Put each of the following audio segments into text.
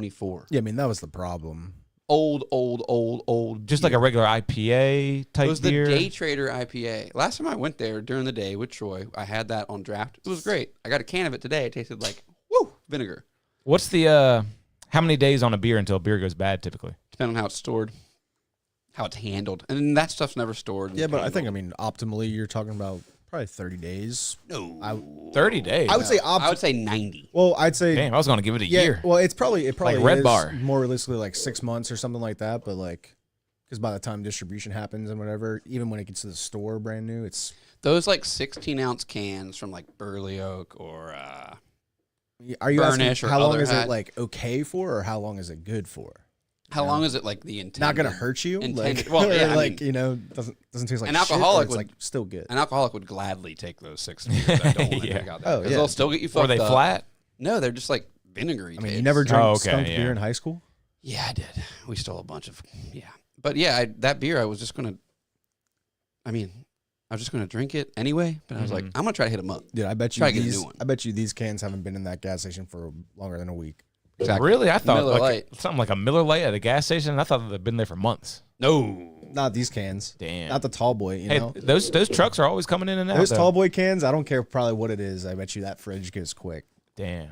24. Yeah, I mean, that was the problem. Old. Just like a regular IPA type It was the beer. Day Trader IPA. Last time I went there during the day with Troy, I had that on draft. It was great. I got a can of it today. It tasted like, vinegar. What's the, how many days on a beer until a beer goes bad typically? Depending on how it's stored, how it's handled. And that stuff's never stored. Yeah, but I think, optimally, you're talking about probably 30 days. No. 30 days? I would say I would say 90. Well, I'd say... Damn, I was going to give it a year. Well, it probably like Red is Bar. more realistically like 6 months or something like that, but like... Because by the time distribution happens and whatever, even when it gets to the store brand new, it's... Those like 16-ounce cans from like Burley Oak or Are you Burnish asking or how long other is hat? it like okay for, or how long is it good for? How long is it like the intended? Not gonna hurt you, intended- like, well, yeah, I like mean- doesn't taste like An shit, alcoholic or it's would- like still good. An alcoholic would gladly take those 6 beers. I don't want to Yeah. drink out there. Oh, 'Cause yeah. they'll still get you fucked Were they up. flat? No, they're just like vinegary. I mean, you taste. never drank Oh, okay, skunk yeah. beer in high school? Yeah, I did. We stole a bunch of, But yeah, that beer, I was just going to, I was just going to drink it anyway, but I was like, I'm going to try to hit them up. Dude, I bet you Try to get a new one. I bet you these cans haven't been in that gas station for longer than a week. Exactly. Really? I thought Miller like Lite. something like a Miller Lite at a gas station. I thought they'd been there for months. No. Not these cans. Damn. Not the tall boy, you Hey, know? those trucks are always coming in and out. Those though. tall boy cans, I don't care probably what it is. I bet you that fridge goes quick. Damn.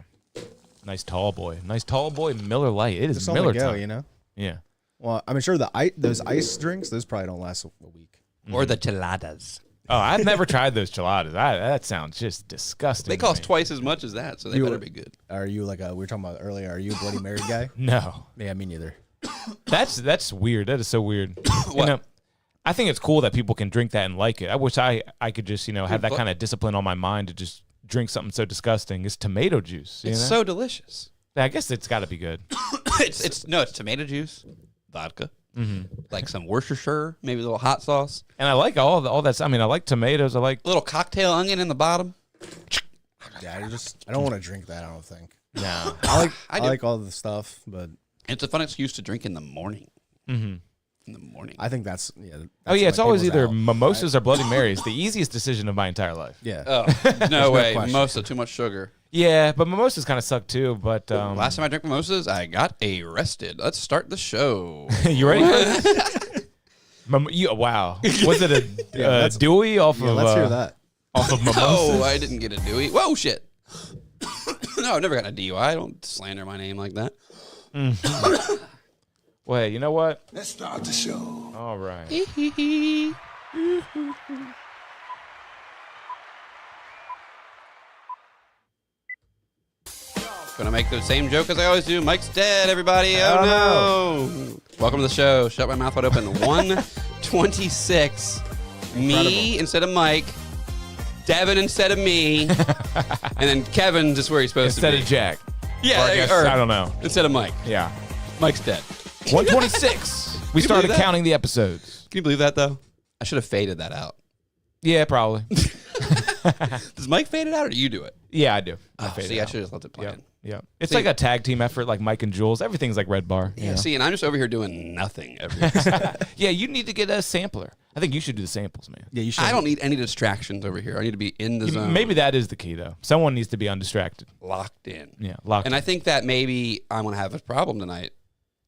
Nice tall boy. Miller Lite. It is Just on Miller the go, time. you know? Yeah. Well, I'm sure those ice drinks, those probably don't last a week. Or the cheladas. Oh, I've never tried those chiladas. That sounds just disgusting. They to cost me. twice as much as that, so they better be good. Are you like we were talking about earlier, are you a Bloody Mary guy? No. Yeah, me neither. That's weird. That is so weird. What? You know, I think it's cool that people can drink that and like it. I wish I could just, have that kind of discipline on my mind to just drink something so disgusting. It's tomato juice. It's know? so delicious. I guess it's got to be good. it's tomato juice, vodka, like some Worcestershire, maybe a little hot sauce, And I like all that. I mean, I like tomatoes. I like. a little cocktail onion in the bottom. Yeah, I don't want to drink that, I don't think. No. I do. like all the stuff, but It's a fun excuse to drink in the morning. Mm-hmm. In the morning. I think that's Oh yeah, it's always either out, mimosas or Bloody Marys. The easiest decision of my entire life. Yeah. Oh, no way. question. Mimosa, too much sugar. Yeah, but mimosas kind of suck too. But Last time I drank mimosas, I got arrested. Let's start the show. you ready? For this? Wow, was it a Dewey off Yeah, of? let's hear that. Off of mimosas. Oh, I didn't get a Dewey. Whoa, shit. No, I've never gotten a DUI. Don't slander my name like that. Wait, you know what? Let's start the show. All right. Gonna make the same joke as I always do. Mike's dead, everybody. Oh, no. Welcome to the show. Shut my mouth wide open. 126. Me instead of Mike. Devin instead of me. And then Kevin just where he's supposed Instead to be. of Jack. Yeah, Or I guess, or I don't know. instead of Mike. Yeah. Mike's dead. 126. We you started believe that? counting the episodes. Can you believe that, though? I should have faded that out. Yeah, probably. Does Mike fade it out, or do you do it? Yeah, I do. I Oh, fade see, it I out. should have left it playing. Yeah. It's See- like a tag team effort, like Mike and Jules. Everything's like Red Bar. Yeah, you know? see, and I'm just over here doing nothing every episode. Yeah, you need to get a sampler. I think you should do the samples, man. Yeah, you should. I don't need any distractions over here. I need to be in the zone. Maybe that is the key, though. Someone needs to be undistracted. Locked in. Yeah, locked. And I think that maybe I'm going to have a problem tonight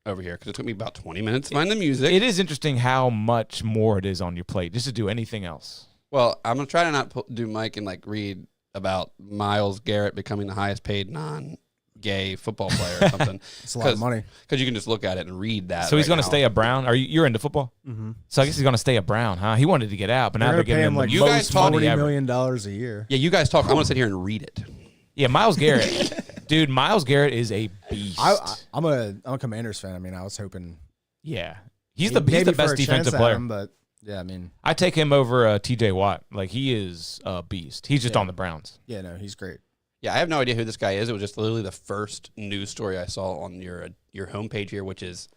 over here because it took me about 20 minutes to find the music. It is interesting how much more it is on your plate just to do anything else. Well, I'm going to try to not do Mike and like read about Myles Garrett becoming the highest paid non-gay football player or something. It's a lot of money. Because you can just look at it and read that. So he's right going to now. stay a Brown. You're into football? Mm-hmm. So I guess he's going to stay a Brown, huh? He wanted to get out, but now they're giving him like the You guys most talk- money $40 ever. million a year. Yeah, you guys talk. I'm going to sit here and read it. Yeah, Myles Garrett. Dude, Myles Garrett is a beast. I'm a Commanders fan. I mean, I was hoping Yeah. He's the maybe best for a defensive chance at player. him, but yeah, I mean, I take him over TJ Watt. Like, he is a beast. He's just on the Browns. yeah, no, he's great. Yeah, I have no idea who this guy is. It was just literally the first news story I saw on your homepage here, which is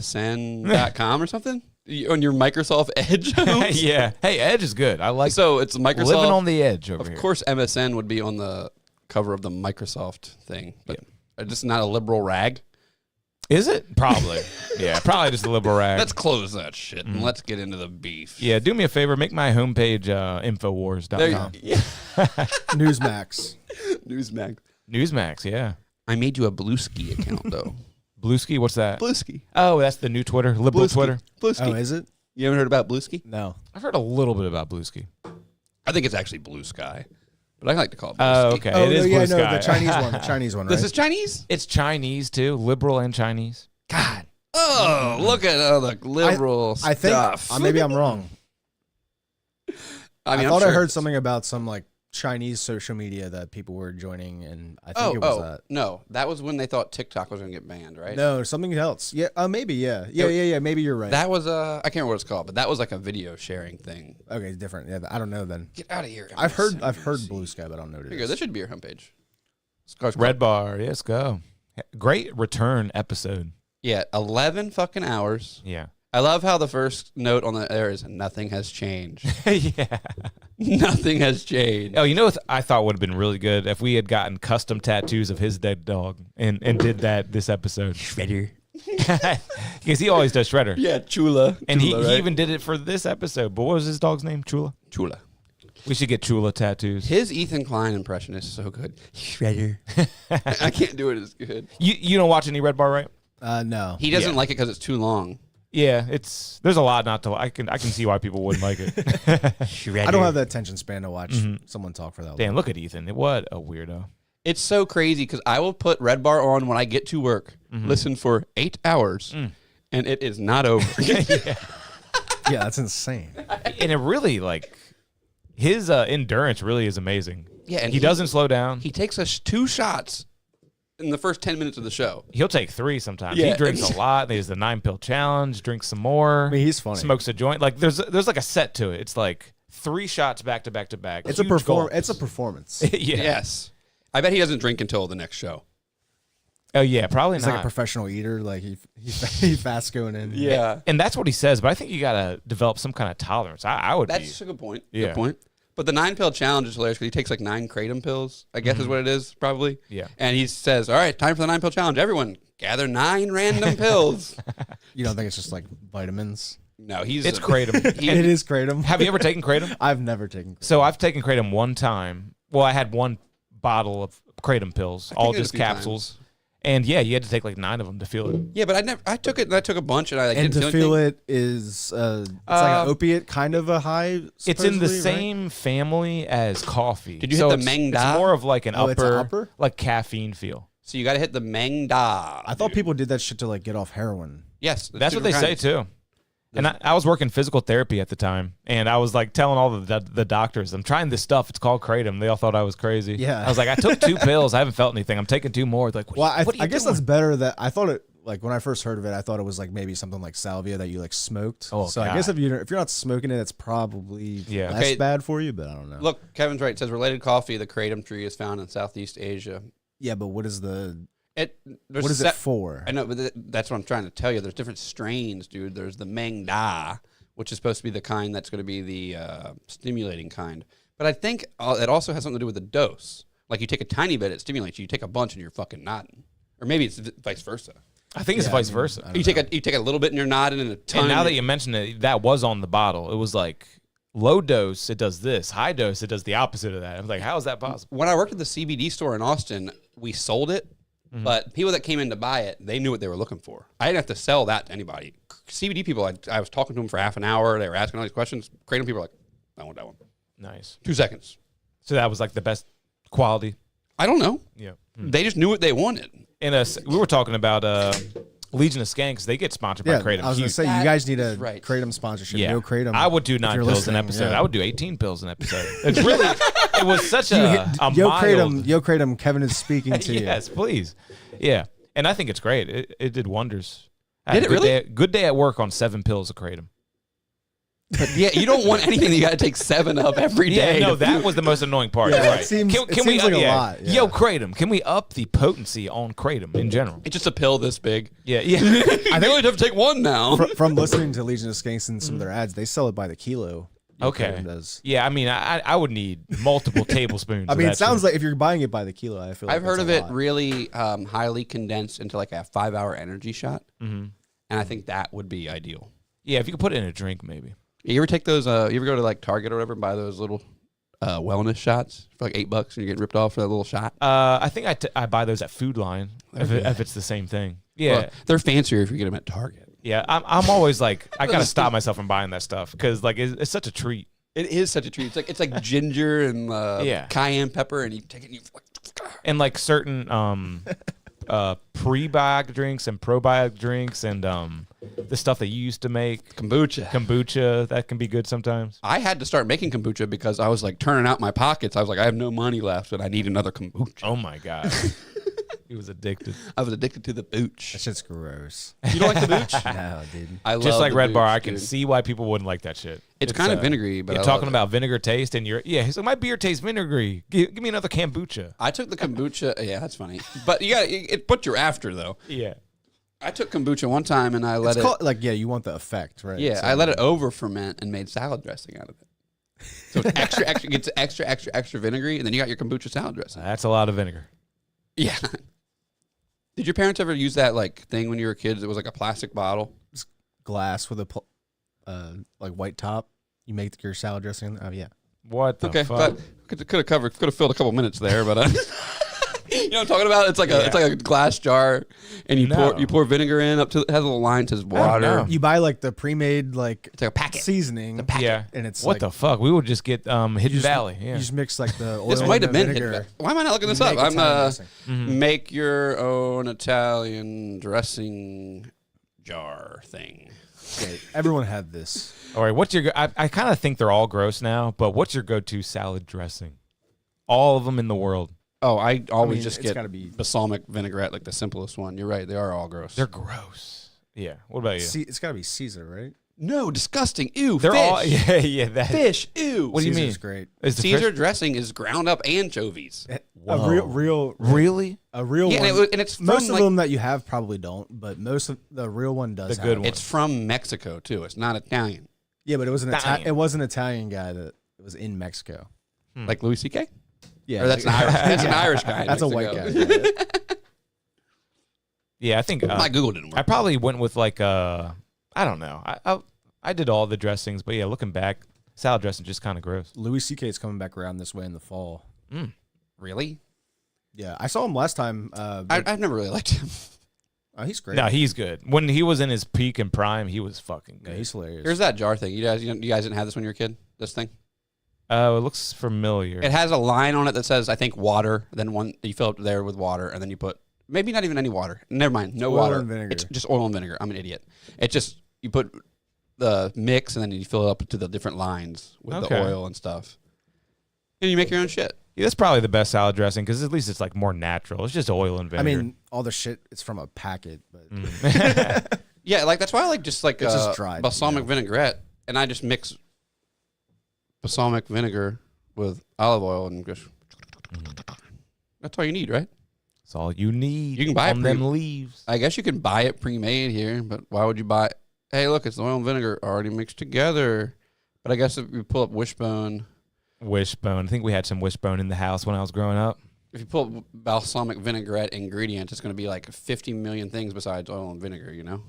MSN.com or something on your Microsoft Edge. homes? Yeah. Hey, Edge is good. I like So it's Microsoft. living on the edge over Of here. course, MSN would be on the cover of the Microsoft thing, but just not a liberal rag. Is it? Probably. Yeah, probably just a liberal rag. Let's close that shit and let's get into the beef. Yeah, do me a favor. Make my homepage Infowars.com. There you, yeah. Newsmax. Newsmax. Newsmax, yeah. I made you a Blueski account though. Blueski, what's that? Blueski. Oh, that's the new Twitter, liberal Twitter. Blueski. Oh, is it? You haven't heard about Blueski? No. I've heard a little bit about Blueski. I think it's actually Blue Sky, but I like to call it Blueski. Oh, okay. Oh, It is yeah, Blue no, Sky. the Chinese one. The Chinese one, right? This is Chinese? It's Chinese too, liberal and Chinese. God. Oh, look at all the liberal I think stuff. maybe I'm wrong. I mean, I thought I'm I sure heard something about some like Chinese social media that people were joining, and I think Oh, it was that. no. That was when they thought TikTok was going to get banned, right? No, something else. Yeah, maybe. Yeah. Maybe you're right. That was, I can't remember what it's called, but that was like a video sharing thing. Okay, different. Yeah, I don't know then. Get out of here. I've heard Blue Sky, but I don't know what it Here, is. this should be your homepage. It's Red Bar, yes, go. Great return episode. Yeah, 11 fucking hours. Yeah. I love how the first note on the there is nothing has changed. Yeah. Nothing has changed. Oh, you know what I thought would have been really good if we had gotten custom tattoos of his dead dog and did that this episode. Shredder. Because he always does Shredder. Yeah, Chula. And Chula, he right? even did it for this episode. But what was his dog's name? Chula? Chula. We should get Chula tattoos. His Ethan Klein impression is so good. Shredder. I can't do it as good. You don't watch any Red Bar, right? No. He doesn't Yeah. like it because it's too long. Yeah, there's a lot not to like. I can see why people wouldn't like it. I don't have the attention span to watch someone talk for that long. Damn, look at Ethan. What a weirdo. It's so crazy because I will put Red Bar on when I get to work, listen for 8 hours, and it is not over. Yeah, that's insane. And it really, like, his endurance really is amazing. Yeah, and he doesn't slow down. He takes us 2 shots in the first 10 minutes of the show. He'll take 3 sometimes. Yeah. He drinks a lot. There's the 9-pill challenge. Drinks some more. I mean, he's funny. Smokes a joint. Like there's like a set to it. It's like 3 shots back to back to back. It's Huge a gulps. It's a performance. Yeah. Yes. I bet he doesn't drink until the next show. Oh yeah, probably He's not. like a professional eater. Like he fast going in. Yeah. And that's what he says. But I think you gotta develop some kind of tolerance. I would. That's a good point. Yeah. Good point. But the 9-pill challenge is hilarious because he takes like 9 kratom pills, I guess is what it is, probably. Yeah. And he says, all right, time for the 9-pill challenge. Everyone, gather 9 random pills. You don't think it's just like vitamins? No, he's... It's kratom. It is kratom. Have you ever taken kratom? I've never taken. So I've taken kratom one time. Well, I had one bottle of kratom pills, all taken it a just few capsules. And yeah, you had to take like 9 of them to feel it. Yeah, but I took it and I took a bunch and I like, And didn't to feel feel anything. it is it's like an opiate kind of a high. It's in the supposedly, right? same family as coffee. Did you hit the it's, Meng It's Da? more of like an Oh, it's an upper, upper? like caffeine feel. So you got to hit the Meng Da. I thought people did that shit to like get off heroin. Yes. That's what they say too. And I was working physical therapy at the time, and I was like telling all the doctors, I'm trying this stuff. It's called kratom. They all thought I was crazy. Yeah. I was like, I took 2 pills. I haven't felt anything. I'm taking 2 more. Like, Well, what are you I guess doing? that's better. That I thought it like when I first heard of it, I thought it was like maybe something like salvia that you like smoked. Oh, so I guess if you're not smoking it, it's probably Yeah. less Okay. bad for you. But I don't know. Look, Kevin's right. It says related coffee, the kratom tree is found in Southeast Asia. Yeah, but what is There's what is it for? I know, but that's what I'm trying to tell you. There's different strains, dude. There's the Meng Da, which is supposed to be the kind that's going to be the stimulating kind. But I think it also has something to do with the dose. Like you take a tiny bit, it stimulates you. You take a bunch and you're fucking nodding. Or maybe it's vice versa. I think it's Yeah, vice I mean, versa. I don't You take a little bit and you're nodding, and a ton. And now that you mention it, that was on the bottle. It was like low dose, it does this. High dose, it does the opposite of that. I was like, how is that possible? When I worked at the CBD store in Austin, we sold it. But people that came in to buy it, they knew what they were looking for. I didn't have to sell that to anybody. CBD people, I was talking to them for half an hour. They were asking all these questions. Kratom people were like, I want that one. Nice. 2 seconds. So that was like the best quality. I don't know. Yeah. They just knew what they wanted. And we were talking about Legion of Skanks. They get sponsored Yeah, by kratom. I was gonna Huge. say you guys need a right. kratom sponsorship. Yeah, No kratom. I would do if 9 you're pills an listening, episode. yeah. I would do 18 pills an episode. It's really, it was such a Yo mild. kratom. Kevin is speaking to you. Yes, please. Yeah, and I think it's great. It did wonders. I Did had a it really? Good day at work on 7 pills of kratom. But yeah, you don't want anything that you got to take 7 of every day. Yeah, no, to that feel- was the most annoying part. Yeah, You're it right. seems- it we seems like a lot, yeah. Yo, kratom. Can we up the potency on kratom in general? It's just a pill this big. Yeah, yeah. I only have to take 1 now. From listening to Legion of Skanks and some of their ads, they sell it by the kilo. Yo Okay. Kratom does. Yeah, I mean, I would need multiple tablespoons. I mean, it sounds like if you're buying it by the kilo, I feel like I've heard that's of a it lot. really highly condensed into like a 5-hour energy shot. Mm-hmm. And I think that would be ideal. Yeah, if you could put it in a drink, maybe. You ever take those, you ever go to like Target or whatever and buy those little wellness shots for like $8 and you're getting ripped off for that little shot? I think I buy those at Food Line if it's the same thing. Yeah, Well, they're fancier if you get them at Target. yeah. I'm always like I gotta stop myself from buying that stuff because like it's such a treat. It is such a treat. It's like ginger and Yeah. cayenne pepper, and you take it and you And like certain prebiotic drinks and probiotic drinks and the stuff that you used to make kombucha that can be good sometimes. I had to start making kombucha because I was like turning out my pockets. I was like, I have no money left, and I need another kombucha. Oh my god, he was addicted. I was addicted to the booch. That shit's gross. You don't like the booch? No, dude. I love Just like the Red Bar, booch, I can dude. see why people wouldn't like that shit. It's kind of vinegary, but you're I talking love it. about vinegar taste, and he's like, my beer tastes vinegary. Give me another kombucha. I took the kombucha. Yeah, that's funny. But you got it. What you're after though. Yeah. I took kombucha one time and I let It's it. called, like, yeah, you want the effect, right? Yeah, So- I let it over ferment and made salad dressing out of it. So it's extra, gets extra vinegary, and then you got your kombucha salad dressing. That's a lot of vinegar. Yeah. Did your parents ever use that like thing when you were kids? It was like a plastic bottle. glass with a like white top. You make your salad dressing. Oh yeah. What the Okay, fuck? but could have filled a couple minutes there, but you know what I'm talking about? It's like a glass jar, and you pour vinegar in up to it has a little line that says water. know. You buy like the pre-made like It's like a packet. seasoning. Yeah. And it's what like, the fuck? We would just get Hidden Valley. Yeah. You just mix like the oil This might have and the been vinegar. hidden. Why am I not looking this You up? make I'm Italian dressing. make your own Italian dressing jar thing. Okay, everyone had this. All right. What's your? I kind of think they're all gross now, but what's your go-to salad dressing? All of them in the world. Oh, I always mean, just it's get gotta be- balsamic vinaigrette, like the simplest one. You're right; they are all gross. They're gross. Yeah. What about you? It's got to be Caesar, right? no disgusting. Ew, They're fish. all yeah. That Fish. Ew. What do you mean? Caesar's great. is the Caesar fish- dressing is ground up anchovies. A real really a real Yeah, one. and it's from Most of like, them that you have probably don't, but most of the real one does. The good have one. it. it's from Mexico too. It's not Italian. Yeah, but it was an Italian. it was an Italian guy that was in Mexico. Like Louis C.K. Yeah, Or that's an Irish. That's an Yeah. Irish guy. in That's a white Mexico. guy. Yeah, I think My Google didn't I work. probably went with like I don't know. I did all the dressings, but yeah, looking back, salad dressing just kind of gross. Louis C.K. is coming back around this way in the fall. Really? Yeah, I saw him last time. I've never really liked him. Oh, he's great. No, he's good. When he was in his peak and prime, he was fucking Yeah, good. he's hilarious. Here's that jar thing. You guys didn't have this when you were a kid? This thing? It looks familiar. It has a line on it that says, I think, water. Then you fill up there with water, and then you put, maybe not even any water. Never mind. No Oil water. and vinegar. It's just oil and vinegar. I'm an idiot. It's just, you put the mix, and then you fill it up to the different lines with Okay. the oil and stuff. And you make your own shit. Yeah, that's probably the best salad dressing because at least it's like more natural. It's just oil and I vinegar. mean, all the shit it's from a packet, but Yeah, like that's why I like just like It's just dried, balsamic you know? vinaigrette, and I just mix balsamic vinegar with olive oil and just. That's all you need, right? that's all you need. You can buy it on them leaves. I guess you can buy it pre-made here, but why would you buy? Hey, look, it's oil and vinegar already mixed together. But I guess if you pull up Wishbone, Wishbone. I think we had some wishbone in the house when I was growing up. if you pull up balsamic vinaigrette ingredients, it's going to be like 50 million things besides oil and vinegar. You know,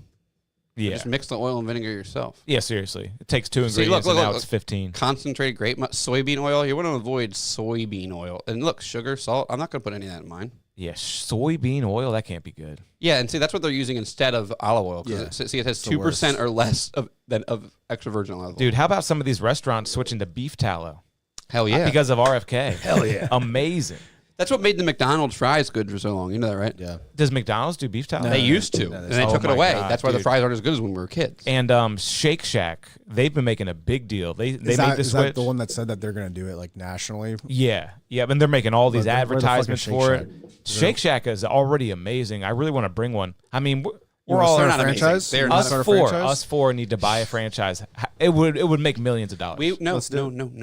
Yeah. just mix the oil and vinegar yourself. Yeah, seriously. It takes two See, ingredients look, and now look. it's 15. Concentrated soybean oil. You want to avoid soybean oil. And look, sugar, salt. I'm not going to put any of that in mine. Yeah, soybean oil, that can't be good. Yeah, and see, that's what they're using instead of olive oil. Yeah. It says 2% worst. or less of extra virgin olive oil. Dude, how about some of these restaurants switching to beef tallow? Hell yeah. Because of RFK. hell yeah. Amazing. That's what made the McDonald's fries good for so long. You know that, right? Yeah. Does McDonald's do beef tallow? No. They used to, No, and they oh took it my away. God, That's why the dude. fries aren't as good as when we were kids. And Shake Shack, they've been making a big deal. They Is made that, the is switch. that the one that said that they're gonna do it like nationally? Yeah, and they're making all these Where the fuck is advertisements Shake for Shack? it. Shake Shack is already amazing. I really want to bring one. I mean, we're wanna all start They're a not amazing. franchise? They're You not. wanna us start a four. franchise? Us four need to buy a franchise. It would make millions of dollars. No. Let's do it. No.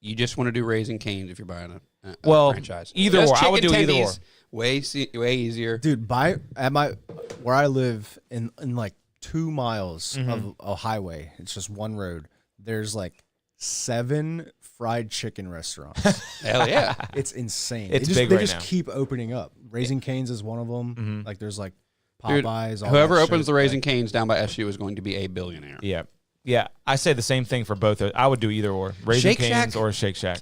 You just want to do Raising Cane's if you're buying a Well, franchise. either Just or. I would chicken do either tendies, Way easier. Dude, where I live in like 2 miles of a highway. It's just one road. There's like 7 fried chicken restaurants. Hell yeah. It's insane. It's they just, big they right just now. keep opening up. Raising Cane's is one of them. Like there's like Dude, Popeyes. all whoever that opens shit. the Raising Cane's down by SU is going to be a billionaire. Yeah. I say the same thing for both. I would do either or. Raising Shake Cane's Shack? or Shake Shack.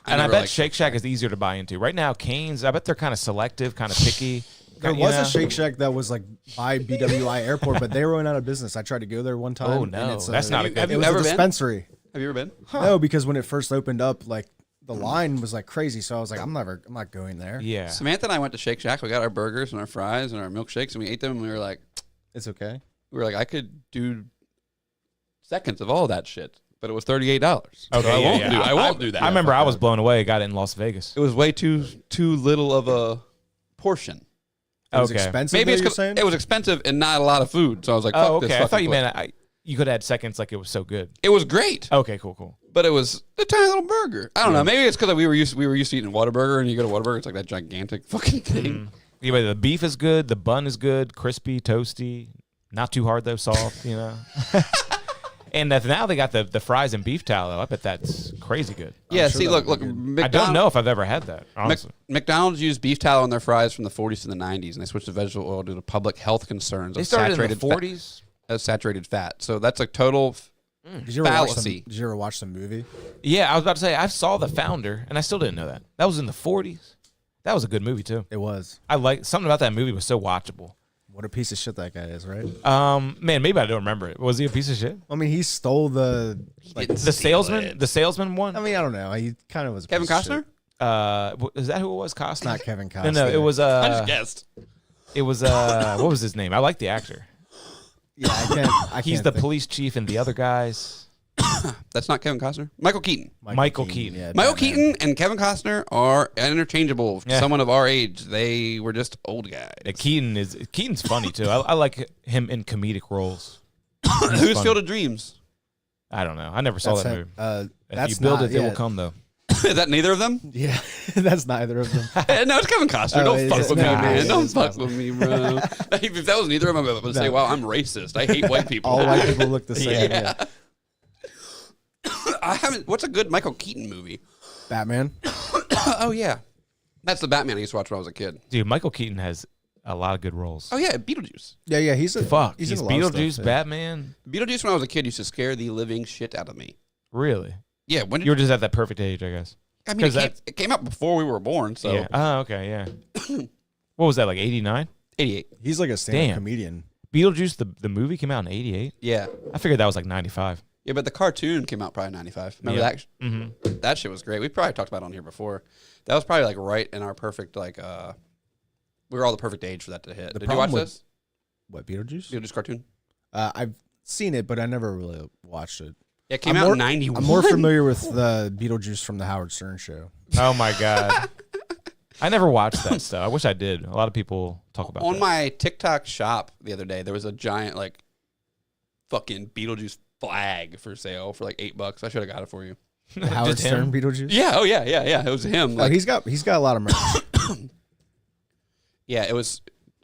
And I bet Shake Shack is easier to buy into. Right now, Cane's, I bet they're kind of selective, kind of picky. There was a Shake Shack that was like by BWI Airport, but they were out of business. I tried to go there one time. Oh, no. That's not a good Have It you was ever a been? dispensary. Have you ever been? No, because when it first opened up, like the line was like crazy. So I was like, I'm not going there. Yeah. Samantha and I went to Shake Shack. We got our burgers and our fries and our milkshakes, and we ate them. And we were like, It's okay. I could do seconds of all that shit, but it was $38. Okay, So I won't yeah. do. I won't do that. I remember I was blown away. Got it in Las Vegas. It was way too little of a portion. It was Okay. expensive. Maybe it's you're 'cause saying? it was expensive and not a lot of food. So I was like, fuck Oh, this okay. I thought fucking you place. meant you could add seconds like it was so good. It was great, Okay, cool. but it was a tiny little burger. I don't know. Maybe it's because we were used to eating Whataburger, and you go to Whataburger, it's like that gigantic fucking thing. Yeah, but the beef is good. The bun is good. Crispy, toasty. Not too hard, though. Soft, you know. And now they got the fries and beef tallow. I bet that's crazy good. Yeah. sure See, that look. would be good. I don't know if I've ever had that, honestly. McDonald's used beef tallow in their fries from the 40s to the 90s, and they switched to vegetable oil due to public health concerns They of started in saturated the 40s? saturated fat. So that's a total Did you ever watch fallacy. did you ever watch the movie? Yeah, I was about to say, I saw The Founder, and I still didn't know that. That was in the 40s. That was a good movie, too. It was. I like something about that movie was so watchable. What a piece of shit that guy is, right? Man, maybe I don't remember it. Was he a piece of shit? I mean, he stole the. Like, The salesman one? I mean, I don't know. He kind of was. a Kevin piece of Costner. shit. Is that who it was? Costner? It's not Kevin Costner. No, it was I just guessed. it was what was his name? I like the actor. Yeah, I He's can't the think. police chief and the other guys. That's not Kevin Costner. Michael Keaton. Michael Keaton. Yeah, Michael Batman. Keaton and Kevin Costner are interchangeable. To Yeah. someone of our age, they were just old guys. Yeah, Keaton's funny too. I like him in comedic roles. Who's funny. Field of Dreams? I don't know. I never saw That's that him. movie. If That's you build not, it, it yeah. will come though. Is that neither of them? Yeah, that's neither of them. No, it's Kevin Costner. Oh, Don't is fuck it? with me, Nah, man. it Don't is fuck Costner. with me, bro. If that was neither of them, I would say, No. wow, I'm racist. I hate white people. All white people look the same. Yeah. Yeah. I haven't. What's a good Michael Keaton movie? Batman. Oh, yeah. That's the Batman I used to watch when I was a kid. Dude, Michael Keaton has a lot of good roles. Oh, yeah, Beetlejuice. Yeah, he's a Fuck, He's, he's in a lot of Beetlejuice, stuff, yeah. Batman. Beetlejuice when I was a kid used to scare the living shit out of me. Really? Yeah, when did You were just at that perfect age, I guess. I mean, 'cause it came out before we were born, so Yeah. Oh, okay, yeah. What was that, like 89? 88. He's like a stand-up Damn. comedian. Beetlejuice, the movie came out in 88? Yeah. I figured that was like 95. Yeah, but the cartoon came out probably in 95. Remember Yeah. that? Mm-hmm. That shit was great. We probably talked about it on here before. That was probably like right in our perfect, like, we were all the perfect age for that to hit. The Did you watch problem with- this? What, Beetlejuice? Beetlejuice cartoon? I've seen it, but I never really watched it. Yeah, it came I'm out more- in 91. I'm more familiar with the Beetlejuice from the Howard Stern show. Oh, my God. I never watched that stuff. I wish I did. A lot of people talk about On that. my TikTok shop the other day, there was a giant, like, fucking Beetlejuice flag for sale for like $8. I should have got it for you. The Howard Just him? Stern Beetlejuice. Yeah, oh yeah. It was him. Like, Like, he's got a lot of merch. yeah, it was.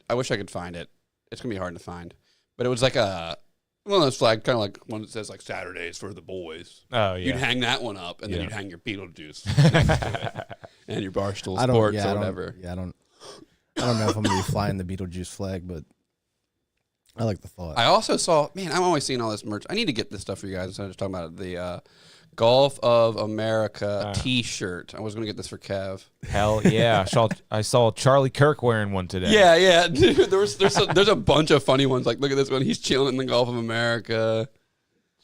I wish I could find it. It's gonna be hard to find, but it was like a one of those flag, kind of like one that says like Saturdays for the boys. Oh, You'd yeah. hang that one up, and then Yeah. you'd hang your Beetlejuice next to it, and your Barstool Sports or whatever. I don't know if I'm gonna be flying the Beetlejuice flag, but I like the thought. I also saw, man, I'm always seeing all this merch. I need to get this stuff for you guys instead of just talking about it. The Golf of America T-shirt. I was gonna get this for Kev. Hell yeah. I saw Charlie Kirk wearing one today. Yeah, dude. There's a bunch of funny ones. Like, look at this one. He's chilling in the Gulf of America.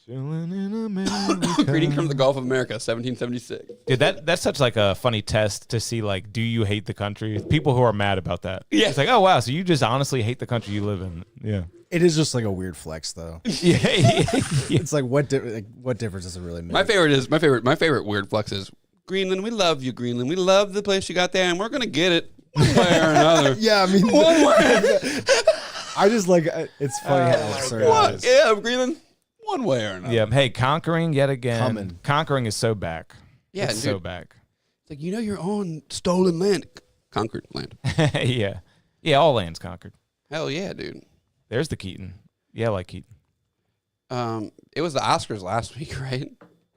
Chilling in America. Greeting from the Gulf of America, 1776. Dude, that's such like a funny test to see, like, do you hate the country? People who are mad about that. Yeah. It's like, oh, wow, so you just honestly hate the country you live in. Yeah. It is just like a weird flex, though. Yeah. It's like what difference does it really make? My favorite weird flex is Greenland. We love you, Greenland. We love the place you got there, and we're gonna get it one way or another. Yeah, I mean, One way. I just like it's funny how absurd it What? is. Yeah, Greenland. One way or another. Yeah. Hey, conquering yet again. Coming. Conquering is so back. Yeah, it's so dude. back. It's like, you're on stolen land, conquered land. Yeah. Yeah, all lands conquered. Hell yeah, dude. There's the Keaton. Yeah, I like Keaton. It was the Oscars last week, right?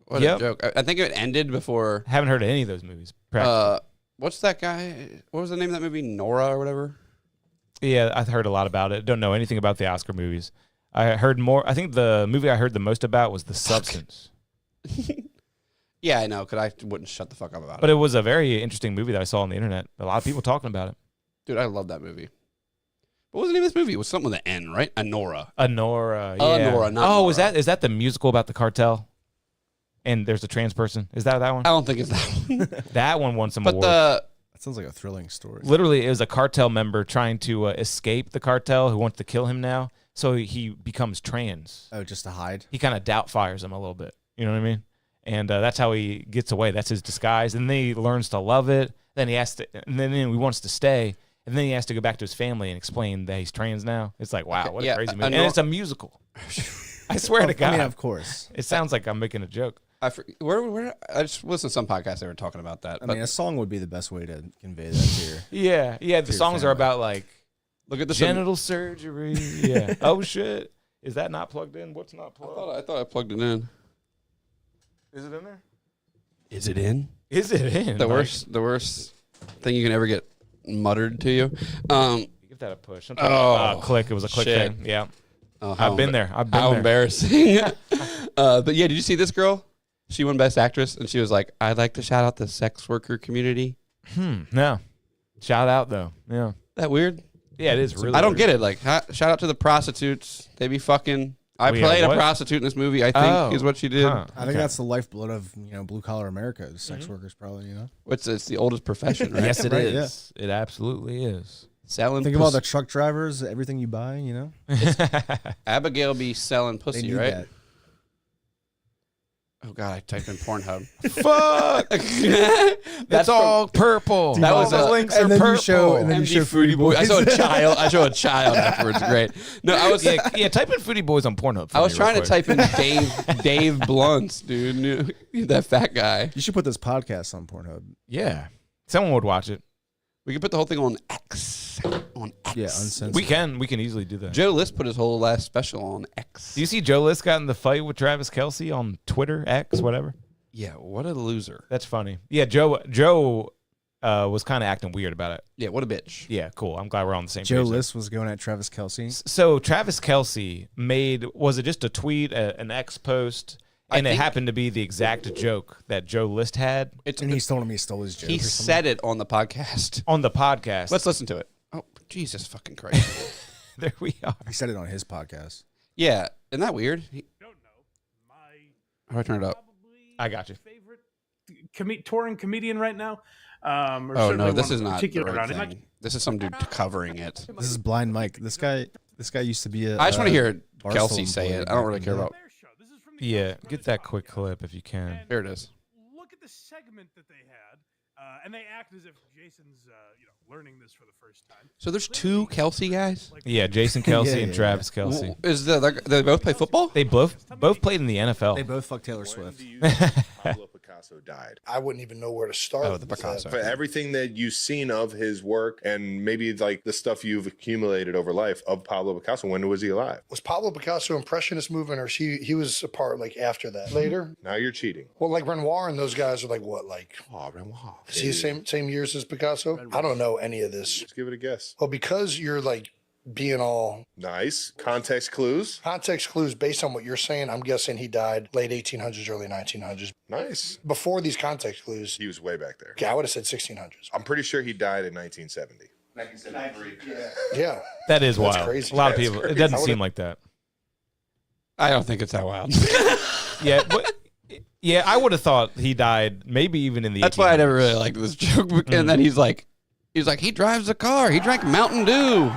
What Yep. a joke. I think it ended before. Haven't heard of any of those movies. What's that guy? What was the name of that movie? Nora or whatever? Yeah, I've heard a lot about it. Don't know anything about the Oscar movies. I heard more. I think the movie I heard the most about was The Substance. Yeah, I know, because I wouldn't shut the fuck up about But it. it was a very interesting movie that I saw on the internet. A lot of people talking about it. Dude, I love that movie. What was the name of this movie? It was something with an N, right? Anora. Anora. Yeah. Anora, not Oh, Nora. is that the musical about the cartel? And there's a trans person. Is that one? I don't think it's that one. That one won some But awards. That sounds like a thrilling story. Literally, it was a cartel member trying to escape the cartel who wants to kill him now. So he becomes trans. Oh, just to hide? He kind of doubt fires him a little bit. You know what I mean? And that's how he gets away. That's his disguise. And then he learns to love it. Then he has to, and then he wants to stay. And then he has to go back to his family and explain that he's trans now. It's like, wow, what a crazy movie. And it's a musical. I swear to God. I mean, of course. It sounds like I'm making a joke. I just listened to some podcasts they were talking about that. I mean, a song would be the best way to convey that to your... Yeah. The songs are about like look at the genital surgery. Yeah. Oh shit. Is that not plugged in? What's not plugged? I thought I plugged it in. Is it in there? Is it in? Is it in? The worst thing you can ever get muttered to you. Give that a push. Click. It was a click shit. thing. Yeah. Oh, I've been there. How embarrassing. But yeah, did you see this girl? She won Best Actress, and she was like, I'd like to shout out the sex worker community. No. Shout out, though. Yeah. That weird? Yeah, it is really I don't weird. get it. Like, shout out to the prostitutes. They be fucking... I Well, played yeah, a what? prostitute in this movie, I think, is what she did. Huh. I think that's the lifeblood of, blue collar America. Sex workers, probably, It's the oldest profession, right? Yes, it Right, is. It absolutely is. Selling Think of all the truck drivers, everything you buy, Abigail be selling They pussy, need right? that. Oh, God, I typed in Pornhub. Fuck! That's all purple. That was the a- links and are then you purple. show- and then you MD show Fruity Foodie Boy. I Boys. saw a child. I saw a child afterwards. Great. No, I was yeah, type in Foodie Boys on Pornhub. I was trying to type in Dave Blunts, dude. That fat guy. You should put this podcast on Pornhub. Yeah. Someone would watch it. We could put the whole thing on X. On X. Yeah, uncensored. We can easily do that. Joe List put his whole last special on X. Do you see Joe List got in the fight with Travis Kelce on Twitter, X, whatever? Yeah, what a loser. That's funny. Yeah, Joe was kind of acting weird about it. Yeah, what a bitch. Yeah, cool. I'm glad we're on the same Joe page. there. List was going at Travis Kelce. So Travis Kelce was it just a tweet, an X post, and it think- happened to be the exact joke that Joe List had And he's told him he stole his joke. He or something. said it on the podcast. on the podcast. Let's listen to it. Oh, Jesus fucking Christ. There we are. He said it on his podcast. Yeah, isn't that weird? Don't know. My How do I turn it up? probably I got you. favorite touring comedian right now. Or Oh, certainly no, this one is not the particular right around it. thing. This is some dude covering it. This is Blind Mike. This guy used to be a. I just want to hear Barstool Kelsey say employee it. I don't back really in care the day. about... Their show. This is from the Yeah, Alex get Brothers that quick podcast. clip if you can. And Here it is. Look at the segment that they had, and they act as if Jason's, learning this for the first time. So there's two Kelsey guys? Like, Yeah, Jason Kelsey Yeah, and yeah, Travis Kelsey. They both play football? They both played in the NFL. They both fucked Taylor Swift. Pablo Picasso died. I wouldn't even know where to start. Oh, the with Picasso. For everything that you've seen of his work and maybe like the stuff you've accumulated over life of Pablo Picasso, when was he alive? Was Pablo Picasso Impressionist movement, or he was a part like after that? Later? Now you're cheating. Well, like Renoir and those guys are like what? Like Oh, Renoir. is he the same years as Picasso? I don't know any of this. Let's give it a guess. Well, because you're like being all Nice. Context clues. context clues based on what you're saying, I'm guessing he died late 1800s, early 1900s. Nice. Before these context clues, He was way back there. yeah, I would have said 1600s. I'm pretty sure he died in 1970. Yeah, That is That's wild. crazy. A lot of That's people. crazy. It doesn't I seem would've- like that. I don't think it's that wild. Yeah, but yeah, I would have thought he died maybe even in the. That's why I 1800s. never really liked this joke. And then he's like, he drives a car. He drank Mountain Dew.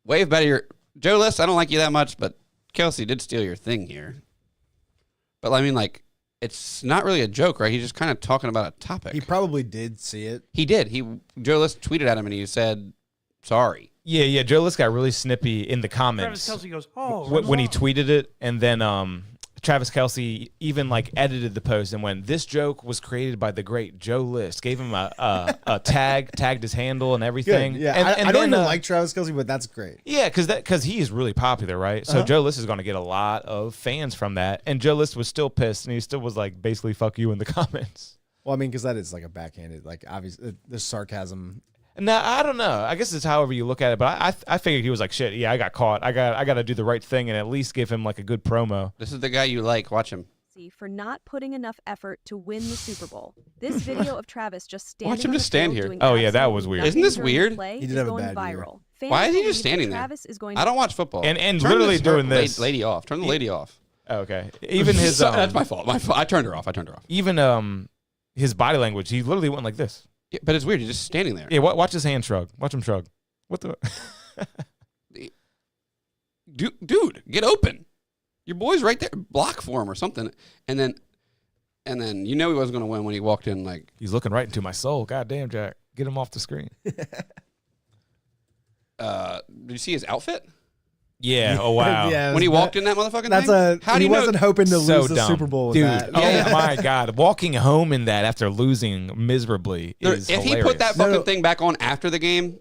Wave better. Joe List, I don't like you that much, but Kelsey did steal your thing here. But I mean, like, it's not really a joke, right? He's just kind of talking about a topic. He probably did see it. He did. Joe List tweeted at him and he said, sorry. Yeah. Joe List got really snippy in the Travis comments Kelce goes, "Oh." when he Renoir." tweeted it, and then Travis Kelce even like edited the post and went, "This joke was created by the great Joe List." Gave him a tagged his handle and everything. Yeah, and, I don't then, even like Travis Kelce, but that's great. Yeah, because he is really popular, right? So Joe List is going to get a lot of fans from that, and Joe List was still pissed, and he still was like basically "fuck you" in the comments. Well, I mean, because that is like a backhanded, like obviously there's sarcasm. Now I don't know. I guess it's however you look at it, but I figured he was like, "Shit, yeah, I got caught. I got to do the right thing and at least give him like a good promo." This is the guy you like. Watch him. Kelsey for not putting enough effort to win the Super Bowl. This video of Travis just standing Watch him on just the stand field here. doing Oh, yeah, that absolutely was weird. nothing Isn't this during the weird? play He did is have a going bad year. viral. Fans Why is he believe just that standing there? Travis is going I don't watch football. And Turn literally this doing this. lady off. Turn the lady off. Okay. Even his That's my fault. I turned her off. even his body language, he literally went like this. Yeah, but it's weird. He's just standing there. Yeah, watch his hand shrug. Watch him shrug. What the? Dude, get open. Your boy's right there. Block for him or something. And then you know he wasn't going to win when he walked in like. He's looking right into my soul. God damn, Jack. Get him off the screen. Did you see his outfit? Yeah. Oh, wow. Yeah, When he walked in that motherfucking that's thing? he wasn't hoping to So lose the dumb. Super Bowl with Dude, that. oh my God. Walking home in that after losing miserably is If hilarious. he put that fucking No. thing back on after the game,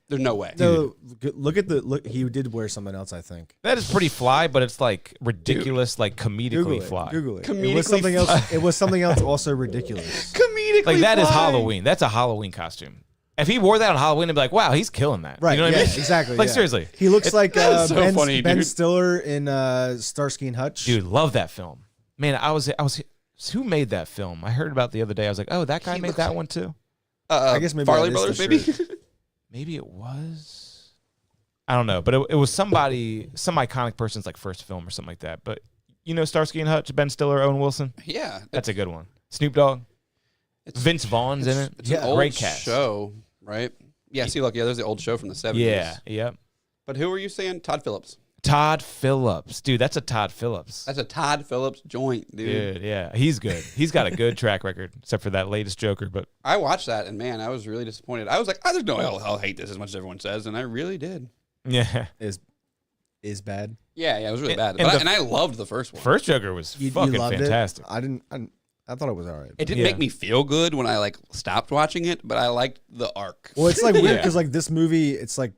there's no way. No, look. He did wear something else, I think. That is pretty fly, but it's like ridiculous, like comedically fly. Google it. It Comedically was something else. It was something else also ridiculous. Comedically Like that is fly. Halloween. That's a Halloween costume. If he wore that on Halloween, I'd be like, wow, he's killing that. Right. You know what yeah, I mean? exactly. Like yeah. seriously. He looks like that is so funny, Ben dude. Stiller in Starsky and Hutch. Dude, love that film. Man, I was who made that film? I heard about it the other day. I was like, oh, that guy made that one too? I guess maybe Farley that is Brothers, the maybe. Maybe it was. I don't know, but it was some iconic person's like first film or something like that. But you know Starsky and Hutch, Ben Stiller, Owen Wilson? Yeah, That's a good one. Snoop Dogg. Vince Vaughn's in it. It's an old great cast. show, right? Yeah, see, look, there's the old show from the 70s. Yeah, yep. But who were you saying? Todd Phillips. Todd Phillips. Dude, that's a Todd Phillips. That's a Todd Phillips joint, dude. Dude, yeah. He's good. He's got a good track record, except for that latest Joker. But I watched that, and man, I was really disappointed. I was like, there's no hell I'll hate this as much as everyone says, and I really did. yeah. is bad. Yeah, it was really bad. and And I loved the first one. First Joker was You fucking loved fantastic. it. I thought it was all right. It didn't Yeah. make me feel good when I like stopped watching it, but I liked the arc. Well, it's like weird Yeah. because like this movie, it's like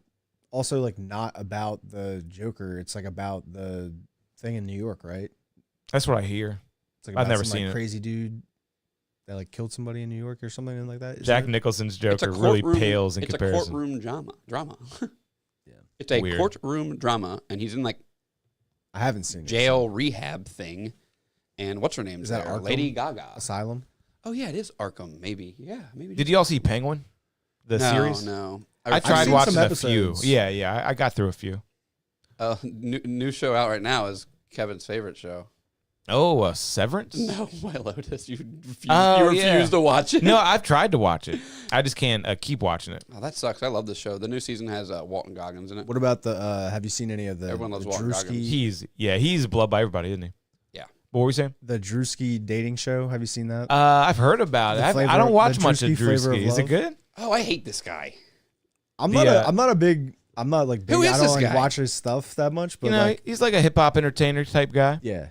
also like not about the Joker. It's like about the thing in New York, right? That's what I hear. It's like I've about never some, seen like, it. crazy dude that like killed somebody in New York or something like that. Isn't Jack it? Nicholson's It's a Joker really courtroom- pales in it's comparison. a courtroom drama. Yeah. It's a Weird. courtroom drama, and he's in like I haven't seen it. jail rehab thing. And what's her name? Is that there? Arkham? Lady Gaga? Asylum. Oh yeah, it is Arkham. Maybe. Yeah, maybe. Did you all see Penguin? The no, series? No. I tried seen watching some a few. episodes. Yeah. I got through a few. New show out right now is Kevin's favorite show. Oh, Severance? No, My Lotus. You Oh, refuse yeah. to watch it. No, I've tried to watch it. I just can't keep watching it. Oh, that sucks. I love this show. The new season has Walton Goggins in it. What about the? Have you seen any of the? Everyone loves the Walton Goggins. He's beloved by everybody, isn't he? Yeah. What were you saying? The Drewski dating show. Have you seen that? I've heard about it. The I don't watch the much of Drewski Flavor of Drewski. Is it Love? good? Oh, I hate this guy. I'm the, not. I'm not a big. I'm not like big. Who is I don't this like guy? watch his stuff that much. But You know, like, he's like a hip hop entertainer type guy. yeah.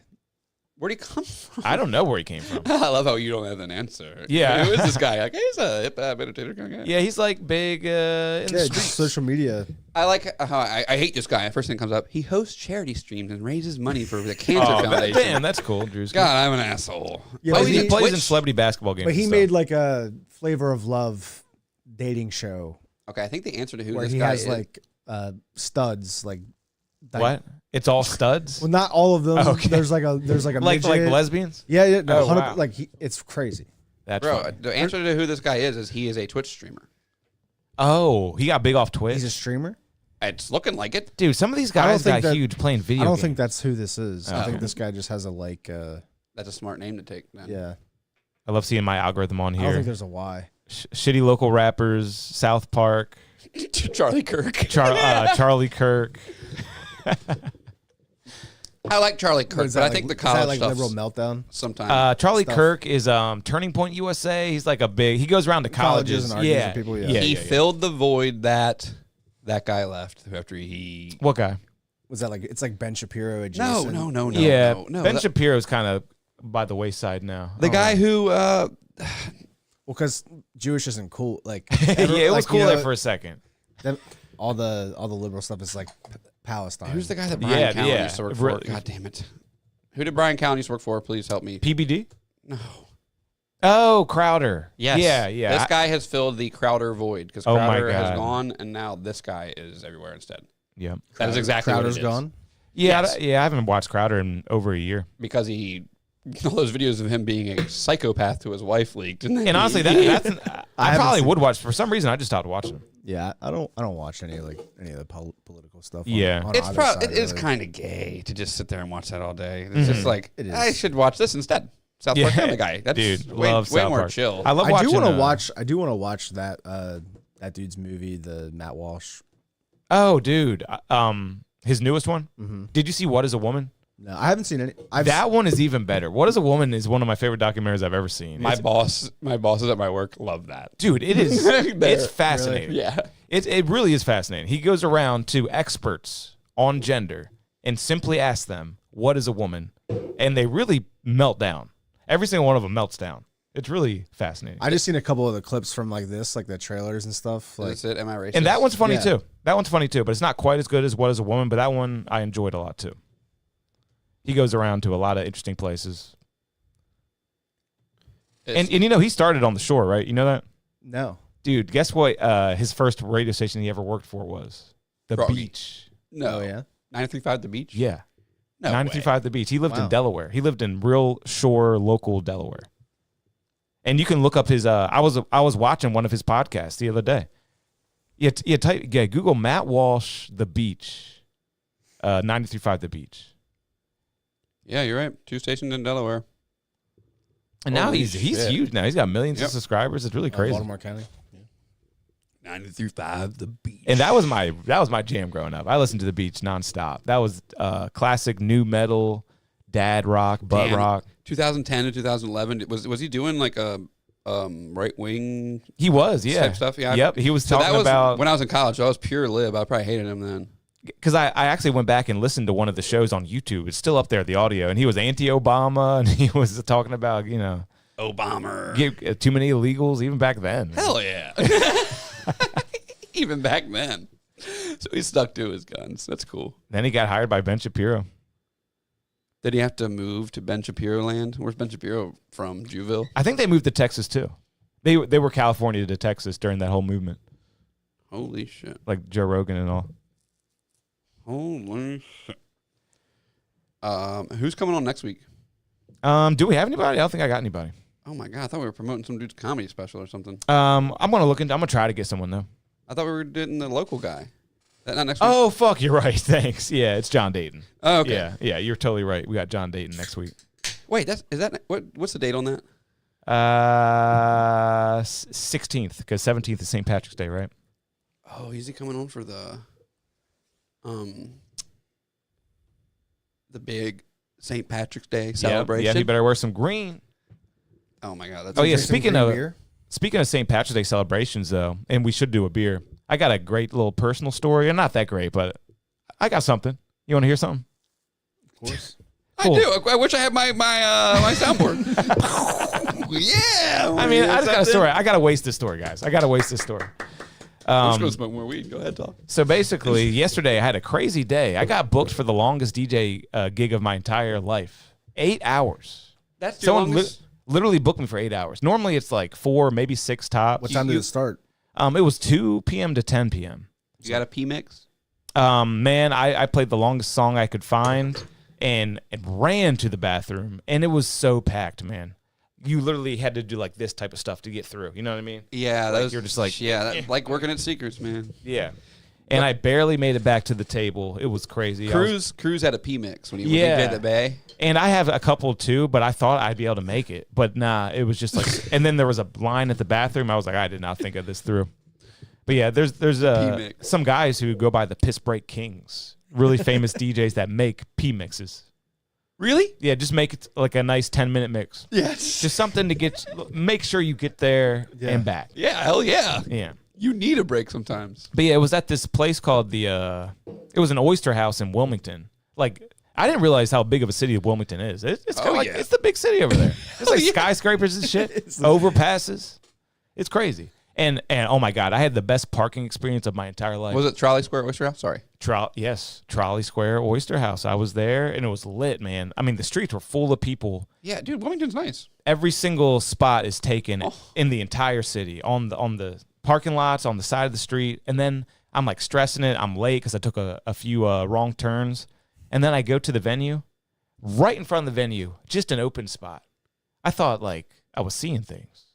Where'd he come from? I don't know where he came from. I love how you don't have an answer. Yeah. Who is this guy? Like, he's a hip hop entertainer kind of guy. Yeah, he's like big in the Yeah, streets. just social media. I like how I hate this guy. First thing that comes up, he hosts charity streams and raises money for the Cancer Oh, Foundation. damn, that's cool, Drewski. God, I'm an asshole. Yeah, Plays, but he he- plays in Twitch? celebrity basketball games. But he and made stuff. like a Flavor of Love dating show Okay, I think the answer to who where this he guy has is. like studs like. What? It's all studs? Well, not all of them. Okay. There's like a like midget. lesbians? Yeah, yeah. No, Oh, 100 wow. Like it's crazy. That's Bro, funny. the answer to who this guy is he is a Twitch streamer. Oh, he got big off Twitch? He's a streamer. It's looking like it. Dude, some of these I don't guys think got that- huge playing video I don't games. think that's who this is. I Oh. think this guy just has a like. That's a smart name to take. Then. Yeah. I love seeing my algorithm on I don't here. think there's a Y. Shitty local rappers, South Park, Charlie Kirk. Charlie Kirk. I like Charlie Kirk, Is but that I like- think the is college that like stuff's liberal meltdown. sometimes. Charlie Stuff. Kirk is Turning Point USA. He's like a big. He goes around to Colleges colleges. and argues Yeah, with people, yeah. yeah, he yeah. filled the void that guy left after he. What guy? Was that like it's like Ben Shapiro No, adjacent? no. Yeah, no. Ben That- Shapiro's kind of by the wayside now. the guy who. Well, because Jewish isn't cool. Like yeah, it was like, cool you there know, for a second. all the liberal stuff is like Palestine. Who's the guy that Brian Yeah, Callen yeah, used to work really. for? God damn it. Who did Brian Callen used to work for? Please help me. PBD. No. Oh, Crowder. Yes. Yeah. This guy has filled the Crowder void because Oh my Crowder has God. gone, and now this guy is everywhere instead. Yeah. That is exactly Crowder's what it is. gone. Yeah, Yes. I haven't watched Crowder in over a year. Because he all those videos of him being a psychopath to his wife leaked. And honestly, I probably would watch. For some reason, I just stopped watching them. Yeah, I don't watch any of the political stuff. Yeah. on It's either probably side, it is really. kind of gay to just sit there and watch that all day. It's just like It is. I should watch this instead. South Park Family Guy. That's dude, way, love way South more Park. chill. I love I watching. do want to watch. I do want to watch that dude's movie, the Matt Walsh. Oh, dude, his newest one. Mm-hmm. Did you see What Is a Woman? No, I haven't seen any. That one is even better. What Is a Woman is one of my favorite documentaries I've ever seen. My bosses at my work love that. Dude, it is. It's fascinating. Yeah. It really is fascinating. He goes around to experts on gender and simply asks them, "What is a woman?" And they really melt down. Every single one of them melts down. It's really fascinating. I just seen a couple of the clips from like the trailers and stuff. Like, That's it. Am I racist? And that one's funny Yeah. too. That one's funny too, but it's not quite as good as What Is a Woman, but that one I enjoyed a lot too. He goes around to a lot of interesting places. And you know, he started on the shore, right? You know that? no, Dude, guess what his first radio station he ever worked for was? The Froggy. Beach. No. Oh, yeah? 93.5 The Beach? Yeah. No 93.5 The Beach. He lived in Wow. Delaware. He lived in real shore, local Delaware. And you can look up his I was watching one of his podcasts the other day. Google Matt Walsh The Beach. 93.5 The Beach. Yeah, you're right. 2 stations in Delaware. And now Holy he's shit. huge now. He's got millions Yep. of subscribers. It's really crazy. Baltimore County. 93.5 The Beach. And that was my jam growing up. I listened to The Beach nonstop. That was classic new metal, dad rock, butt Damn. rock. 2010 to 2011. Was he doing like a right wing He was, yeah. type stuff? Yeah. Yep. He was So that talking was about when I was in college. So I was pure lib. I probably hated him then. because I actually went back and listened to one of the shows on YouTube. It's still up there, the audio, and he was anti-Obama, and he was talking about Obama. too many illegals even back then. Hell yeah. Even back then. So he stuck to his guns. That's cool. Then he got hired by Ben Shapiro. Did he have to move to Ben Shapiro land? Where's Ben Shapiro from? Juville? I think they moved to Texas too. They were California to Texas during that whole movement, Holy shit. like Joe Rogan and all. Holy shit. Who's coming on next week? Do we have anybody? I don't think I got anybody. Oh my god, I thought we were promoting some dude's comedy special or something. I'm gonna try to get someone though. I thought we were getting the local guy. That not next week? Oh fuck, you're right. Thanks. Yeah, it's John Dayton. Oh, okay. Yeah, you're totally right. We got John Dayton next week. Wait, what's the date on that? 16th, because 17th is St. Patrick's Day, right? Oh, is he coming on for the big St. Patrick's Day celebration? Yeah, he better wear some green. Oh my god, that's Oh yeah, Drink some speaking green of beer? St. Patrick's Day celebrations though, and we should do a beer. I got a great little personal story, and not that great, but I got something. You want to hear something? Of course. Cool. I do. I wish I had my soundboard. Yeah. I mean, I just got a story. I gotta waste this story, guys. I gotta waste this story. I'm just gonna smoke more weed. Go ahead, talk. So basically, yesterday I had a crazy day. I got booked for the longest DJ gig of my entire life. 8 hours. That's Someone literally booked me for 8 hours. Normally it's like 4, maybe 6 tops. What time did it start? It was 2 p.m. to 10 p.m. You got a P mix? Man, I played the longest song I could find and ran to the bathroom, and it was so packed, man. You literally had to do like this type of stuff to get through. You know what I mean? Yeah, Like, you're just like, like working at Seekers, man. yeah. And I barely made it back to the table. It was crazy. Cruz had a P mix when he Yeah. did the Bay. And I have a couple too, but I thought I'd be able to make it. But nah, it was just like, and then there was a line at the bathroom. I was like, I did not think of this through. But yeah, there's P-mix. some guys who go by the Piss Break Kings, really famous DJs that make P mixes. Really? Yeah, just make it like a nice 10-minute mix. Yes. Just something to make sure you get there and back. Yeah, hell yeah. Yeah. You need a break sometimes. But yeah, it was at this place called it was an oyster house in Wilmington. Like, I didn't realize how big of a city Wilmington is. It's kind of Oh, like, yeah. it's the big city over there. It's like yeah. skyscrapers and shit, overpasses. It's crazy. And oh my God, I had the best parking experience of my entire life. Was it Trolley Square Oyster House? Sorry. Yes, Trolley Square Oyster House. I was there, and it was lit, man. I mean, the streets were full of people. Yeah, dude, Wilmington's nice. Every single spot is taken Oh. in the entire city, on the parking lots, on the side of the street. And then I'm like stressing it. I'm late because I took a few wrong turns. And then I go to the venue. right in front of the venue, just an open spot. I thought like I was seeing things.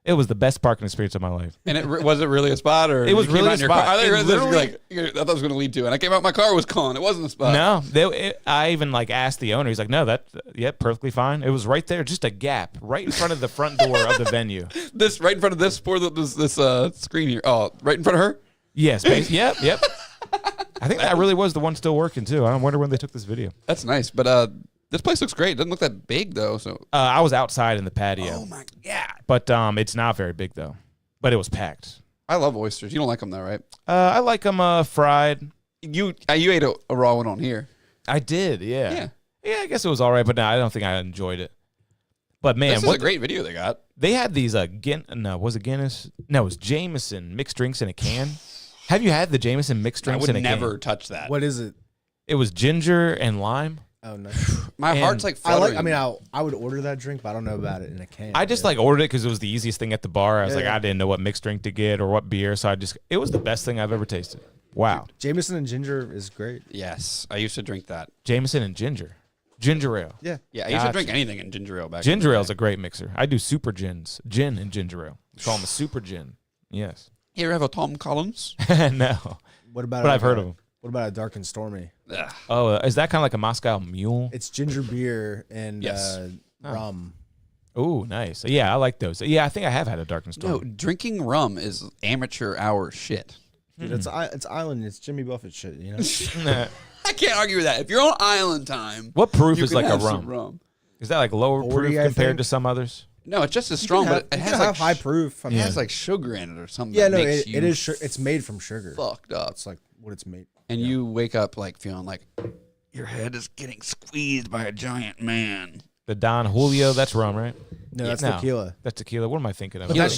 It was the best parking experience of my life. And was it really a spot, or It was you came really out a in your spot. car? I It literally- thought it was going to lead to, and I came out, my car was gone. It wasn't a spot. No, I even like asked the owner. He's like, "No, perfectly fine." It was right there, just a gap, right in front of the front door of the venue. This right in front of this screen here. Oh, right in front of her. Yes, yep. I think that really was the one still working too. I wonder when they took this video. That's nice, but this place looks great. It doesn't look that big though. So I was outside in the patio. oh my god, But it's not very big though. But it was packed. I love oysters. You don't like them though, right? I like them fried. You ate a raw one on here. I did, yeah. Yeah, I guess it was all right, but no, I don't think I enjoyed it. But man, This is a great video they got. they had these was it Guinness? No, it was Jameson mixed drinks in a can. Have you had the Jameson mixed I drinks would in a never can? touch that. What is it? It was ginger and lime. Oh no. My And heart's like I fluttering. I would order that drink, but I don't know about it in a can. I just Yeah. like ordered it because it was the easiest thing at the bar. I was like, Yeah. I didn't know what mixed drink to get or what beer, so it was the best thing I've ever tasted. Wow, Jameson and ginger is great. Yes, I used to drink that. Jameson and ginger ale. Yeah. Yeah, I used to Gotcha. drink anything in ginger ale back. Ginger in the ale's day. a great mixer. I do super gins, gin and ginger ale. Call them a super gin. Yes. You ever have a Tom Collins? No, What about? but I've heard of them. What about a dark and stormy? Ugh. Oh, is that kind of like a Moscow Mule? It's ginger beer and Yes. rum. Oh, nice. Yeah, I like those. Yeah, I think I have had a dark and No, storm. drinking rum is amateur hour shit. Dude, it's island. It's Jimmy Buffett shit. You know. Nah. I can't argue with that. If you're on island time, What proof you is can like a have some rum? Is that like lower 40, proof I compared think. to some others? No, it's just as strong, but it You has can like have high proof. I It mean, has like sugar in it or something. yeah, that no, makes it you is. It's made from sugar. fucked up. That's like what it's made. And you wake up like feeling like your head is getting squeezed by a giant man. The Don Julio, that's rum, right? No, that's No. tequila. That's tequila. What am I thinking of? But that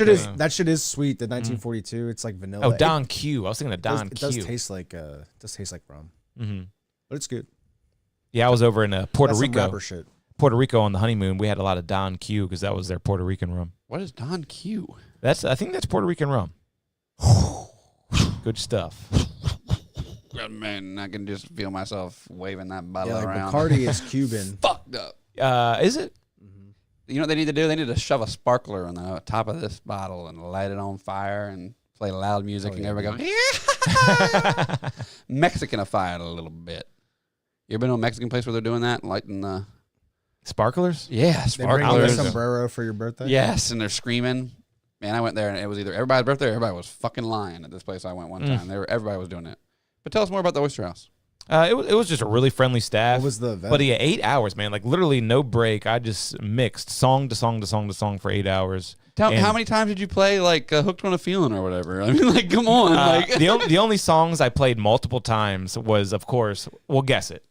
shit is sweet. The 1942. It's like vanilla. Oh, Don Q. I was thinking of It does, Don it Q. does taste like rum, Mm-hmm. but it's good. Yeah, I was over in Puerto That's some Rico. rapper shit. Puerto Rico on the honeymoon. We had a lot of Don Q because that was their Puerto Rican rum. What is Don Q? I think that's Puerto Rican rum. Good stuff. God, man, I can just feel myself waving that bottle Yeah, like around. Bacardi is Cuban. Fucked up. Is it? You know what they need to do? They need to shove a sparkler on the top of this bottle and light it on fire and play loud music and everybody go, Mexicanify it a little bit. You ever been to a Mexican place where they're doing that? Lighting the... Sparklers? Yeah, They bring you a sparklers. sombrero for your birthday. Yes, and they're screaming. Man, I went there and it was either everybody's birthday or everybody was fucking lying at this place I went one time. Everybody was doing it. But tell us more about the Oyster House. It was just a really friendly staff. What was the event? But yeah, 8 hours, man. Like literally no break. I just mixed song to song to song to song for 8 hours. How And, many times did you play like Hooked on a Feeling or whatever? I mean, like, come on. Like, the only songs I played multiple times was, of course, well, guess it.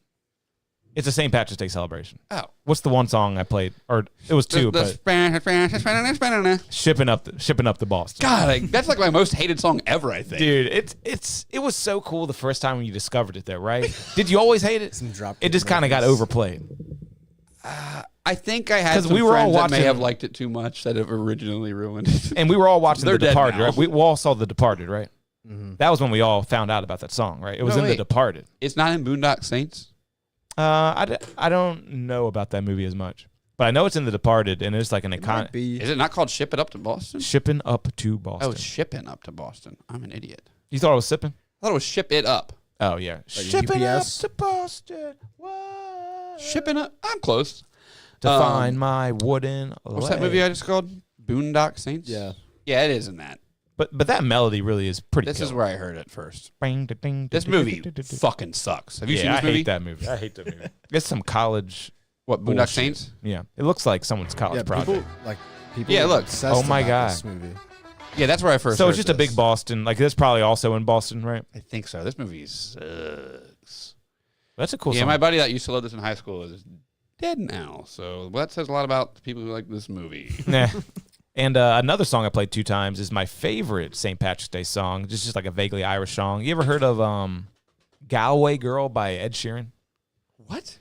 It's a St. Patrick's Day celebration. oh. What's the one song I played? Or it was two, but shipping up the Boston. God, that's like my most hated song ever, I think. Dude, it was so cool the first time when you discovered it, though, right? Did you always hate it? Some Dropkick It just kind of got Murphys. overplayed. I think I had 'Cause some we were all friends that may watching- have liked it too much that have originally ruined it. And we were all watching They're The dead Departed, now. right? We all saw The Departed, right? Mhm. That was when we all found out about that song, right? It was No, in The wait. Departed. It's not in Boondock Saints. I don't know about that movie as much, but I know it's in The Departed, and it's like an It might iconic be. Is it not called Ship It Up to Boston? shipping up to Boston. Oh, it's Shipping Up to Boston. I'm an idiot. You thought it was sipping? I thought it was Ship It Up. Oh yeah, Like shipping up UPS? to Boston. What? Shipping Up. I'm close. To find my wooden. What's that movie I just called? Boondock Saints? Yeah. Yeah, it is in that. But that melody really is pretty. This is killer. where I heard it first. This This movie fucking sucks. Have you seen I this movie? hate that movie. I hate that movie. It's some college. What, Boondock bullshit. Saints? Yeah, it looks like someone's college Yeah, project. people. Yeah, are look. obsessed Oh my about God. this movie. Yeah, that's where I first So heard it's just a this. big Boston. Like that's probably also in Boston, right? I think so. This movie sucks. That's a cool Yeah, song. my buddy that used to love this in high school is dead now. So that says a lot about the people who like this movie. Nah. And another song I played 2 times is my favorite St. Patrick's Day song. Just like a vaguely Irish song. You ever heard of Galway Girl by Ed Sheeran? What?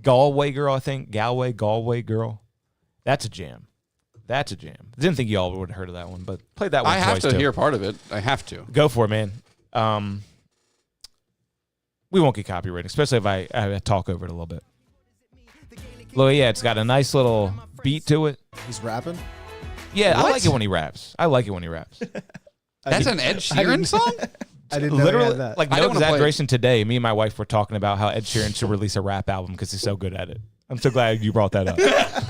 Galway Girl, I think. Galway Girl. That's a jam. That's a jam. Didn't think y'all would have heard of that one, but played that one I have twice to too. hear part of it. I have to. Go for it, man. We won't get copyrighted, especially if I talk over it a little bit. Well, yeah, it's got a nice little beat to it. He's rapping. Yeah, I What? like it when he raps. That's an Ed Sheeran song? I didn't know he Literally, had that. like I no don't wanna play it. exaggeration. Today, me and my wife were talking about how Ed Sheeran should release a rap album because he's so good at it. I'm so glad you brought that up.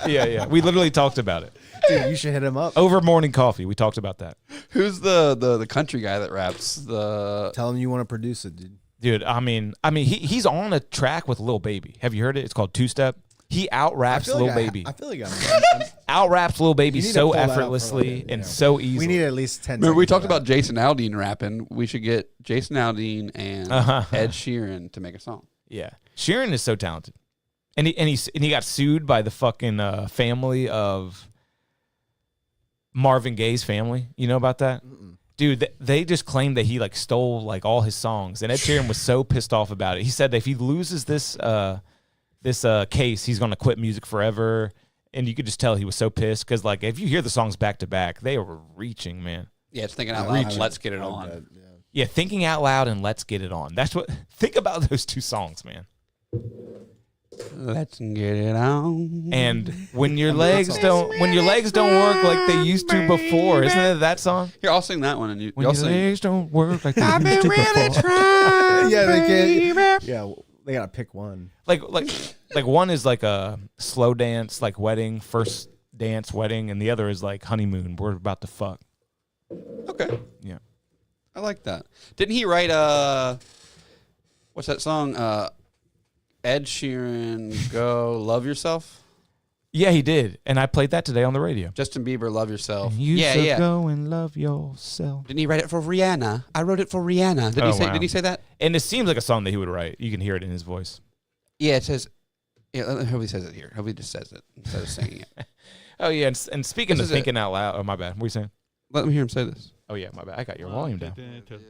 Yeah. We literally talked about it Dude, you should hit him up. over morning coffee. We talked about that, Who's the country guy that raps? The Tell him you want to produce it, dude. dude. I mean, he's on a track with Lil Baby. Have you heard it? It's called Two Step. He out raps Lil Baby. I feel like Out raps Lil Baby You need to so pull that out for effortlessly like, and yeah. so easily. we need at least 10. Remember, we seconds talked of that. about Jason Aldean rapping. We should get Jason Aldean and Ed Sheeran to make a song. Yeah, Sheeran is so talented, and he got sued by the fucking family of Marvin Gaye's family. You know about that? Dude, they just claimed that he like stole like all his songs, and Ed Sheeran was so pissed off about it. He said that if he loses this case, he's gonna quit music forever. And you could just tell he was so pissed because like if you hear the songs back to back, they were reaching, man. Yeah, it's thinking out loud. Let's get it I'm on. dead, yeah. Yeah, thinking out loud and let's get it on. That's what. Think about those two songs, man. Let's get it on. And when your legs don't work like they used to before, isn't it that song? Here, I'll sing that one, and When y'all your sing. legs don't work like they used to before. trying. Yeah, they can't. Yeah, they gotta pick one. Like one is like a slow dance, like wedding, first dance wedding, and the other is like honeymoon. We're about to fuck. Okay, Yeah. I like that. Didn't he write what's that song? Ed Sheeran, Go Love Yourself. Yeah, he did, and I played that today on the radio. Justin Bieber, Love Yourself. You yeah, should yeah. go and love yourself. Didn't he write it for Rihanna? I wrote it for Rihanna. Did Oh, he say? wow. Did he say that? And it seems like a song that he would write. You can hear it in his voice. Yeah, it says. Yeah, I hope he says it here. I hope he just says it instead of singing it. Oh yeah, and speaking This of is thinking out loud. Oh my bad. What were you saying? Let me hear him say this. Oh yeah, my bad. I got your volume down.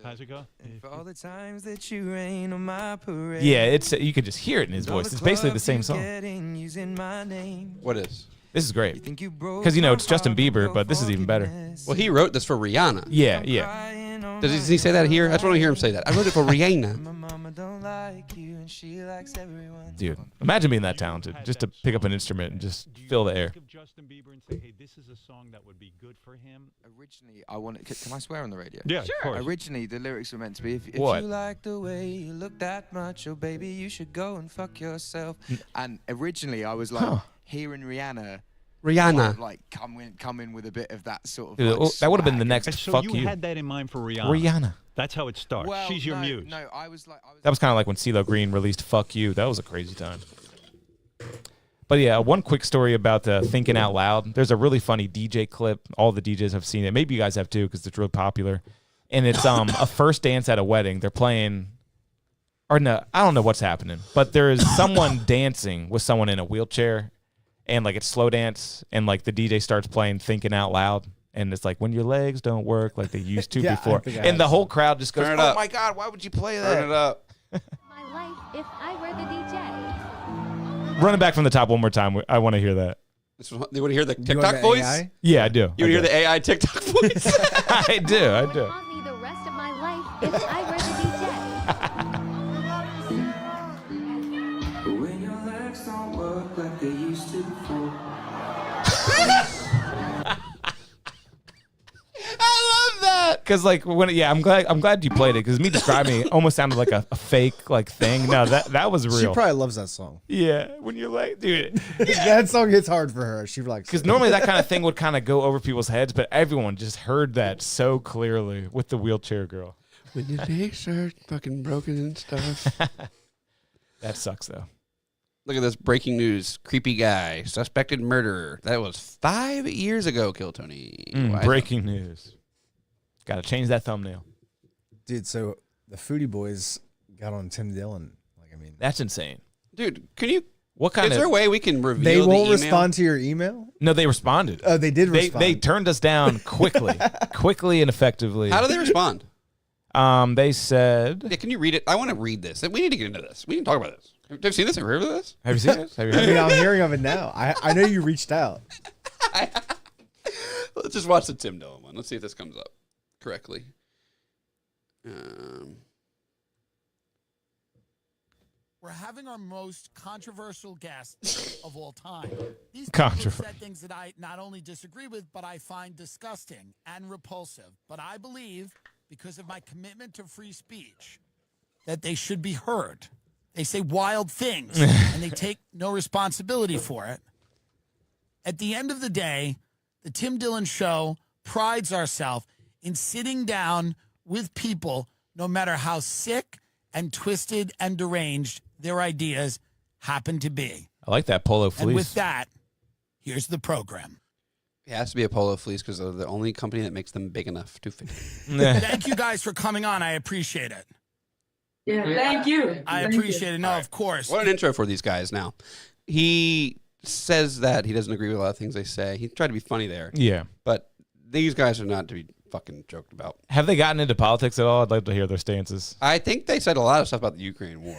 How's it go? For all the times that you rain on my parade. Yeah, it's you could just hear it in his voice. It's basically the same song. What is? This is great because it's Justin Bieber, but this is even better. Well, he wrote this for Rihanna. Yeah. Does he say that here? I just want to hear him say that. I wrote it for Rihanna. Mama don't like you and she likes everyone. Dude, imagine being that talented, just to pick up an instrument and just fill the air. Think of Justin Bieber and say, hey, this is a song that would be good for him. Originally, I wanted. Can I swear on the radio? Yeah, sure. Originally, the lyrics were meant to be, if What? you like the way you look that much, oh baby, you should go and fuck yourself. And originally, I was like, hearing Rihanna, like come in with a bit of that sort of. Dude, Like, that would have been the swag. next And so fuck you you. had that in mind for Rihanna. Rihanna. That's how it starts. Well, She's your no, muse. No, I was like, That was kind of like when CeeLo Green released "Fuck You." That was a crazy time. But yeah, one quick story about thinking out loud. There's a really funny DJ clip. All the DJs have seen it. Maybe you guys have too, because it's really popular. And it's a first dance at a wedding. They're playing, or no, I don't know what's happening, but there is someone dancing with someone in a wheelchair, and like it's slow dance, and like the DJ starts playing "Thinking Out Loud." And it's like when your legs don't work like they used to Yeah, I before, think I and have the whole crowd just goes, Turn it "Oh up. my god, why would you play that?" Turn it up. My life if I were the DJ. Run it back from the top one more time. I want to hear that. You want to hear the You want TikTok the voice? AI? Yeah, I do. You want to hear the AI TikTok voice? I do. I Would do. haunt me the rest of my life if I were the DJ. when your legs don't work like they used to before. I love that because like I'm glad you played it because me describing it almost sounded like a fake like thing. No, that was She real. probably loves that song. Yeah, when you're like, dude, That song hits hard for her. She likes because it. normally that kind of thing would kind of go over people's heads, but everyone just heard that so clearly with the wheelchair girl. When your legs start fucking broken and stuff. That sucks though. Look at this breaking news. Creepy guy, suspected murderer. That was 5 years ago, Kill Tony. Why- Breaking news. Got to change that thumbnail. Dude, so the Foodie Boys got on Tim Dillon. Like, I mean, That's insane. Dude, can you? What kind Is there a of? way we can reveal they the won't email? respond to your email? No, they responded. Oh, they did They respond. turned us down quickly and effectively. How do they respond? They said. Yeah, can you read it? I want to read this. We need to get into this. We need to talk about this. Have you seen this? Have you heard of this? Have you seen it? Have you I heard mean, it? I'm hearing of it now. I know you reached out. Let's just watch the Tim Dillon one. Let's see if this comes up correctly. We're having our most controversial guest of all time. These people have said things that I not only disagree with, but I find disgusting and repulsive. But I believe, because of my commitment to free speech, that they should be heard. They say wild things, and they take no responsibility for it. At the end of the day, the Tim Dillon Show prides ourselves in sitting down with people, no matter how sick and twisted and deranged their ideas happen to be. I like that polo fleece. And with that, here's the program. It has to be a polo fleece because they're the only company that makes them big enough to fit. Thank you guys for coming on. I appreciate it. Yeah, thank you. I appreciate it. No, of course. What an intro for these guys now. He says that he doesn't agree with a lot of things they say. He tried to be funny there. Yeah. But these guys are not to be fucking joked about. Have they gotten into politics at all? I'd like to hear their stances. I think they said a lot of stuff about the Ukraine war.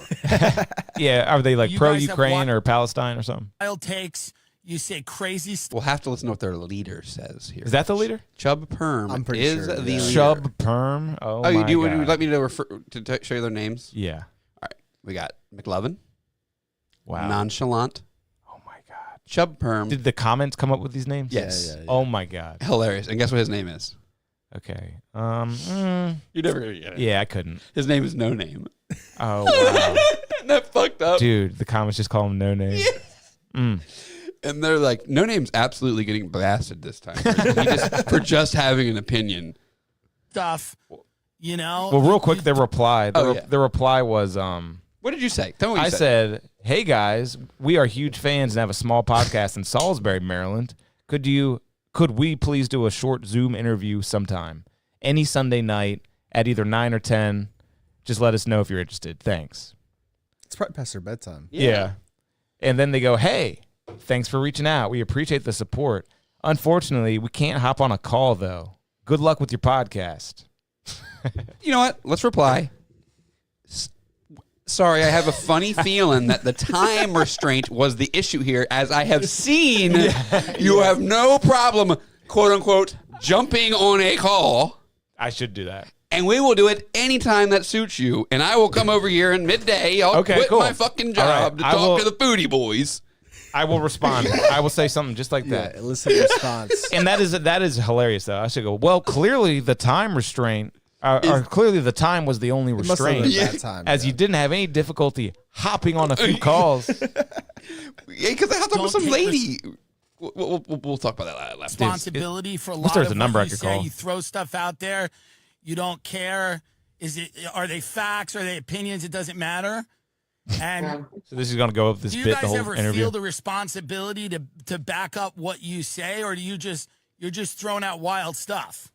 Yeah. Are they like You pro-Ukraine guys have or Palestine or something? Wild takes. You say crazy stuff. We'll have to listen to what their leader says here. Is that the leader? Chubb Perm I'm pretty is sure, the yeah. leader. Chubb Perm? Oh, Oh, you my do? God. Would you like me to show you their names? Yeah. All right. We got McLovin. Wow. Nonchalant. Oh, my God. Chubb Perm. Did the comments come up with these names? Yes. Yeah. Oh, my God. Hilarious. And guess what his name is? Okay. You're never going to get it. Yeah, I couldn't. His name is No Name. Oh, wow. Isn't that fucked up? Dude, the comments just call him No Name. And they're like, No Name's absolutely getting blasted this time for just having an opinion. Stuff. You know? Well, real quick, their reply. Their reply was, What did you say? Tell me what I you said, hey, guys, we are huge fans and have a small podcast in Salisbury, Maryland. Could we please do a short Zoom interview sometime? Any Sunday night at either 9 or 10. Just let us know if you're interested. Thanks. It's probably past their bedtime. Yeah. And then they go, hey, thanks for reaching out. We appreciate the support. Unfortunately, we can't hop on a call, though. Good luck with your podcast. You know what? Let's reply. Sorry, I have a funny feeling that the time restraint was the issue here, as I have seen you have no problem, quote unquote, jumping on a call. I should do that. And we will do it anytime that suits you. And I will come over here in midday. I'll quit my fucking job to talk to the foodie boys. I will respond. I will say something just like that. Elicit a response. And that is hilarious, though. I should go, well, clearly the time restraint, or clearly the time was the only restraint, as you didn't have any difficulty hopping on a few calls. Yeah, because I hopped up with some lady. We'll talk about that last. Responsibility for a lot there's of a number what I you could say. call. You throw stuff out there. You don't care. Are they facts? Are they opinions? It doesn't matter. And So this is going to go up this do you bit guys the whole ever interview. feel the responsibility to back up what you say, or do you're just throwing out wild stuff?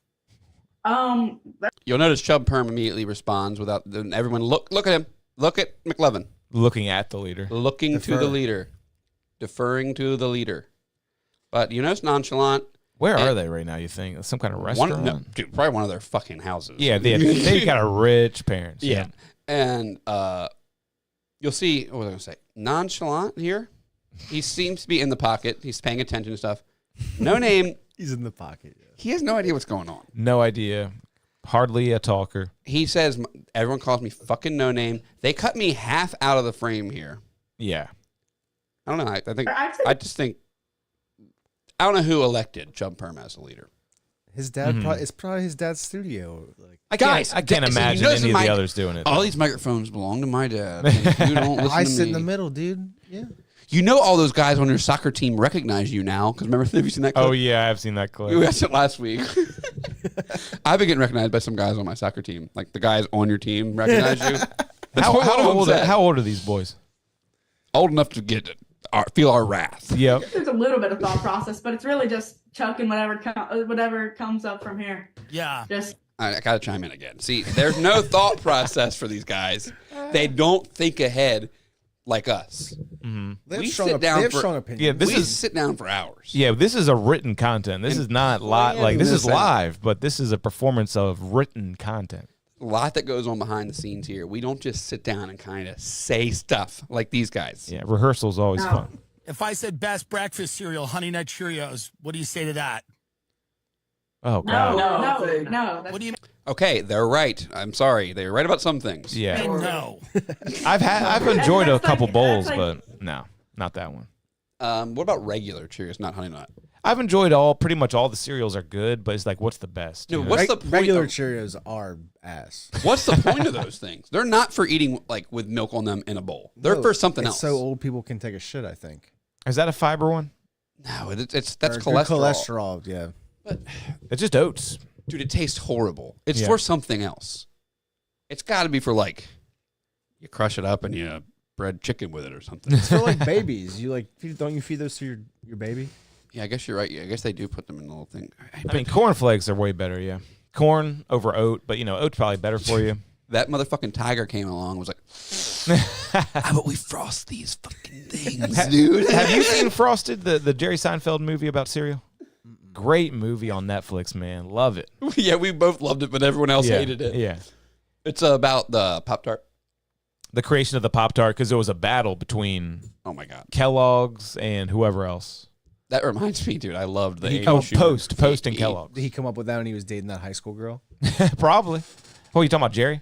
You'll notice Chubb Perm immediately responds without everyone look at him. Look at McLovin. Looking at the leader. Looking to the leader. Deferring to the leader. But you notice Nonchalant. Where are they right now, you think? Some kind of restaurant? Dude, probably one of their fucking houses. Yeah, they got a rich parents. Yeah. And you'll see, what was I going to say? Nonchalant here. He seems to be in the pocket. He's paying attention to stuff. No Name. He's in the pocket. Yeah. He has no idea what's going on. No idea. Hardly a talker. He says, everyone calls me fucking No Name. They cut me half out of the frame here. Yeah. I don't know. I just think, I don't know who elected Chubb Perm as the leader. His dad, it's probably his dad's studio. I can't imagine any of the others doing it. All these microphones belong to my dad. You don't listen I to sit me. in the middle, dude. Yeah. You know all those guys on your soccer team recognize you now. Because remember, have you seen that clip? Oh, yeah, I've seen that clip. We watched it last week. I've been getting recognized by some guys on my soccer team. Like the guys on your team recognize you. How old are these boys? Old enough to feel our wrath. Yep. There's a little bit of thought process, but it's really just chucking whatever comes up from here. Yeah. Just. I got to chime in again. See, there's no thought process for these guys. They don't think ahead like us. Mm-hmm. We sit down for hours. Yeah, this is a written content. This is not live. This is live, but this is a performance of written content. A lot that goes on behind the scenes here. We don't just sit down and kind of say stuff like these guys. Yeah, rehearsal's always fun. If I said best breakfast cereal, Honey Nut Cheerios, what do you say to that? Oh god. No. What do you Okay, they're right. I'm sorry. They're right about some things. Yeah. mean? No. I've enjoyed a That's couple like- bowls, that's like- but no, not that one. What about regular Cheerios, not Honey Nut? I've enjoyed pretty much all the cereals are good, but it's like, what's the best? No, you know? what's the point regular of- Cheerios are ass. What's the point of those things? They're not for eating like with milk on them in a bowl. They're No, for something it's else. so old people can take a shit, I think. Is that a fiber one? No, that's Or good cholesterol. cholesterol, yeah. It's just oats. Dude, it tastes horrible. It's Yeah. for something else. It's got to be for like, you crush it up and you bread chicken with it or something. It's for like babies. You don't you feed those to your baby? Yeah, I guess you're right. Yeah, I guess they do put them in the little thing. I mean, cornflakes are way better, yeah. Corn over oat, but oat's probably better for you. That motherfucking tiger came along and was like, how about we frost these fucking things, dude? Have you seen Frosted, the Jerry Seinfeld movie about cereal? Great movie on Netflix, man. Love it. Yeah, we both loved it, but everyone else hated it. Yeah. It's about the Pop-Tart. The creation of the Pop-Tart, because there was a battle between Oh, my God. Kellogg's and whoever else. That reminds me, dude. I loved the Oh, Amy Schumer. Post and Kellogg. Did he come up with that when he was dating that high school girl? Probably. Oh, you talking about Jerry?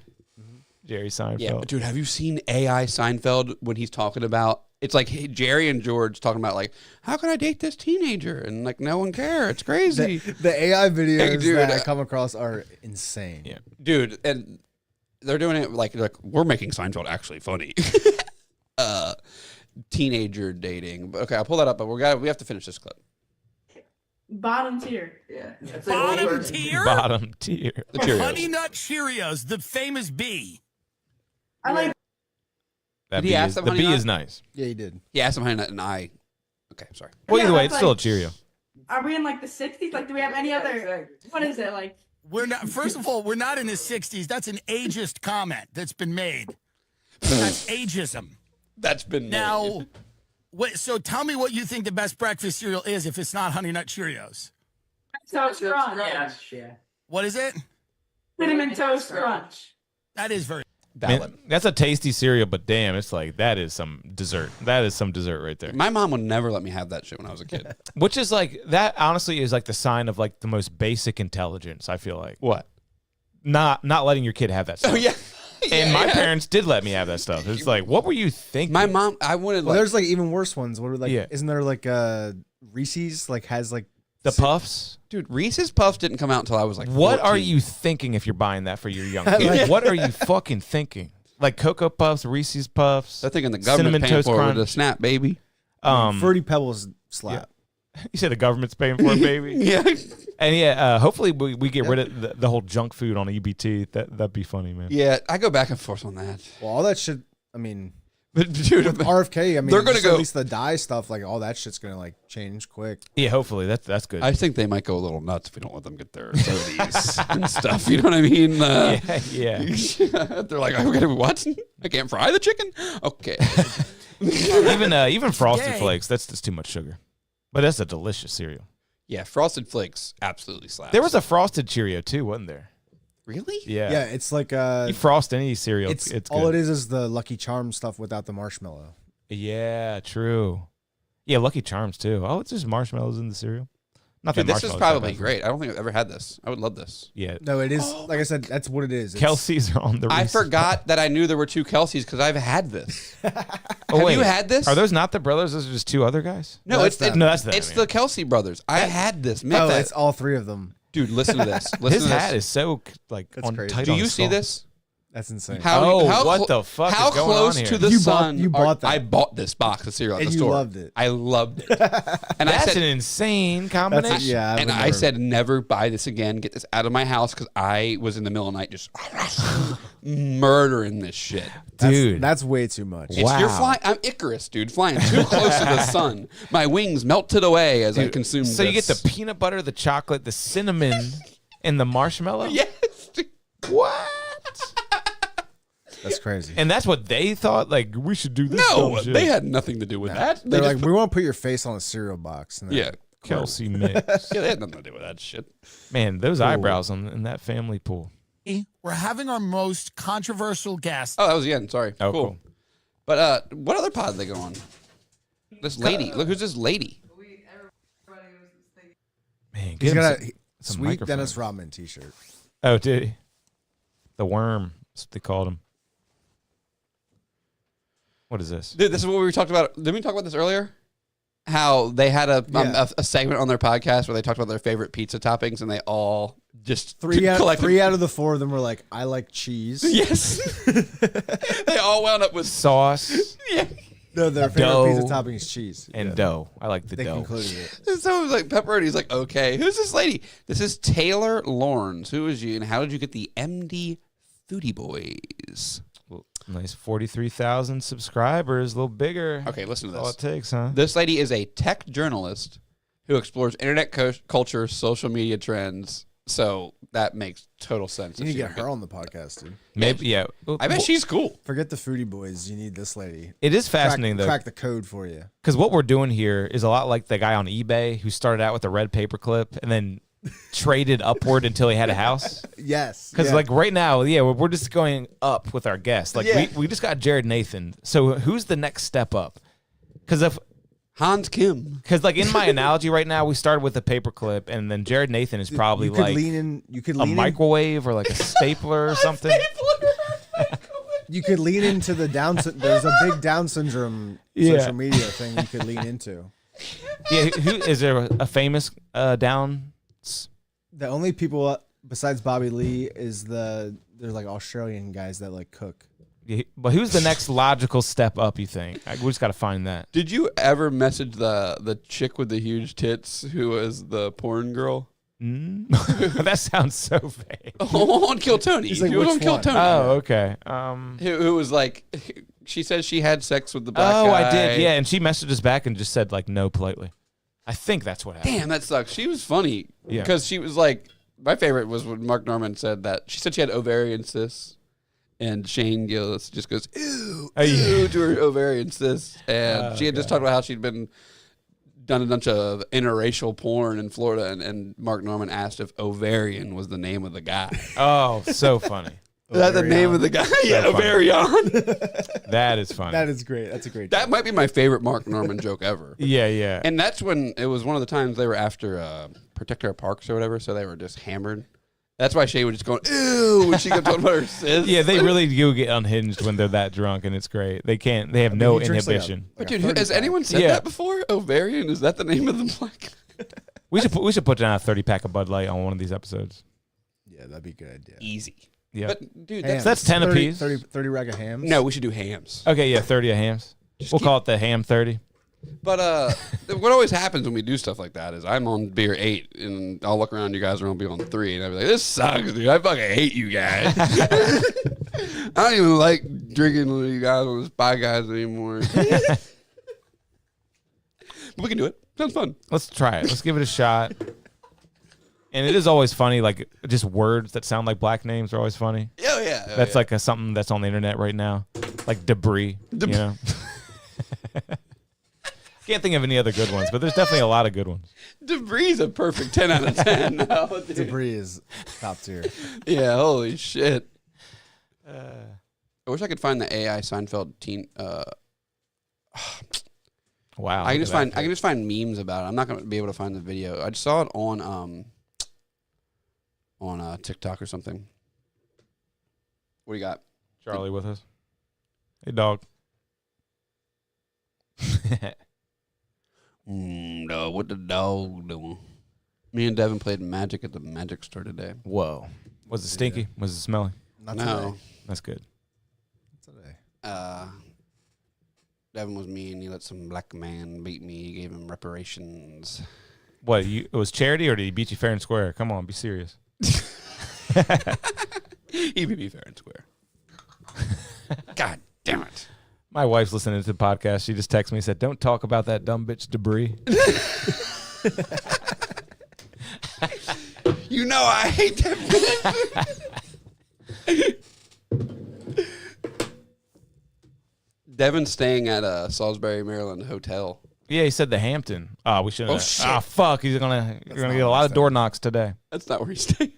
Jerry Seinfeld. Yeah, but dude, have you seen AI Seinfeld when he's talking about? It's like Jerry and George talking about like, how can I date this teenager? And like, no one cares. It's crazy. The AI videos Hey, dude, that I come across are insane. Yeah. Dude, and they're doing it like we're making Seinfeld actually funny. Teenager dating. But okay, I'll pull that up, but we have to finish this clip. Bottom tier. Yeah. Bottom tier? Bottom tier. The Cheerios. Honey Nut Cheerios, the famous B. I like. That Did he B ask is, them the Honey B Nut? is nice. Yeah, he did. He asked him Honey Nut, and I. Okay, sorry. Well, Yeah, either way, that's it's still a like- Cheerio. Are we in like the 60s? Like, do we have any other? What is it like? We're not. First of all, we're not in the 60s. That's an ageist comment that's been made. That's ageism. That's been Now, so tell me what you think the best breakfast cereal is if it's not Honey Nut Cheerios. Toast Crunch. What is it? Cinnamon Toast Crunch. That is very. Man, that's a tasty cereal, but damn, it's like that is some dessert. That is some dessert right there. My mom would never let me have that shit when I was a kid. Which is like that. Honestly, is like the sign of like the most basic intelligence. I feel like What? not letting your kid have that stuff. Oh yeah. And my parents did let me have that stuff. It's like, what were you thinking? My mom, I wanted Well, like there's like even worse ones. What are like? Yeah. Isn't there like Reese's like has like the Puffs. dude, Reese's Puffs didn't come out until I was like. What 14. are you thinking if you're buying that for your young kid? What are you fucking thinking? Like Cocoa Puffs, Reese's Puffs. They're thinking the government Cinnamon paying Toast for it with a Crunch. snap, baby. Fruity Pebbles slap? You said the government's paying for it, baby. Yeah. And yeah, hopefully we get rid of the whole junk food on EBT. That'd be funny, man. Yeah, I go back and forth on that. Well, all that shit. I mean, But dude, with RFK, I mean, they're gonna just go. at least the dye stuff, like all that shit's gonna like change quick. Yeah, hopefully that's good. I think they might go a little nuts if we don't let them get their sodas and stuff. You know what I mean? yeah. They're like, okay, what? I can't fry the chicken. Okay. even Frosted Yay. Flakes. That's just too much sugar. But that's a delicious cereal. Yeah, Frosted Flakes absolutely slaps. There was a Frosted Cheerio too, wasn't there? really? Yeah. Yeah, it's like You frost any cereal, it's it's all good. it is the Lucky Charms stuff without the marshmallow. Yeah, true. Yeah, Lucky Charms too. Oh, it's just marshmallows in the cereal. Not Dude, that this is marshmallows probably that bad. great. I don't think I've ever had this. I would love this. Yeah. No, it is like I said. That's what it is. It's, Kelsey's are on the I Reese's. forgot that I knew there were two Kelseys because I've had this. Oh, Have wait. you had this? Are those not the brothers? Those are just two other guys? No, No, it's that's the, them. No, that's them, it's yeah. the Kelsey brothers. I had this. Make Oh, that. it's all three of them. Dude, listen to this. Listen His to this. hat is so like That's on crazy. tight Do on you his see skull. this? That's insane. What the fuck How is going close on to here? the You sun? you bought that. I bought this box of cereal at And the you store. loved it. I loved it. And That's I said, an insane combination. yeah. and I said, never buy this again. Get this out of my house because I was in the middle of the night just murdering this shit. Dude. that's way too much. You're flying. I'm Icarus, dude, flying too close to the sun. My wings melted away as I consumed. So you get the peanut butter, the chocolate, the cinnamon, and the marshmallow? yes. Dude. What? That's crazy. And that's what they thought? Like, we should do this No, dumb shit. they had nothing to do with that. They They're just like, we want to put your face on a cereal box. And yeah, Kelsey mix. yeah, they had nothing to do with that shit. Man, those eyebrows in that family pool. We're having our most controversial guest. Oh, that was the end. Sorry. Oh, cool. cool. But what other pod did they go on? This lady. Look who's this lady. Man, He's get him gonna. some, Sweet Dennis Rodman T-shirt. Oh, did he? The worm. That's what they called him. What is this? Dude, this is what we talked about. Didn't we talk about this earlier? How they had a segment on their podcast where they talked about their favorite pizza toppings, and they all just three out of the 4 of them were like, I like cheese. Yes. They all wound up with sauce. Yeah. No, their favorite dough, pizza topping is cheese. And dough. I like the they dough. concluded it. So it was like pepperoni's like, okay, who's this lady? This is Taylor Lawrence. Who is you, and how did you get the MD Foodie Boys? Nice 43,000 subscribers, a little bigger. Okay, listen to this. All it takes, huh? This lady is a tech journalist who explores internet culture, social media trends. So that makes total sense. You need to get her on the podcast, dude. Maybe, yeah. I bet she's cool. Forget the Foodie Boys. You need this lady. It is fascinating, though. Crack the code for you. Because what we're doing here is a lot like the guy on eBay who started out with a red paperclip and then traded upward until he had a house. Yes. Because like right now, we're just going up with our guests. Like we just got Jared Nathan. So who's the next step up? Because if Hans Kim. Because like in my analogy right now, we started with a paperclip, and then Jared Nathan is probably you could like a microwave or like a stapler or something. You could lean into the Down. There's a big Down syndrome social media thing you could lean into. Yeah, who is there a famous Down? The only people besides Bobby Lee is there's like Australian guys that like cook. Yeah, but who's the next logical step up, you think? We just got to find that. Did you ever message the chick with the huge tits who was the porn girl? That sounds so vague. On Kill Tony. He's like, She was which on Kill one? Tony. Oh, okay. Who was like, she said she had sex with the black guy. Oh, I did. Yeah, and she messaged us back and just said like no politely. I think that's what happened. Damn, that sucks. She was funny. Yeah. Because she was like, my favorite was when Mark Norman said that. She said she had ovarian cysts. And Shane Gillis just goes, ew, ew, to her ovarian cysts. And she had just talked about how she'd done a bunch of interracial porn in Florida. And Mark Norman asked if ovarian was the name of the guy. Oh, so funny. Is that the name of the guy? Yeah, Ovarian. That is funny. That is great. That's a great That joke. might be my favorite Mark Norman joke ever. Yeah. And that's when it was one of the times they were after Protect Our Parks or whatever, so they were just hammered. That's why Shay was just going, ew, when she kept talking about her cysts. Yeah, they really do get unhinged when they're that drunk, and it's great. They have no inhibition. But dude, has anyone said that before? Ovarian? Is that the name of the black? We should put down a 30-pack of Bud Light on one of these episodes. Yeah, that'd be a good idea. Easy. Yeah. But dude, that's 10 apiece. 30 rack of hams. No, we should do hams. Okay, yeah, 30 of hams. We'll call it the ham 30. But what always happens when we do stuff like that is I'm on beer 8, and I'll look around, you guys are on beer on 3, and I'll be like, this sucks, dude. I fucking hate you guys. I don't even like drinking with you guys on the Spy Guys anymore. But we can do it. Sounds fun. Let's try it. Let's give it a shot. And it is always funny, like just words that sound like black names are always funny. Oh, yeah. That's like something that's on the internet right now, like debris. You know? Can't think of any other good ones, but there's definitely a lot of good ones. Debris is a perfect 10 out of 10. No, Debris is top tier. Yeah, holy shit. I wish I could find the AI Seinfeld teen. Wow. I can just find memes about it. I'm not going to be able to find the video. I just saw it on TikTok or something. What do you got? Charlie with us. Hey, dog. No, what the dog doing? Me and Devin played Magic at the Magic Store today. Whoa. Was it stinky? Was it smelly? Not No. today. That's good. Today. Devin was mean. He let some black man beat me. He gave him reparations. What, it was charity or did he beat you fair and square? Come on, be serious. He beat me fair and square. God damn it. My wife's listening to the podcast. She just texted me and said, don't talk about that dumb bitch Debris. You know I hate that bitch. Devin's staying at a Salisbury, Maryland hotel. Yeah, he said the Hampton. Oh, we shouldn't. Oh, shit. Oh, fuck. You're gonna get a lot of door knocks today. That's not where he's staying.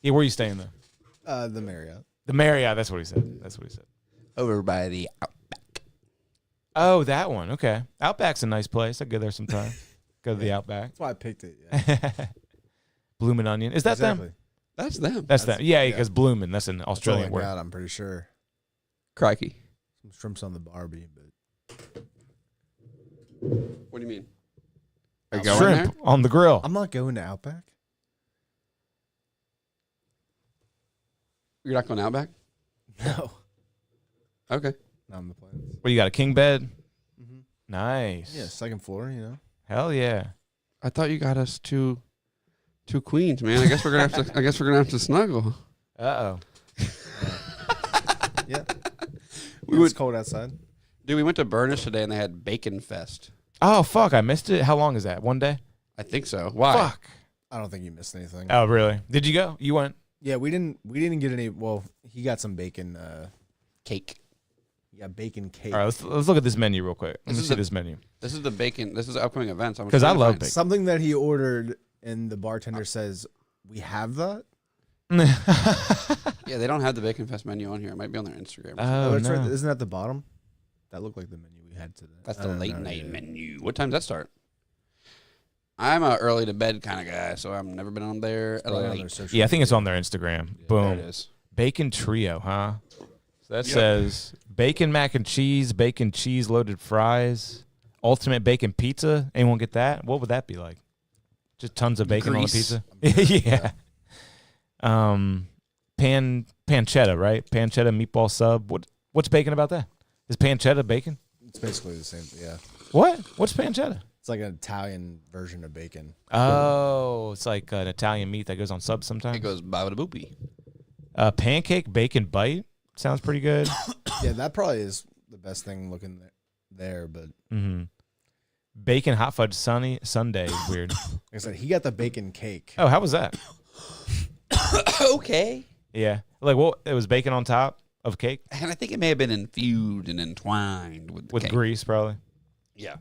Yeah, where are you staying though? The Marriott. The Marriott. That's what he said. Over by the Outback. Oh, that one. Okay. Outback's a nice place. I go there sometime. Go to the Outback. That's why I picked it. Yeah. Bloomin' Onion. Is that Exactly. them? That's them. That's them. Yeah, because bloomin'. That's an That's all Australian I word. got, I'm pretty sure. Crikey. Some shrimps on the Barbie, but What do you mean? Are you going there? Shrimp on the grill. I'm not going to Outback. You're not going Outback? No. Okay. Not on the plans. What, you got a king bed? Mhm. Nice. Yeah, second floor, you know. Hell yeah. I thought you got us two queens, man. I guess we're gonna have to snuggle. Uh-oh. Yeah. It's cold outside. Dude, we went to Burnish today and they had Bacon Fest. Oh, fuck. I missed it. How long is that? One day? I think so. Why? Fuck. I don't think you missed anything. Oh, really? Did you go? You went? Yeah, we didn't get any. Well, he got some bacon Cake. He got bacon cake. All right, let's look at this menu real quick. Let me This is see the- this menu. This is the bacon. This is the upcoming events. 'Cause I love bacon. Something that he ordered, and the bartender says, "We have that." Yeah, they don't have the Bacon Fest menu on here. It might be on their Instagram. Oh, it's right, no. isn't that the bottom? That looked like the menu we had today. That's I the don't late know, night yeah. menu. What time does that start? I'm a early to bed kind of guy, so I've never been on there. Probably on their Late. social Yeah, I think it's media. on their Instagram. There Boom. it is. Bacon trio, huh? So that says bacon mac and cheese, bacon cheese loaded fries, ultimate bacon pizza. Anyone get that? What would that be like? Just tons of bacon Grease. on a pizza? Yeah. Pancetta, right? Pancetta meatball sub. What's bacon about that? Is pancetta bacon? It's basically the same. Yeah, What? What's pancetta? it's like an Italian version of bacon. Oh, it's like an Italian meat that goes on subs sometimes. It goes baba da boopy. Pancake bacon bite sounds pretty good. Yeah, that probably is the best thing looking there. But Mm-hmm. Bacon hot fudge sundae is weird. like I said, he got the bacon cake. Oh, how was that? Okay. Yeah, like what? It was bacon on top of cake And I think it may have been infused and entwined with the with cake. grease, probably. Yeah.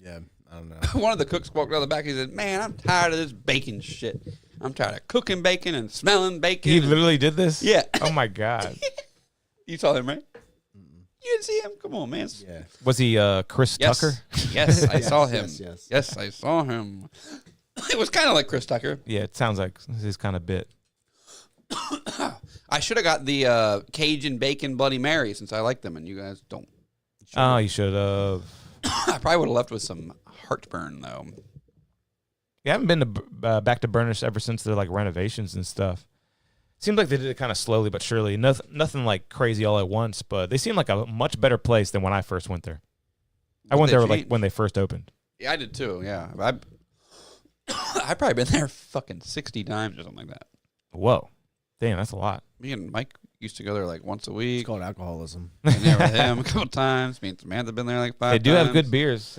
Yeah, I don't know. One of the cooks walked out the back. He said, "Man, I'm tired of this bacon shit. I'm tired of cooking bacon and smelling bacon." He and-" literally did this. Yeah. Oh my god. You saw him, right? You didn't see him? Come on, man. Yeah, Was he Chris Yes. Tucker? Yes, I Yes, saw him. yes. Yes, I saw him. It was kind of like Chris Tucker. Yeah, it sounds like his kind of bit. I should have got the Cajun Bacon Bloody Mary since I like them and you guys don't. Oh, you should have. I probably would have left with some heartburn, though. Yeah, I haven't been to back to Burnish ever since their like renovations and stuff. Seemed like they did it kind of slowly but surely. Nothing like crazy all at once, but they seem like a much better place than when I first went there. I went They there like changed. when they first opened. Yeah, I did too, yeah. I've probably been there fucking 60 times or something like that. Whoa, damn, that's a lot. Me and Mike used to go there like once a it's week. called alcoholism. Been there with him a couple times. Me and Samantha been there like 5 They do have times. good beers.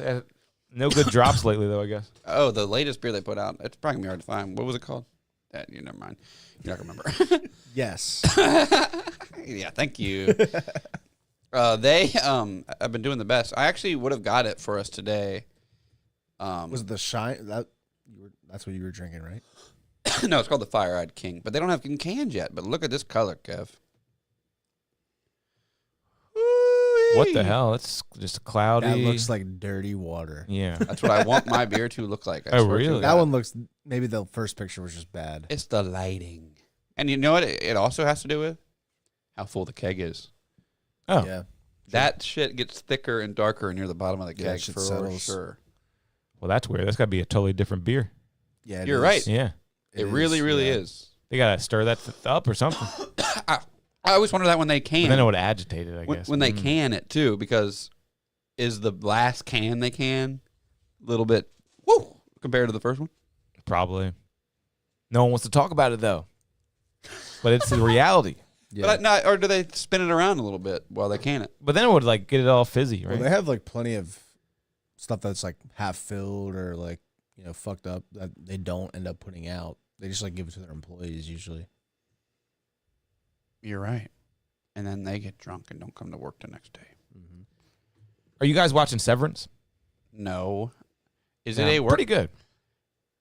No good drops lately though, I guess. Oh, the latest beer they put out. It's probably gonna be hard to find. What was it called? You never mind. You're not gonna remember. Yes. Yeah, thank you. They have been doing the best. I actually would have got it for us today. Was it the shine that's what you were drinking, right? No, it's called the Fire-Eyed King, but they don't have it in cans yet. But look at this color, Kev. What the hell? It's just cloudy. That looks like dirty water. Yeah. That's what I want my beer to look like. I Oh, swear to really? That God. one looks. Maybe the first picture was just bad. It's the lighting, and you know what? It also has to do with how full the keg is. Oh, Yeah. That shit gets thicker and darker near the bottom of the Yeah, keg shit for settles. sure. well, that's weird. That's got to be a totally different beer. Yeah. it You're is. right. Yeah. It really, really yeah. is. They got to stir that up or something. I always wonder that when they But can. then it would agitate it, I guess. when they Mm. can it too, because is the last can they can a little bit woo compared to the first one? Probably. No one wants to talk about it, though. But it's the reality. Yeah. But or do they spin it around a little bit while they can it? But then it would, like, get it all fizzy, right? Well, they have like plenty of stuff that's like half filled or like fucked up that they don't end up putting out. They just like give it to their employees usually. You're right. And then they get drunk and don't come to work the next day. Are you guys watching Severance? No. Is Yeah, it a work? pretty good.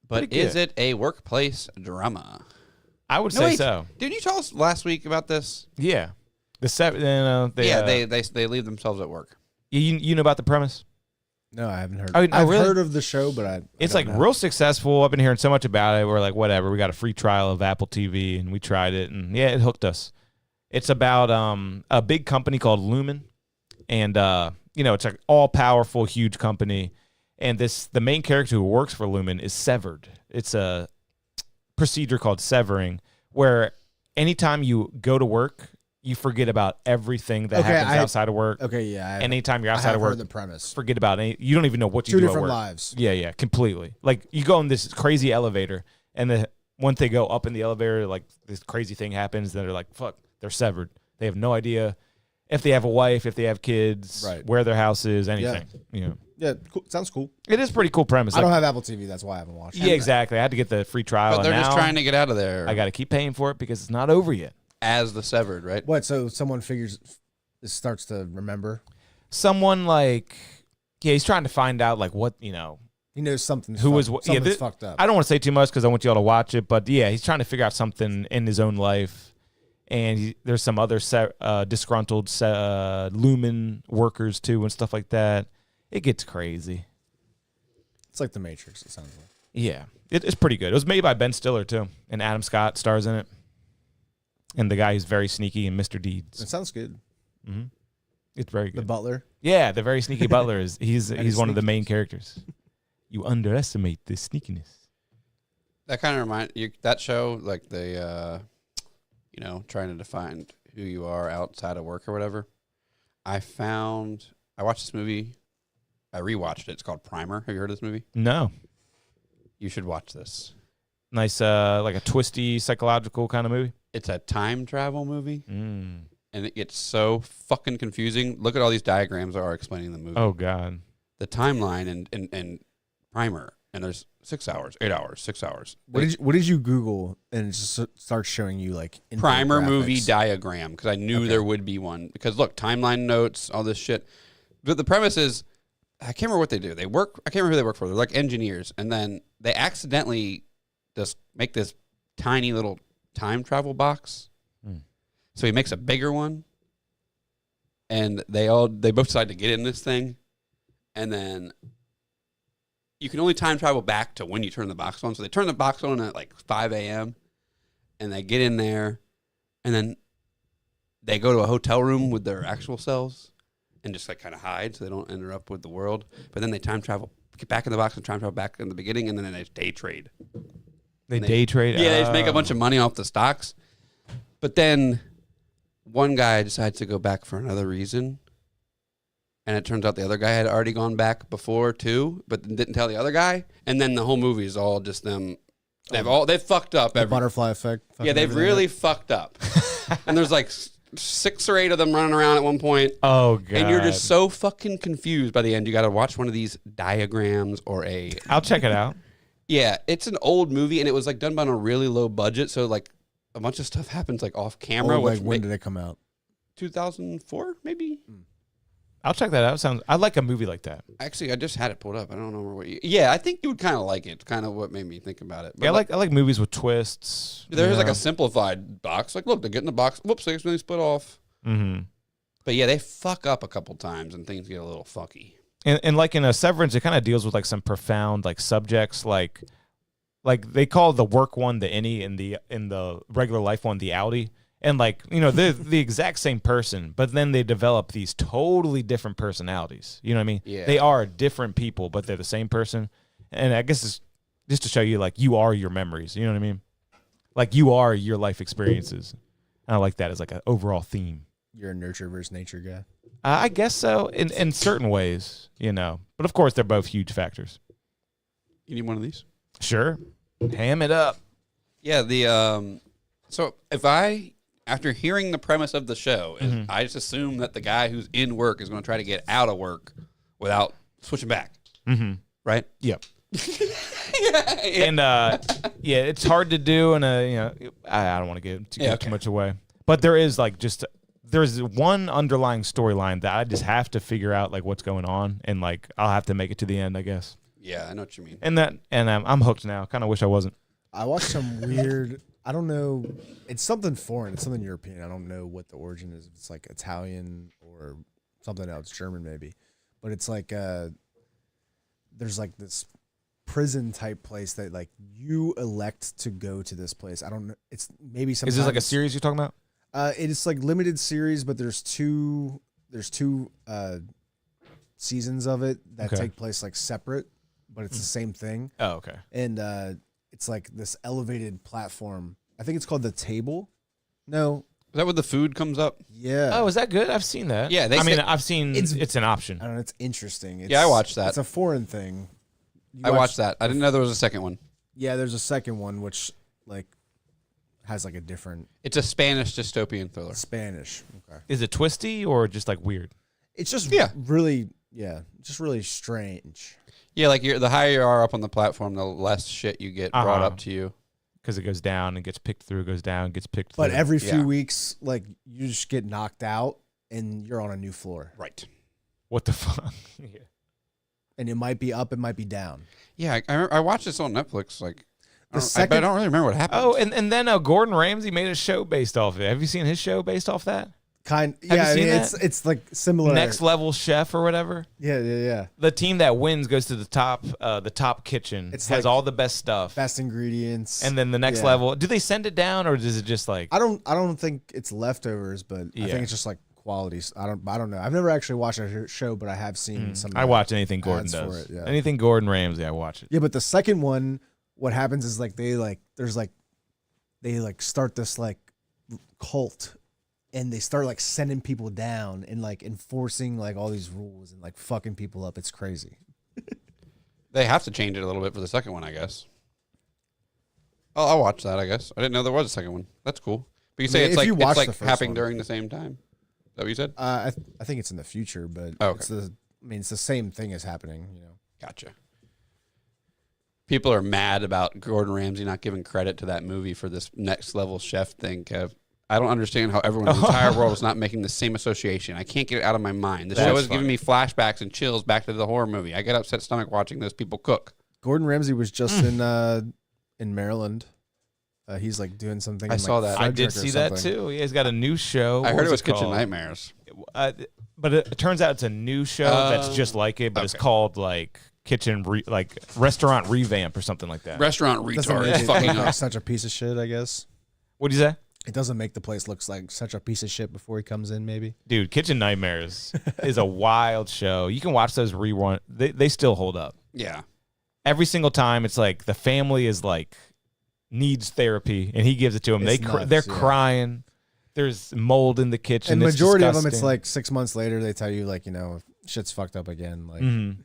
But pretty is good. it a workplace drama? I would No, say wait. so. Didn't you tell us last week about this? Yeah. The they They leave themselves at work. you know about the premise? No, I haven't heard. Oh, no, I've really? heard of the show, but It's don't like know. real successful. I've been hearing so much about it. We're like, whatever. We got a free trial of Apple TV, and we tried it, and yeah, it hooked us. It's about a big company called Lumen, and it's like all powerful, huge company. And the main character who works for Lumen is severed. It's a procedure called severing, where anytime you go to work, you forget about everything that happens outside of work. Okay, yeah. Anytime you're outside of work, heard the premise. forget about it. You don't even know what you Two do at different work. lives. Yeah, completely. Like you go in this crazy elevator, and once they go up in the elevator, like this crazy thing happens. Then they're like, "Fuck!" They're severed. They have no idea if they have a wife, if they have kids, where their house is, anything. Yeah, cool. Sounds cool. It is a pretty cool premise. I don't have Apple TV, that's why I haven't watched it. Yeah, exactly. I had to get the free trial. But they're just trying to get out of there. I got to keep paying for it because it's not over yet. As the severed, right? What? So someone starts to remember? Someone he's trying to find out what He knows something's fucked up. I don't want to say too much because I want you all to watch it, but yeah, he's trying to figure out something in his own life. And there's some other disgruntled Lumen workers too and stuff like that. It gets crazy. It's like The Matrix, it sounds like. Yeah, it's pretty good. It was made by Ben Stiller too, and Adam Scott stars in it. And the guy who's very sneaky and Mr. Deeds. It sounds good. Mm-hmm. It's very good. The butler? Yeah, the very sneaky butler he's one of the main characters. You underestimate the sneakiness. That kind of reminds you that show, like the trying to define who you are outside of work or whatever. I watched this movie. I rewatched it. It's called Primer. Have you heard of this movie? No. You should watch this. Nice, like a twisty psychological kind of movie. It's a time travel movie, and it gets so fucking confusing. Look at all these diagrams that are explaining the movie. Oh God, the timeline and Primer, and there's 6 hours, 8 hours, 6 hours. What did you Google and it just starts showing you Primer infographics? movie diagram, because I knew there would be one. Because look, timeline notes, all this shit. But the premise is, I can't remember what they do. I can't remember who they work for. They're like engineers, and then they accidentally just make this tiny little time travel box. So he makes a bigger one, and they both decide to get in this thing, and then you can only time travel back to when you turn the box on. So they turn the box on at 5 a.m. and they get in there, and then they go to a hotel room with their actual selves and just kind of hide so they don't interrupt with the world. But then they time travel, get back in the box and time travel back in the beginning, and then they day trade. They day trade? Yeah, they just make a bunch of money off the stocks. But then one guy decides to go back for another reason. And it turns out the other guy had already gone back before too, but didn't tell the other guy. And then the whole movie is all just them. They've fucked up. The butterfly effect. Yeah, they've really fucked up. And there's 6 or 8 of them running around at one point. Oh God! And you're just so fucking confused by the end. You got to watch one of these diagrams or I'll check it out. Yeah, it's an old movie, and it was done on a really low budget, so a bunch of stuff happens off camera. When did it come out? 2004, maybe. I'll check that out. I like a movie like that. Actually, I just had it pulled up. I don't know what you. Yeah, I think you would kind of like it. It's kind of what made me think about it. But yeah, I like movies with twists. There's a simplified box. Look, they get in the box. Whoops, they accidentally split off. Mm-hmm. But yeah, they fuck up a couple times, and things get a little fucky. And in a Severance, it kind of deals with some profound subjects like they call the work one the innie and the regular life one the outie. And they're the exact same person, but then they develop these totally different personalities. You know what I mean? Yeah. They are different people, but they're the same person. And I guess it's just to show you you are your memories. You know what I mean? You are your life experiences. And I like that as an overall theme. You're a nurture versus nature guy. I guess so in certain ways, But of course, they're both huge factors. You need one of these? Sure. Ham it up. Yeah, so if after hearing the premise of the show, I just assume that the guy who's in work is going to try to get out of work without switching back. Mm-hmm. Right? Yep. And it's hard to do, and I don't want to give too much away. But there is there's one underlying storyline that I just have to figure out what's going on, and I'll have to make it to the end, I guess. Yeah, I know what you mean. And I'm hooked now. Kind of wish I wasn't. I watched some weird. I don't know. It's something foreign. It's something European. I don't know what the origin is. It's Italian or something else, German maybe. But it's there's like this prison type place that like you elect to go to this place. I don't know. It's maybe sometimes. Is this like a series you're talking about? It's like limited series, but there's two seasons of it that take place like separate, but it's the same thing. Oh, okay. And it's like this elevated platform. I think it's called The Table. No. Is that where the food comes up? Yeah. Oh, is that good? I've seen that. Yeah, I've seen it's an option. I don't know. It's interesting. Yeah, I watched that. It's a foreign thing. I watched that. I didn't know there was a second one. Yeah, there's a second one which like has like a different. It's a Spanish dystopian thriller. Spanish. Okay. Is it twisty or just like weird? It's just just really strange. Yeah, like the higher you are up on the platform, the less shit you get brought up to you. Because it goes down and gets picked through, goes down, gets picked through. But every few weeks, like you just get knocked out and you're on a new floor. Right. What the fuck? Yeah. And it might be up, it might be down. Yeah, I watched this on Netflix. Like, I don't really remember what happened. Oh, and then Gordon Ramsay made a show based off of it. Have you seen his show based off that? It's like similar. Next Level Chef or whatever. Yeah. The team that wins goes to the top kitchen. It has like all the best stuff, best ingredients, and then the next level. Do they send it down, or is it just like? I don't think it's leftovers, but I think it's just like qualities. I don't know. I've never actually watched a show, but I have seen some. I watch anything Gordon does. For it, yeah. Anything Gordon Ramsay, I watch it. Yeah, but the second one, what happens is like they start this like cult. And they start like sending people down and like enforcing like all these rules and like fucking people up. It's crazy. They have to change it a little bit for the second one, I guess. I'll watch that, I guess. I didn't know there was a second one. That's cool. But you say it's like happening during the same time. Is that what you said? I think it's in the future, but it's the same thing is happening, you know. Gotcha. People are mad about Gordon Ramsay not giving credit to that movie for this Next Level Chef thing, Kev. I don't understand how everyone in the entire world is not making the same association. I can't get it out of my mind. The show is giving me flashbacks and chills back to the horror movie. I get upset stomach watching those people cook. Gordon Ramsay was just in Maryland. He's like doing something. I saw that. I did see that too. He's got a new show. I heard it was Kitchen Nightmares. But it turns out it's a new show that's just like it, but it's called like Restaurant Revamp or something like that. Restaurant Retard. Fucking up. Such a piece of shit, I guess. What do you say? It doesn't make the place look like such a piece of shit before he comes in, maybe. Dude, Kitchen Nightmares is a wild show. You can watch those rerun. They still hold up. Yeah. Every single time, it's like the family is like needs therapy, and he gives it to them. They're crying. There's mold in the kitchen. And majority of them, it's like 6 months later, they tell you like, you know, shit's fucked up again. Like,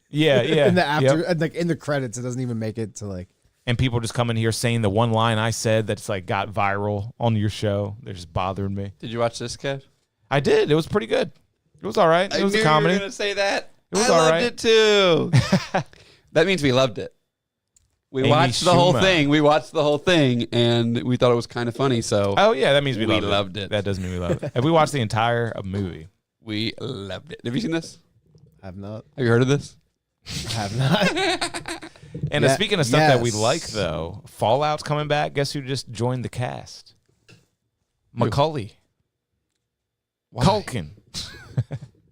yeah. In the and like in the credits, it doesn't even make it to like. And people just come in here saying the one line I said that's like got viral on your show. They're just bothering me. Did you watch this, Kev? I did. It was pretty good. It was all right. It was a comedy. You were going to say that. It was I all loved right. it too. That means we loved it. We watched the whole thing. We watched the whole thing, and we thought it was kind of funny. So, oh yeah, that means we loved it. That does mean we loved it. Have we watched the entire movie? We loved it. Have you seen this? I have not. Have you heard of this? I have not. And speaking of stuff that we like, though, Fallout's coming back. Guess who just joined the cast? Macaulay Culkin.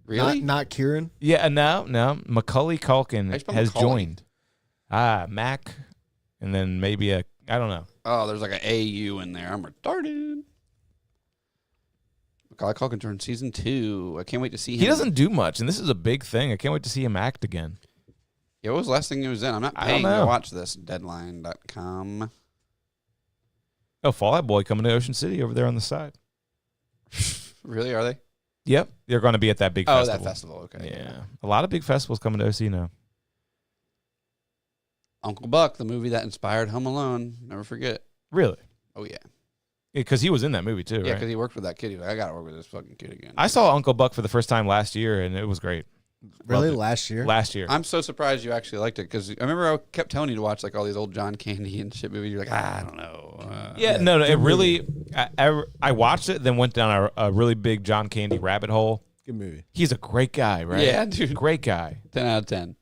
Really? Not Kieran? Yeah, no. Macaulay Culkin has joined. Mac, and then maybe I don't know. Oh, there's like an AU in there. I'm retarded. Macaulay Culkin turned season 2. I can't wait to see him. He doesn't do much, and this is a big thing. I can't wait to see him act again. Yeah, what was the last thing he was in? I'm not paying to watch this. Deadline.com. Oh, Fall Out Boy coming to Ocean City over there on the side. Really? Are they? Yep. They're going to be at that big festival. Oh, that festival. Okay. Yeah. A lot of big festivals coming to OC now. Uncle Buck, the movie that inspired Home Alone. Never forget. Really? Oh, yeah. Because he was in that movie, too, Yeah, right? because he worked with that kid. He was like, I got to work with this fucking kid again. I saw Uncle Buck for the first time last year, and it was great. Really? Last year? Last year. I'm so surprised you actually liked it, because I remember I kept telling you to watch like all these old John Candy and shit movies. You're like, I don't know. No, it really... I watched it, then went down a really big John Candy rabbit hole. Good movie. He's a great guy, right? Yeah, dude. Great guy. 10 out of 10.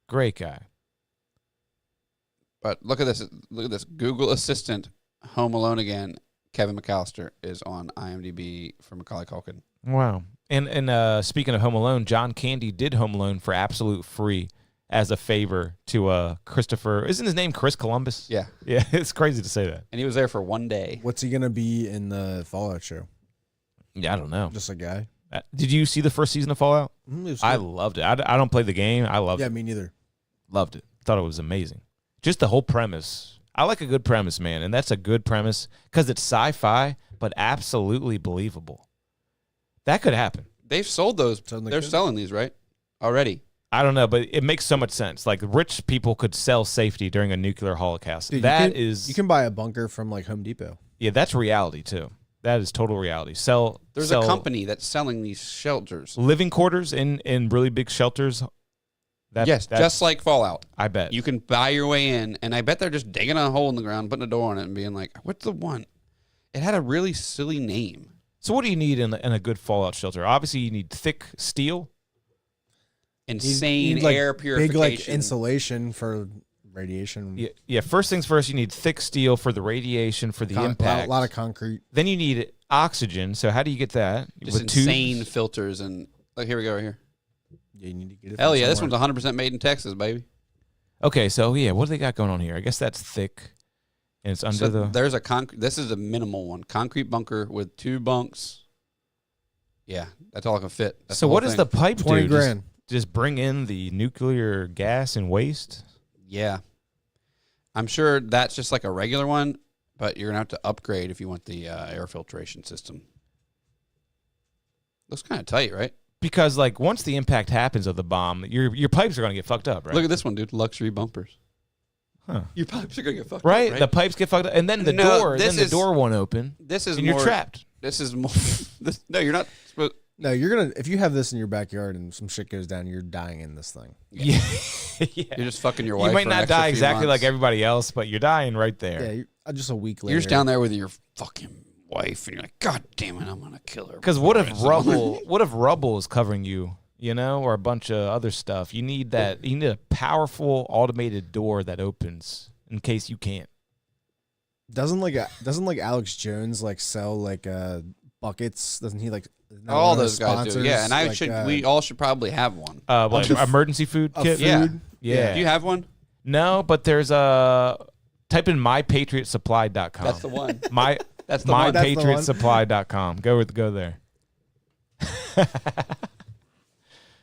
Great guy. But look at this. Look at this. Google Assistant, Home Alone again. Kevin McAllister is on IMDb for Macaulay Culkin. Wow. And speaking of Home Alone, John Candy did Home Alone for absolute free as a favor to Christopher. Isn't his name Chris Columbus? Yeah. Yeah, it's crazy to say that. And he was there for one day. What's he gonna be in the Fallout show? Yeah, I don't know. Just a guy. Did you see the first season of Fallout? I Good. loved it. I don't play the game. I loved it. Yeah, me neither. Loved it. Thought it was amazing. Just the whole premise. I like a good premise, man, and that's a good premise because it's sci-fi, but absolutely believable. That could happen. They've sold those. Sound like They're good. selling these, right? Already. I don't know, but it makes so much sense. Like rich people could sell safety during a nuclear holocaust. Dude, you can buy a bunker from like Home Depot. Yeah, that's reality too. That is total reality. There's a company that's selling these shelters. Living quarters in really big shelters. Yes, just like Fallout. I bet. You can buy your way in, and I bet they're just digging a hole in the ground, putting a door on it, and being like, what's the one? It had a really silly name. So what do you need in a good Fallout shelter? Obviously, you need thick steel. Insane You need, like, air purification. Big like insulation for radiation. Yeah. First things first, you need thick steel for the radiation, for the impact. A lot of concrete. Then you need oxygen. So how do you get that? Just With insane tubes? filters. And look, here we go right here. Yeah, you need to get it. Hell from yeah, this somewhere. one's 100% made in Texas, baby. Okay, so yeah, what do they got going on here? I guess that's thick, and it's under the. There's a concrete. This is a minimal one. Concrete bunker with 2 bunks. Yeah, that's all I can fit. That's So the what whole does thing. the pipe 20 do? grand. Just bring in the nuclear gas and waste? Yeah. I'm sure that's just like a regular one, but you're going to have to upgrade if you want the air filtration system. Looks kind of tight, right? Because like once the impact happens of the bomb, your pipes are going to get fucked up, right? Look at this one, dude. Luxury bumpers. Huh. Your pipes are going to get fucked Right? up, right? The pipes get fucked up, and then the door won't open. This is and more, you're trapped. This is more. No, you're not supposed. No, you're gonna if you have this in your backyard and some shit goes down, you're dying in this thing. Yeah. Yeah. You're just fucking your wife. You might for an not extra die few exactly months. like everybody else, but you're dying right there. Yeah, just a week later. You're just down there with your fucking wife, and you're like, God damn it, I'm gonna kill her. Because what if before it's rubble? What if rubble is covering you? You know, or a bunch of other stuff. You need that. You need a powerful automated door that opens in case you can't. Doesn't Alex Jones like sell like buckets? Doesn't he like all those guys do? Yeah, and we all should probably have one. Like emergency food kit. Yeah. Yeah. Do you have one? No, but there's a type in mypatriotsupply.com. That's the one. That's the one. mypatriotsupply.com. Go there.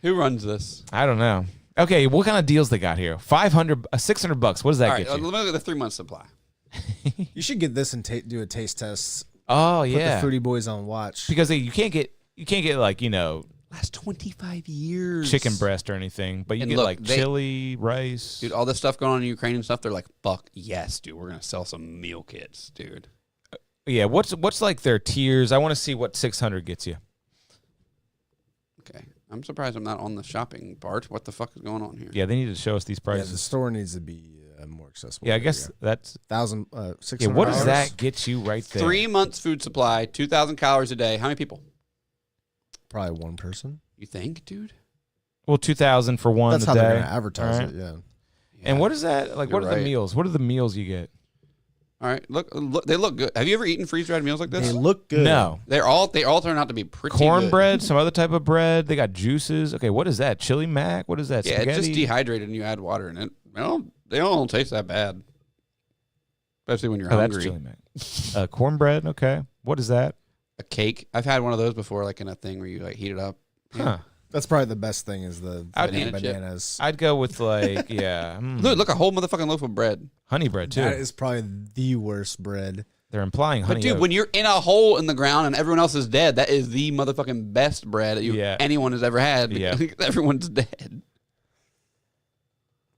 Who runs this? I don't know. Okay, what kind of deals they got here? $500, $600. What does that All get right, you? let me look at the 3-month supply. You should get this and do a taste test. Oh Put yeah, the Foodie Boys on watch because you can't get like last 25 years chicken breast or anything, but you And get look, like chili, rice, dude. All this stuff going on in Ukraine and stuff. They're like, fuck yes, dude. We're gonna sell some meal kits, dude. Yeah, what's like their tiers? I want to see what 600 gets you. Okay. I'm surprised I'm not on the shopping part. What the fuck is going on here? Yeah, they need to show us these prices. Yeah, the store needs to be more accessible. Yeah, I guess that's $1,600. Yeah, what does that get you right there? 3 months food supply, 2,000 calories a day. How many people? Probably one person. You think, dude? Well, 2,000 for one That's a how day. they're gonna advertise All right. it. Yeah. And what is that? Like, You're what are the right. meals? What are the meals you get? All right, look, they look good. Have you ever eaten freeze-dried meals like this? They look good. No. They all turn out to be pretty Cornbread, some other type of bread. They got juices. Okay, what is that? Chili mac? What is that? good. Yeah, it's Spaghetti? just dehydrated and you add water in it. They don't taste that bad. Especially when you're hungry. That's chili mac. Cornbread. Okay, what is that? A cake. I've had one of those before, like in a thing where you like heat it up. Huh. That's probably the best thing is the Banana chip. bananas. I'd go with like Look, a whole motherfucking loaf of bread. honey bread too. That is probably the worst bread. They're implying honey. But dude, when you're in a hole in the ground and everyone else is dead, that is the motherfucking best bread that anyone has ever had. Yeah. Everyone's dead.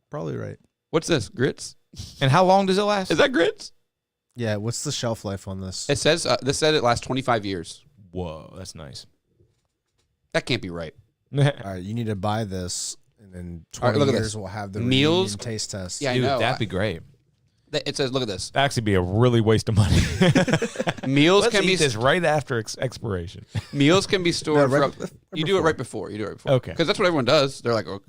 Probably right. What's this? Grits? And how long does it last? Is that grits? Yeah. What's the shelf life on this? It says this said it lasts 25 years. Whoa, that's nice. That can't be right. All right, you need to buy this, and then All right, 20 look at years this. we'll have the Meals reunion taste test. Yeah, Dude, I know. that'd be great. It says, look at this. That'd actually be a really waste of money. Meals Let's can eat be this right after expiration. Meals can be stored. No, right you do it right before. You do it right before. Okay. Because that's what everyone does. They're like, oh,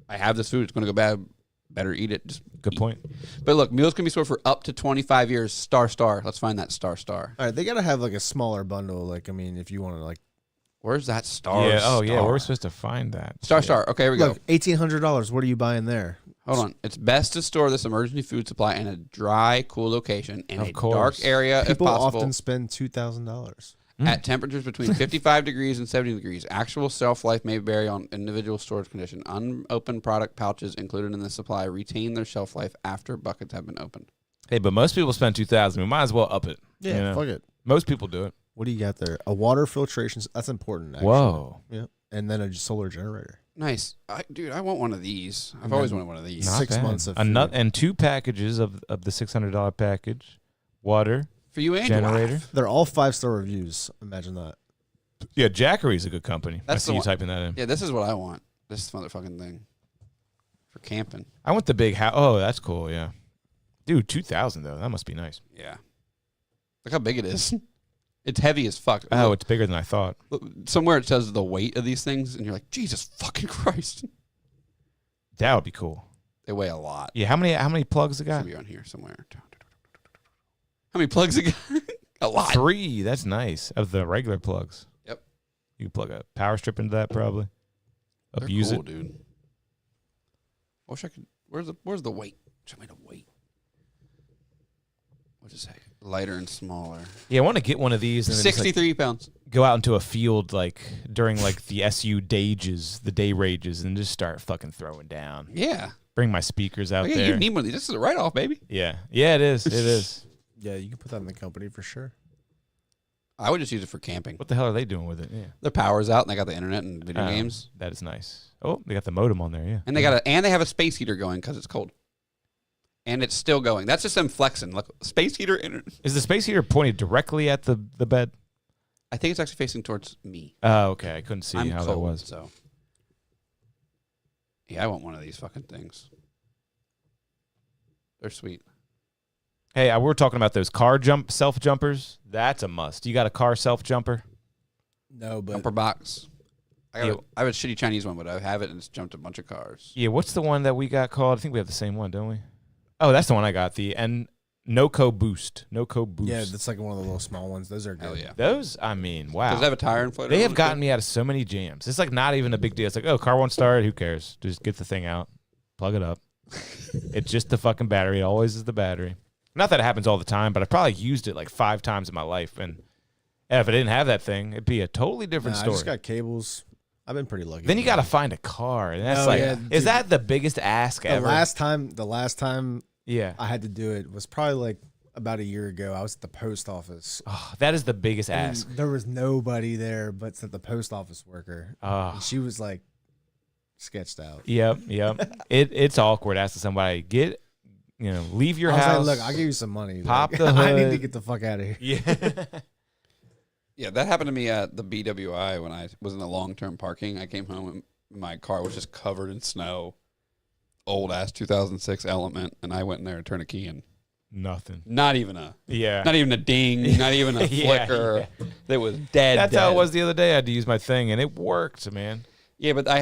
I have this food. It's going to go bad. Better eat it. Just Good point. But look, meals can be stored for up to 25 years. Star. Let's find that star. All right, they gotta have like a smaller bundle. Like, I mean, if you want to like Where's that star? Yeah. Oh, Star? yeah. We're supposed to find that. Star. Okay, here we Look, go. $1,800. What are you buying there? Hold on. It's best to store this emergency food supply in a dry, cool location in a course. dark area People if possible. often spend $2,000. At temperatures between 55 degrees and 70 degrees. Actual shelf life may vary on individual storage condition. Unopened product pouches included in the supply retain their shelf life after buckets have been opened. Hey, but most people spend $2,000. We might as well up it. Yeah, you know? fuck it. Most people do it. What do you got there? A water filtration. That's important, actually. Whoa. Yeah. And then a solar generator. Nice. Dude, I want one of these. I've And always then wanted one of these. Not 6 bad. months of And 2 packages of the $600 package. Water. For you and your generator. wife. They're all 5-star reviews. Imagine that. Yeah, Jackery's a good company. That's I see the you one- typing that in. Yeah, this is what I want. This motherfucking thing. For camping. I want the big house. Oh, that's cool. Yeah. Dude, 2,000 though. That must be nice. Yeah. Look how big it is. It's heavy as fuck. Oh, Look, it's bigger than I thought. somewhere it says the weight of these things, and you're like, Jesus fucking Christ. That would be cool. They weigh a lot. Yeah. How many plugs it got? Should be on here somewhere. How many plugs it got? A lot. 3. That's nice. Of the regular plugs. Yep. You can plug a power strip into that probably. They're Abuse cool, it. dude. I wish I could. Where's the weight? Show me the weight. What's it say? Lighter and smaller. Yeah, I want to get one of these. And then just, 63 pounds. go out into a field like during like the SU dages, the day rages, and just start fucking throwing down. Yeah. Bring my speakers out Oh, yeah, there. you need one of these. This is a write-off, baby. Yeah. Yeah, it is. It is. Yeah, you can put that in the company for sure. I would just use it for camping. What the hell are they doing with it? Yeah. Their power's out, and they got the internet and video games. That is nice. Oh, they got the modem on there. Yeah. And they have a space heater going because it's cold. And it's still going. That's just them flexing. Look, space heater. Is the space heater pointed directly at the bed? I think it's actually facing towards me. Oh, okay. I couldn't see I'm how cold, that was. So, yeah, I want one of these fucking things. They're sweet. Hey, we were talking about those car self jumpers. That's a must. You got a car self jumper? No, but Jumper box. I have a shitty Chinese one, but I have it and it's jumped a bunch of cars. Yeah. What's the one that we got called? I think we have the same one, don't we? Oh, that's the one I got. The NoCo Boost. NoCo Boost. yeah, that's like one of the little small ones. Those are good. Hell yeah. Those, I mean, wow. Does it have a tire inflator? They on have it, gotten too? me out of so many jams. It's like not even a big deal. It's like, oh, car won't start. Who cares? Just get the thing out, plug it up. It's just the fucking battery. It always is the battery. Not that it happens all the time, but I probably used it like 5 times in my life. And if I didn't have that thing, it'd be a totally different I story. just got cables. I've been pretty lucky. Then you got to find a car. And that's Oh, like, yeah, is dude. that the biggest ask the ever? last time Yeah. I had to do it was probably like about a year ago. I was at the post office. Oh, that is the biggest And ask. there was nobody there but the post office worker. Oh. And she was like sketched out. Yep. It's awkward asking somebody, leave your I was house. like, look, I'll give you some money. Pop Like, the I need to hood. get the fuck out of here. Yeah. Yeah, that happened to me at the BWI when I was in the long-term parking. I came home and my car was just covered in snow. Old-ass 2006 Element. And I went in there and turned a key and Nothing. not even a Yeah. Not even a ding, not even a Yeah, flicker. It was dead. That's how dead. it was the other day. I had to use my thing, and it worked, man. Yeah, but they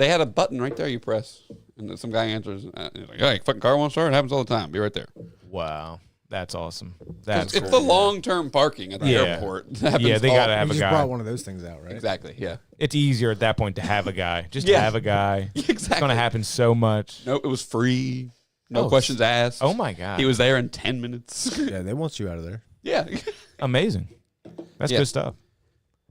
had a button right there you press. And some guy answers. And he's like, hey, fucking car won't start. It happens all the time. Be right there. Wow. That's awesome. That's It's cool. the long-term parking at the airport. It happens Yeah, they all- got to have You a just guy. brought one of those things out, right? Exactly, yeah. It's easier at that point to have a guy. Just Yeah. have a guy. Exactly. It's going to happen so much. Nope, it was free. No Oh, questions asked. Oh, my God. He was there in 10 minutes. Yeah, they want you out of there. Yeah. Amazing. That's Yeah. good stuff.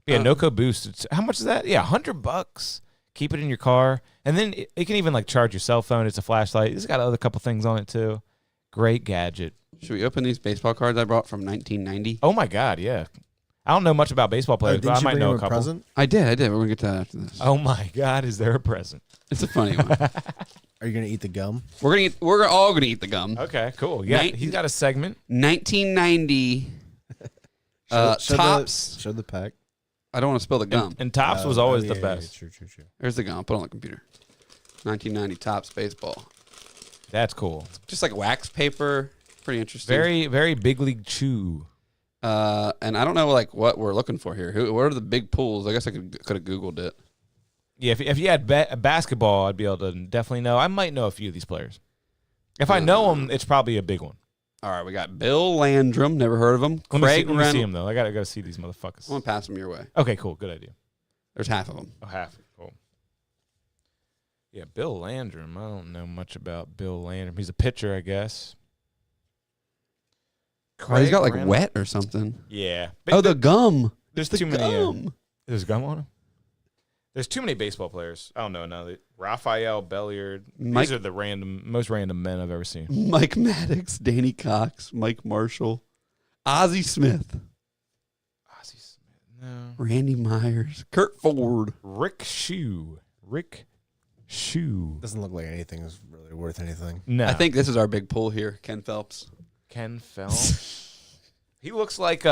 But yeah, NoCo Boost. How much is that? Yeah, $100. Keep it in your car. And then it can even like charge your cell phone. It's a flashlight. It's got other couple things on it too. Great gadget. Should we open these baseball cards I brought from 1990? Oh my God, yeah. I don't know much about baseball players, but I might know a couple. Present? I did. We're going to get to that after this. Oh my God, is there a present? It's a funny one. Are you gonna eat the gum? We're all going to eat the gum. Okay, cool. Yeah, he's got a segment. 1990 Tops. Show the pack. I don't want to spill the gum. And Tops was always the best. True. There's the gum. I'll put it on the computer. 1990 Tops baseball. That's cool. Just like wax paper. Pretty interesting. Very, very big league chew. And I don't know like what we're looking for here. What are the big pools? I guess I could have Googled it. Yeah, if you had basketball, I'd be able to definitely know. I might know a few of these players. If I know them, it's probably a big one. All right, we got Bill Landrum. Never heard of him. Let Craig me see Reynolds. him though. I gotta see these motherfuckers. I'm gonna pass them your way. Okay, cool. Good idea. There's half of them. Oh, half. Cool. Yeah, Bill Landrum. I don't know much about Bill Landrum. He's a pitcher, I guess. Oh, he's got like Craig wet or something. Yeah. Oh, the gum. There's the too many. gum. There's gum on him. There's too many baseball players. I don't know. No, Raphael Belliard. These are the most random men I've ever seen. Mike Maddox, Danny Cox, Mike Marshall, Ozzie Smith. No. Randy Myers, Kurt Ford, Rick Shue. Doesn't look like anything is really worth anything. No. I think this is our big pull here. Ken Phelps. Ken Phelps. He looks like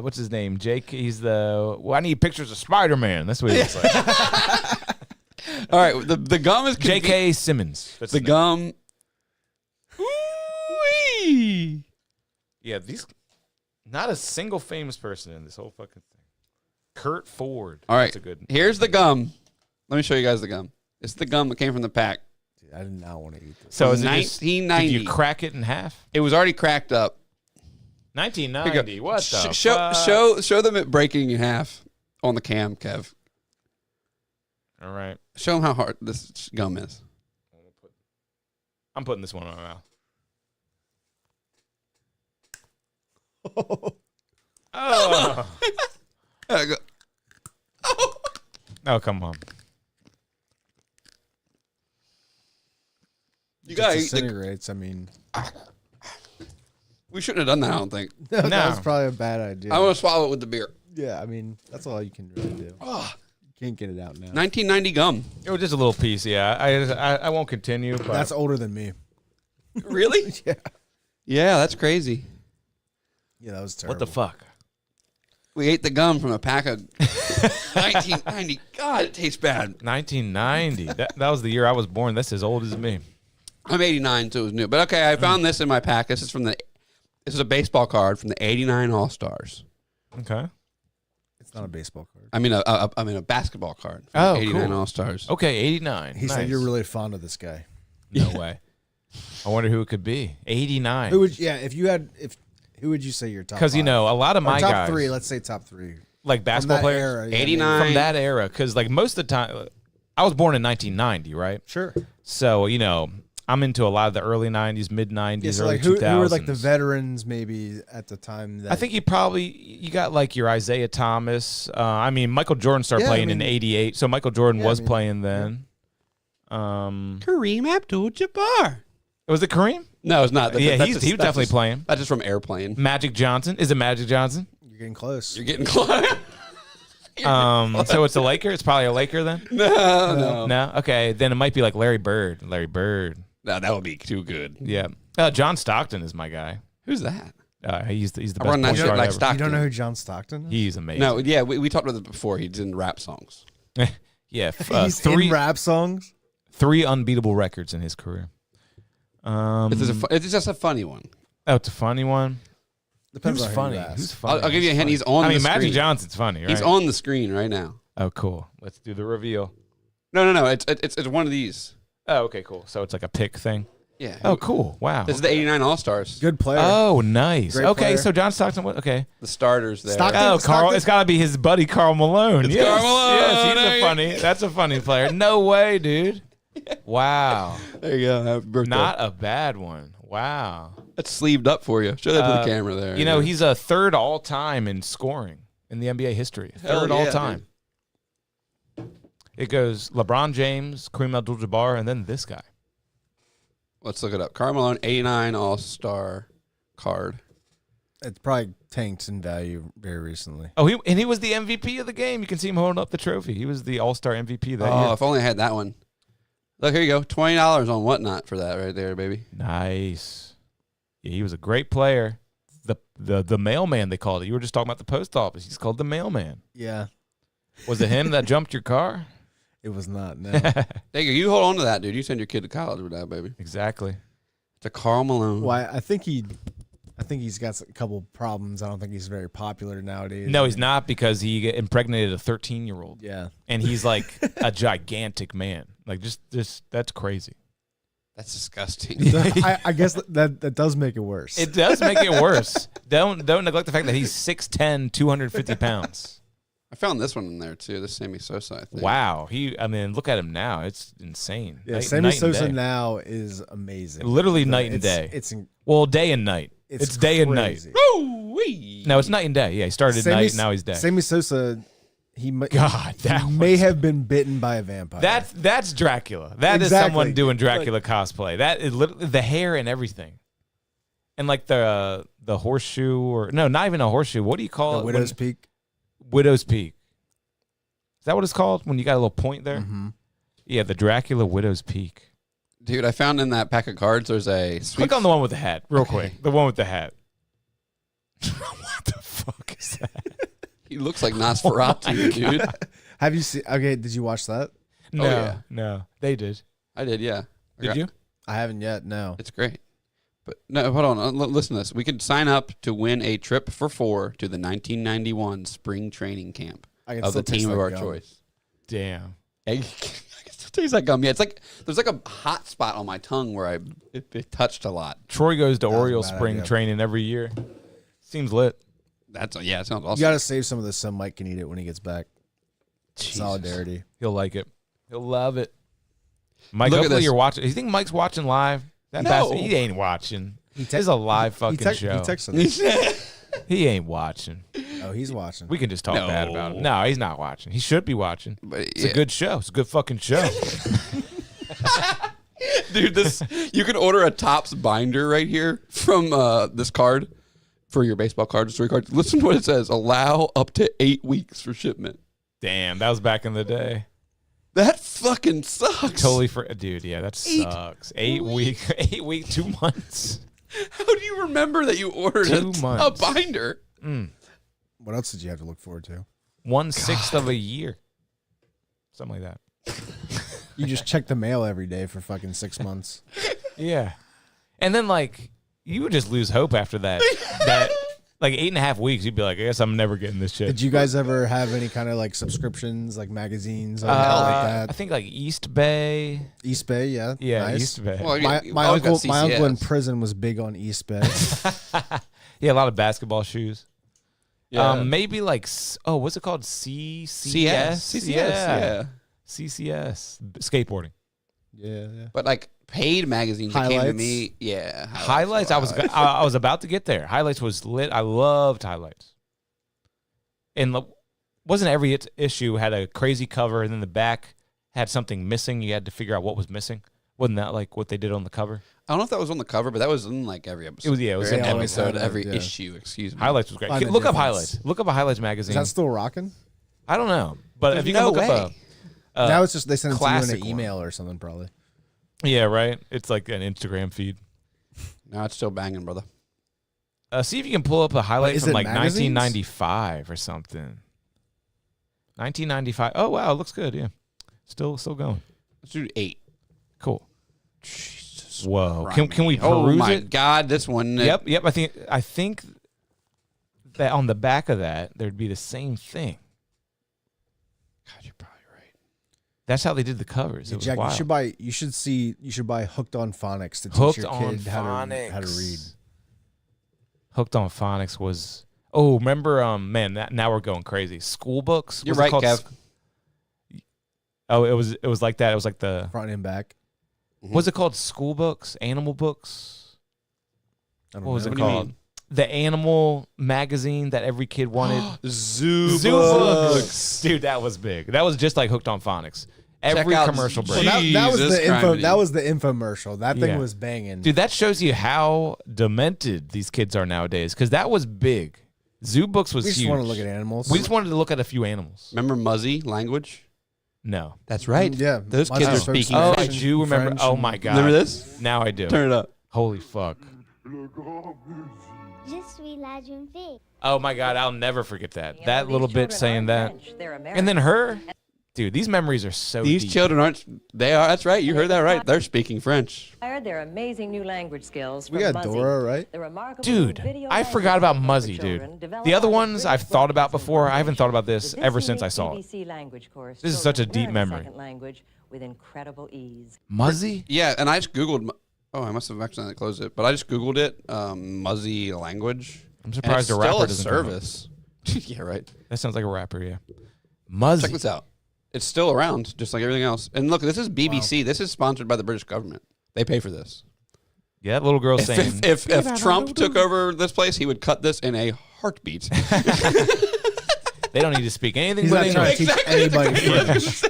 what's his name? Jake. He's the. Well, I need pictures of Spider-Man. That's what he looks like. All right, the gum is J.K. Simmons. That's the gum. Ooh-wee. Yeah, these. Not a single famous person in this whole fucking thing. Kurt Ford. All right, That's a good. Here's the gum. Let me show you guys the gum. It's the gum that came from the pack. Dude, I did not want to eat this. So is it 1990. Did you crack it in half? It was already cracked up. 1990. What the show them it breaking in half on the cam, Kev. All right. Show them how hard this gum is. I'm putting this one in my mouth. Oh. Oh, come on. You Just guys disintegrates. I mean, we shouldn't have done that. I don't think. no, that was probably a bad idea. I want to swallow it with the beer. Yeah, I mean, that's all you can really do. Oh. You can't get it out now. 1990 gum. It was just a little piece. Yeah, I won't continue. But That's older than me. Really? Yeah. Yeah, that's crazy. Yeah, that was terrible. What the fuck? We ate the gum from a pack of 1990. God, it tastes bad. 1990. that was the year I was born. That's as old as me. I'm 89, so it was new. But okay, I found this in my pack. This is a baseball card from the 89 All-Stars. Okay. It's not a baseball card. I mean a basketball card from the 89 cool. All-Stars. Okay, 89. He said you're really fond of this guy. No way. I wonder who it could be. 89. Who would who would you say your top? Because a lot of my top guys, three. Let's say top three. like basketball players, era, yeah, 89 from that era. Because like most of the time, I was born in 1990, right? Sure. So I'm into a lot of the early 90s, mid 90s, Yeah, so early like who 2000s. were like the veterans maybe at the time? That I think you got like your Isaiah Thomas. Michael Jordan started playing in '88, so Michael Jordan was playing then. Kareem Abdul-Jabbar. Was it Kareem? No, it's not. He was definitely playing. That's just from Airplane. Magic Johnson. Is it Magic Johnson? you're getting close. You're getting close. So it's a Laker. It's probably a Laker then. No. Okay, then it might be like Larry Bird. No, that would be too good. Yeah. John Stockton is my guy. Who's that? He's the best I run that point shit guard like ever. Stockton. You don't know who John Stockton is? He's amazing. No, yeah, we talked about this before. He's in rap songs. Yeah. He's in rap songs. 3 unbeatable records in his career. It's just a funny one. Oh, it's a funny one. Depends Who's on funny? who you ask. Who's funny? I'll give you a hint. He's on the screen. Magic Johnson's funny, right? He's on the screen right now. Oh, cool. Let's do the reveal. No. It's one of these. Oh, okay, cool. So it's like a pick thing. Yeah. Oh, cool. Wow. This is the 89 All-Stars. Good player. Oh, nice. Great okay, player. so John Stockton. Okay. The starters there. Stockton? Oh, Carl. Stockton? It's got to be his buddy Carl Malone. It's yes. Karl Malone. Yes, that's a funny player. No way, dude. Wow. There you go. Happy birthday. Not a bad one. Wow. That's sleeved up for you. Show that to the camera there. He's a third all time in scoring in the NBA history. Third all time. It goes LeBron James, Kareem Abdul-Jabbar, and then this guy. Let's look it up. Karl Malone, 89 All-Star card. It's probably tanked in value very recently. Oh, he was the MVP of the game. You can see him holding up the trophy. He was the All-Star MVP that year. If only I had that one. Look, here you go. $20 on Whatnot for that right there, baby. Nice. Yeah, he was a great player. The mailman, they called it. You were just talking about the post office. He's called the mailman. Yeah. Was it him that jumped your car? It was not, no. There you go. You hold on to that, dude. You send your kid to college with that, baby. Exactly. It's a Karl Malone. Well, I think he's got a couple problems. I don't think he's very popular nowadays. No, he's not, because he impregnated a 13-year-old. Yeah. And he's like a gigantic man. Like just that's crazy. That's disgusting. I guess that does make it worse. It does make it worse. Don't neglect the fact that he's 6'10", 250 pounds. I found this one in there too. This Sammy Sosa, I think. Wow. I mean, look at him now. It's insane. Yeah, Sammy Sosa now is amazing. Literally night and day. Well, day and night. It's day and night. Woo-wee. No, it's night and day. Yeah, he started at night, now he's day. Sammy Sosa, he that may have been bitten by a vampire. That's Dracula. That is someone doing Dracula cosplay. That is literally the hair and everything. And like the horseshoe, or no, not even a horseshoe. What do you call it? Widow's Peak. Widow's Peak. Is that what it's called when you got a little point there? Mm-hmm. Yeah, the Dracula Widow's Peak. Dude, I found in that pack of cards there's a Click on the one with the hat real quick. The one with the hat. What the fuck is that? He looks like Nosferatu, dude. Have you seen? Okay, did you watch that? No, no, they did. I did, yeah. Did you? I haven't yet. No, it's great. But no, hold on. Listen to this. We could sign up to win a trip for 4 to the 1991 spring training camp of the team of our choice. Damn. I can still taste like gum. Yeah, it's like there's like a hot spot on my tongue where it touched a lot. Troy goes to Oriole spring training every year. Seems lit. It sounds awesome. You got to save some of this so Mike can eat it when he gets back. Jesus. Solidarity. He'll like it. He'll love it. Mike, hopefully you're watching. You think Mike's watching live? No. He ain't watching. This is a live fucking show. He texted us. He ain't watching. Oh, he's watching. We can just talk bad about him. No, he's not watching. He should be watching. But it's a good show. It's a good fucking show. Dude, you can order a Topps binder right here from this card for your baseball cards, story cards. Listen to what it says. Allow up to 8 weeks for shipment. Damn, that was back in the day. That fucking sucks. Totally dude, yeah, that sucks. 8 weeks, 8 weeks, 2 months. How do you remember that you ordered 2 months. a binder? What else did you have to look forward to? 1/6 of a year. Something like that. You just check the mail every day for fucking 6 months. Yeah. And then like you would just lose hope after that. That like 8.5 weeks, you'd be like, I guess I'm never getting this shit. Did you guys ever have any kind of like subscriptions, like magazines, or like that? I think like East Bay. East Bay, yeah. Yeah, nice. East Bay. Well, my uncle in prison was big on East Bay. Yeah, a lot of basketball shoes. Yeah. Maybe like what's it called? CCS? CCS, yeah. CCS. Skateboarding. Yeah. But like paid magazines that came to me, yeah. Highlights. I was about to get there. Highlights was lit. I loved Highlights. And wasn't every issue had a crazy cover, and then the back had something missing? You had to figure out what was missing. Wasn't that like what they did on the cover? I don't know if that was on the cover, but that was in like every episode. It was in every episode, every issue. Excuse me. Highlights was great. Look up Highlights. Look up a Highlights magazine. Is that still rocking? I don't know, but There's if you no can look way. up now it's just they send it to you in classic an email or something, probably. Yeah, right. It's like an Instagram feed. No, it's still banging, brother. See if you can pull up a highlight Is from it like magazines? 1995 or something. 1995. Oh wow, it looks good. Yeah, still going. Let's do 8. Cool. Jesus. Whoa. Can we peruse Oh my it? God, this one. Yep. I think that on the back of that there'd be the same thing. God, you're probably right. That's how they did the covers. Yeah, It was Jack, wild. you should buy Hooked on Phonics to teach Hooked your on kid how to read. Hooked on Phonics was. Oh, remember? Man, now we're going crazy. School books. You're Was it right, called Kev. Oh, it was like that. It was like the Front and back. Was it called school books? Animal books? I don't What was know. it do you called? mean? The animal magazine that every kid wanted. Zoo Books. Dude, that was big. That was just like Hooked on Phonics. Every out commercial break. Well, that was Jesus the info. Christ. That was the infomercial. That thing Yeah. was banging. Dude, that shows you how demented these kids are nowadays. Because that was big. Zoo Books was we just huge. want to look at animals. We just wanted to look at a few animals. Remember Muzzy language? No. That's right. Yeah, Those Muzzy kids are spoke speaking Oh, I French French. do remember. French Oh and- my God. Remember this? Now I do. Turn it up. Holy fuck. Je suis la jeune fille. Oh my God, I'll never forget that. That little bit saying that. And then her. Dude, these memories are so These deep. children aren't. They are. That's right. You heard that right. They're speaking French. Their amazing new language skills. We got Dora, right? Dude, I forgot about Muzzy, dude. The other ones I've thought about before. I haven't thought about this ever since I saw it. This is such a deep memory. With incredible ease. Muzzy? Yeah, and I just Googled. Oh, I must have accidentally closed it. But I just Googled it. Muzzy language. I'm surprised and a it's rapper still a doesn't come up. service. Yeah, right. That sounds like a rapper. Yeah. Muzzy. Check this out. It's still around, just like everything else. And look, this is BBC. This is sponsored by the British government. They pay for this. Yeah, that little girl saying. If Trump took over this place, he would cut this in a heartbeat. They don't need to speak anything He's but not trying English. to teach anybody French.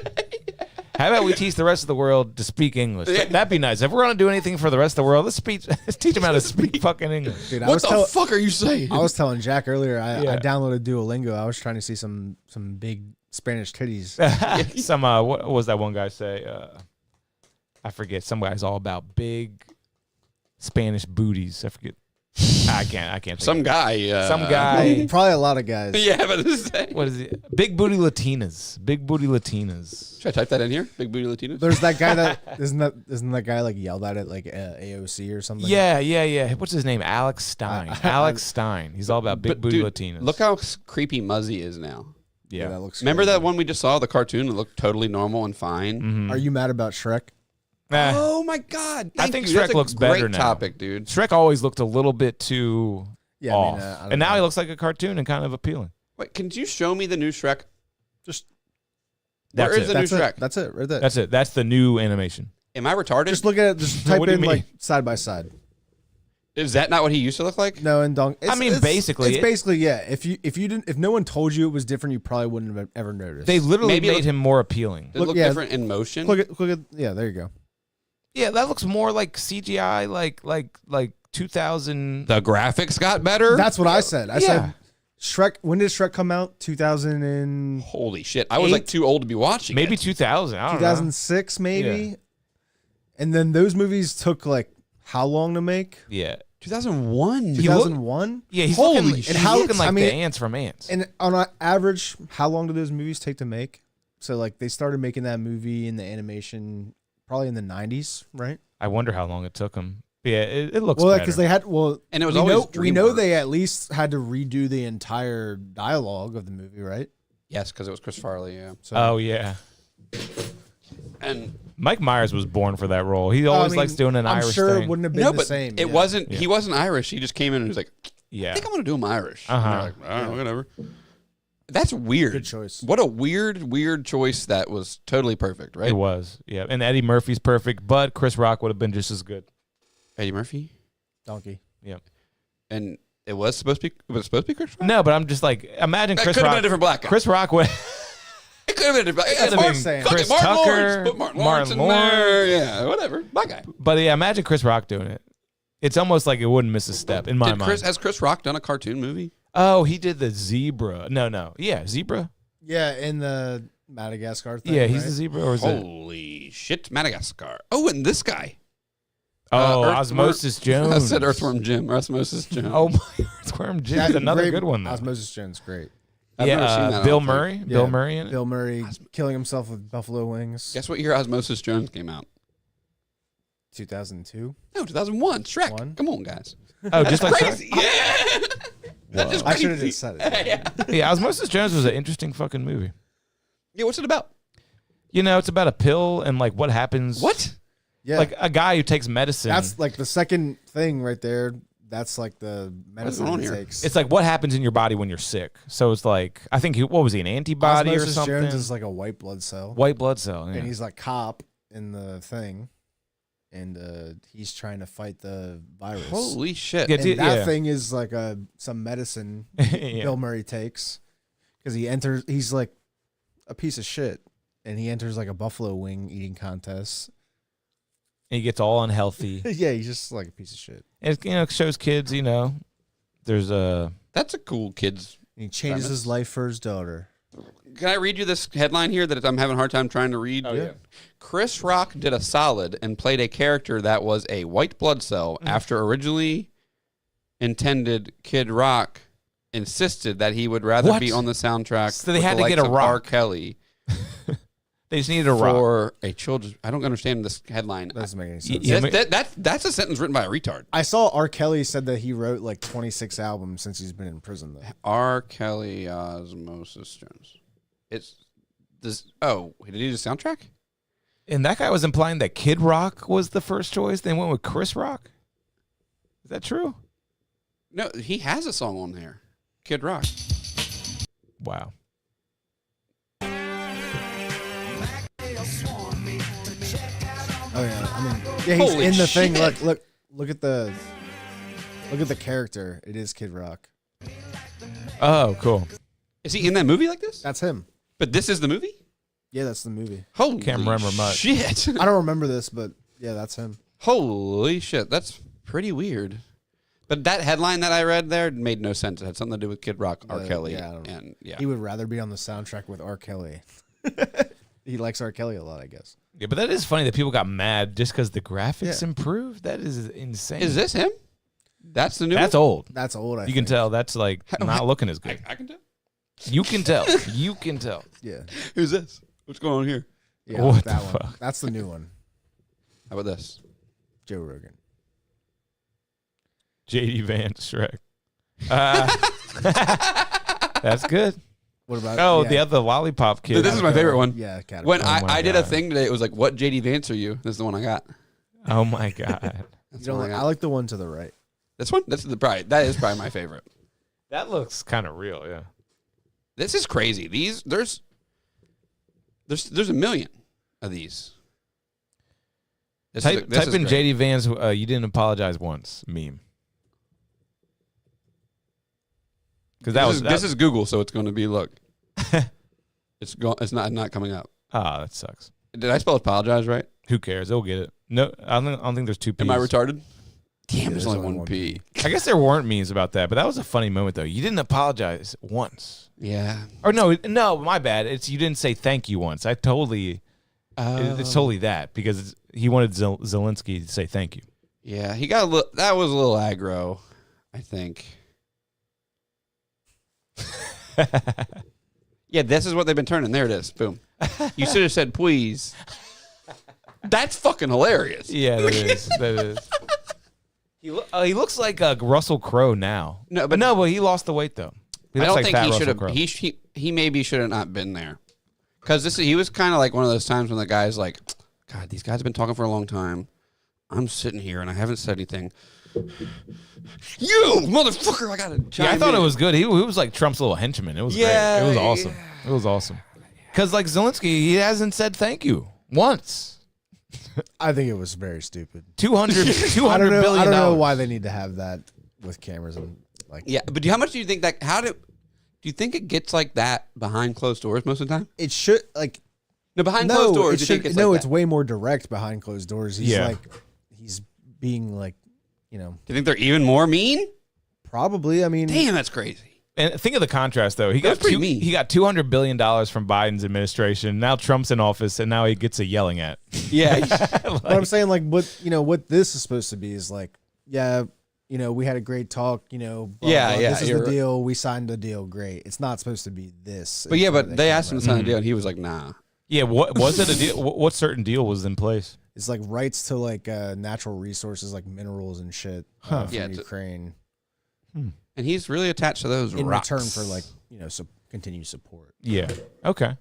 How about we teach the rest of the world to speak English? That'd be nice. If we're going to do anything for the rest of the world, let's teach them how to speak fucking English. Dude, What the fuck are you saying? I was telling Jack earlier, I Yeah. downloaded Duolingo. I was trying to see some big Spanish titties. Some what was that one guy say? I forget. Some guy's all about big Spanish booties. I forget. I can't. Think Some of it. guy. Some guy. Probably a lot of guys. Yeah, but this is What is it? Big booty Latinas. Big booty Latinas. Should I type that in here? Big booty Latinos. There's that guy that isn't that guy like yelled at it like AOC or something. Yeah. What's his name? Alex Stein. Alex Stein. He's all about big But, booty dude, Latinas. Look how creepy Muzzy is now. Yeah. that looks. Remember crazy. that one we just saw, the cartoon that looked totally normal and fine? Mhm. Are you mad about Shrek? Oh my God! I think you. Shrek That's a looks great better now. topic, dude. Shrek always looked a little bit too Yeah, off, I don't and now know. he looks like a cartoon and kind of appealing. Wait, can you show me the new Shrek? Just Where That's is it. the new that's Shrek? it. That's it. Right there. That's it. That's the new animation. Am I retarded? Just look at it. Just type What do you in like mean? side by side. Is that not what he used to look like? No, and dong. Basically, it's basically yeah. If you didn't, if no one told you it was different, you probably wouldn't have ever noticed. They literally Maybe it made look- him more appealing. Does it look yeah. different in motion? Look at yeah. There you go. Yeah, that looks more like CGI, like 2000. The graphics got better? That's what I said. I Yeah. said Shrek. When did Shrek come out? 2000 and Holy shit. I was like too old to be watching Maybe it. 2000. I don't know. 2006 maybe. Yeah. And then those movies took like how long to make? Yeah. 2001. 2001. Yeah, he's Holy looking, shit. and how looking like I mean, the ants from Ants. And on an average, how long do those movies take to make? So like they started making that movie in the animation probably in the 90s, right? I wonder how long it took him. Yeah, it looks Well, better. because they had And it was we always know, we know DreamWorks. they at least had to redo the entire dialogue of the movie, right? Yes, because it was Chris Farley, yeah. So Oh yeah. And Mike Myers was born for that role. He always likes doing an I'm Irish sure thing. it wouldn't have been no, the but same. it yeah. wasn't. Yeah. He wasn't Irish. He just came in and was like, Yeah. I think I'm going to do him Irish. And Uh-huh. they're like, all right, whatever. That's weird. Good choice. What a weird choice that was totally perfect, right? It was. Yeah. And Eddie Murphy's perfect, but Chris Rock would have been just as good. Eddie Murphy. Donkey. Yeah. And it was supposed to be Chris Rock? No, but I'm just like, imagine That Chris could have Rock. been a different black guy. Chris Rock would. It could have been a different. That's Yeah, what I'm Martin- saying. fuck it, Chris Martin Tucker, Lawrence. Put Martin Lawrence Martin in there. Lawrence. Yeah, whatever. Black guy. But yeah, imagine Chris Rock doing it. It's almost like it wouldn't miss a step in my mind. Has Chris Rock done a cartoon movie? Oh, he did the zebra. No. Yeah, zebra. Yeah, in the Madagascar thing. Yeah, he's right? the zebra, or is it? Holy shit, Madagascar. Oh, and this guy. Oh, Earthworm- Osmosis Jones. I said Earthworm Jim. Osmosis Jones. Oh, my Earthworm Jim. Yeah, That's another great- good one, though. Osmosis Jones, great. I've never seen that, I Bill don't think. Murray. Yeah, Bill Murray in it. Bill Murray killing himself with buffalo wings. Guess what year Osmosis Jones came out? 2002. No, 2001. Shrek. One? Come on, guys. Oh, just like Crazy. Yeah. That's just I should have crazy. just said it. Yeah. Yeah, Osmosis Jones was an interesting fucking movie. Yeah, what's it about? You know, it's about a pill and like what happens. What? Yeah, Like a guy who takes medicine. that's like the second thing right there. That's like the medicine on he here? takes. it's like what happens in your body when you're sick. So it's like I think what was he, an antibody Osmosis or something? Jones is like a white blood cell, White blood cell. Yeah. and he's like cop in the thing, and he's trying to fight the virus. Holy shit. Yeah, And dude, that yeah. thing is like some medicine Yeah. Bill Murray takes because he's like a piece of shit, and he enters like a buffalo wing eating contest. And he gets all unhealthy. Yeah, he's just like a piece of shit. It shows kids, there's a That's a cool kid's. And he changes Premise. his life for his daughter. Can I read you this headline here that I'm having a hard time trying to read? Oh, yeah. Chris Rock did a solid and played a character that was a white blood cell after originally intended Kid Rock insisted that he would rather What? be on the soundtrack. So they with had the to get likes a of Rock. R. Kelly they just needed a rock. for a children's. I don't understand this headline. That doesn't make any sense. Yeah, That's a sentence written by a retard. I saw R. Kelly said that he wrote like 26 albums since he's been in prison, though. R. Kelly Osmosis Jones. It's this. Oh, did he do the soundtrack? And that guy was implying that Kid Rock was the first choice. They went with Chris Rock. Is that true? No, he has a song on there. Kid Rock. Wow. Oh yeah, I mean, yeah, he's Holy in the shit. thing. Look at the character. It is Kid Rock. Oh, cool. Is he in that movie like this? That's him. But this is the movie? Yeah, that's the movie. Holy Can't remember much. shit. I don't remember this, but yeah, that's him. Holy shit. That's pretty weird. But that headline that I read there made no sense. It had something to do with Kid Rock, R. Kelly. Yeah, I don't know. And yeah. He would rather be on the soundtrack with R. Kelly. He likes R. Kelly a lot, I guess. Yeah, but that is funny that people got mad just because the graphics improved. That is insane. Is this him? That's the new That's one? old. That's old. You can tell that's like not looking as good. I can tell. You can tell. You can tell. Yeah. Who's this? What's going on here? Yeah, What that the one. fuck? That's the new one. How about this? Joe Rogan. JD Vance Shrek. That's good. What about? Oh, yeah. the other lollipop kid. This is my favorite one. Yeah, Caterpillar. When Oh my I did a God. thing today, it was like, what JD Vance are you? This is the one I got. Oh my god. You That's don't the one like, I I got. like the one to the right. This one? That is probably my favorite. That looks kind of real, yeah. This is crazy. There's a million of these. Type in JD Vance. You didn't apologize once. Meme. Because This is Google, so it's going to be look. It's not coming up. Ah, that sucks. Did I spell apologize right? Who cares? They'll get it. No, I don't think there's two P's. Am I retarded? Damn, Yeah, there's only one P. I guess there weren't memes about that, but that was a funny moment though. You didn't apologize once. Yeah. Or no, my bad. It's you didn't say thank you once. It's totally that because he wanted Zelensky to say thank you. Yeah, he got a little. That was a little aggro, I think. Yeah, this is what they've been turning. There it is. Boom. You should have said please. That's fucking hilarious. Yeah, that is. That is. He looks like Russell Crowe now. No, but he lost the weight though. He I looks don't like think fat he Russell should have. Crowe. He maybe should have not been there, because he was kind of like one of those times when the guy's like, God, these guys have been talking for a long time. I'm sitting here and I haven't said anything. You motherfucker! I gotta. Yeah, I thought it was good. He was like Trump's little henchman. It was great. It was awesome. It was awesome. Because like Zelensky, he hasn't said thank you once. I think it was very stupid. 200 I don't know dollars. why they need to have that with cameras and like. Yeah, but how much do you think that? Do you think it gets like that behind closed doors most of the time? It should like. No, behind closed doors. It you should, think it's no, like it's that? way more direct behind closed doors. He's Yeah. like, he's being like, Do you think they're even more mean? probably. I mean, Damn, that's crazy. And think of the contrast, though. He got pretty mean. He got $200 billion from Biden's administration. Now Trump's in office, and now he gets a yelling at. Yeah. but I'm saying like what this is supposed to be is like, yeah, we had a great talk. Blah, Yeah, blah, yeah, This is you're the right. deal. We signed the deal. Great. It's not supposed to be this. But yeah, in front but of the they asked him camera. to sign a deal, and he was like, "Nah." Yeah, what was it? A deal? What certain deal was in place? It's like rights to like natural resources, like minerals and shit from Yeah, Ukraine, And he's really attached to those in rocks. return for like continued support. Yeah. Okay.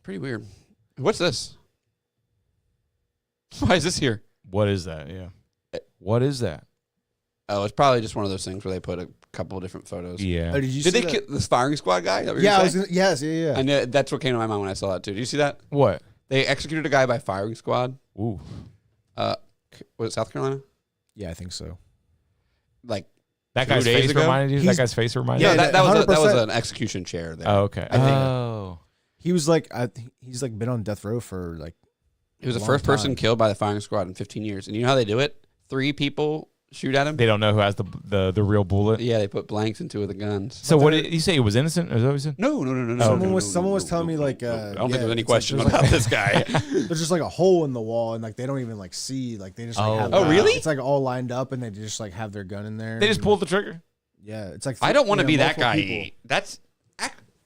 Pretty weird. What's this? Why is this here? What is that? Yeah. What is that? Oh, it's probably just one of those things where they put a couple of different photos. Yeah. Oh, did you Did see they that? kill this firing squad guy? That what you Yeah, were saying? yeah. I know that's what came to my mind when I saw that too. Did you see that? What? They executed a guy by firing squad. Ooh. Was it South Carolina? Yeah, I think so. Like That 2 guy's days face ago? reminded you? That guy's face reminded No, you? that was 100%. an execution chair there. Oh, okay. I think. Oh. He was like, he's like been on death row for like. He was the long first person time. killed by the firing squad in 15 years. And you know how they do it? 3 people shoot at him. They don't know who has the real bullet. Yeah, they put blanks in 2 of the guns. So what did you say? He was innocent? Is that what you said? No. Someone was telling me like. I don't think there's any it's question like, there's, about like, this guy. There's just like a hole in the wall, and like they don't even like see, like they just like have. Oh, really? It's like all lined up, and they just like have their gun in there. They just and- pulled the trigger? Yeah, it's like. I don't want to be that multiple guy. people. That's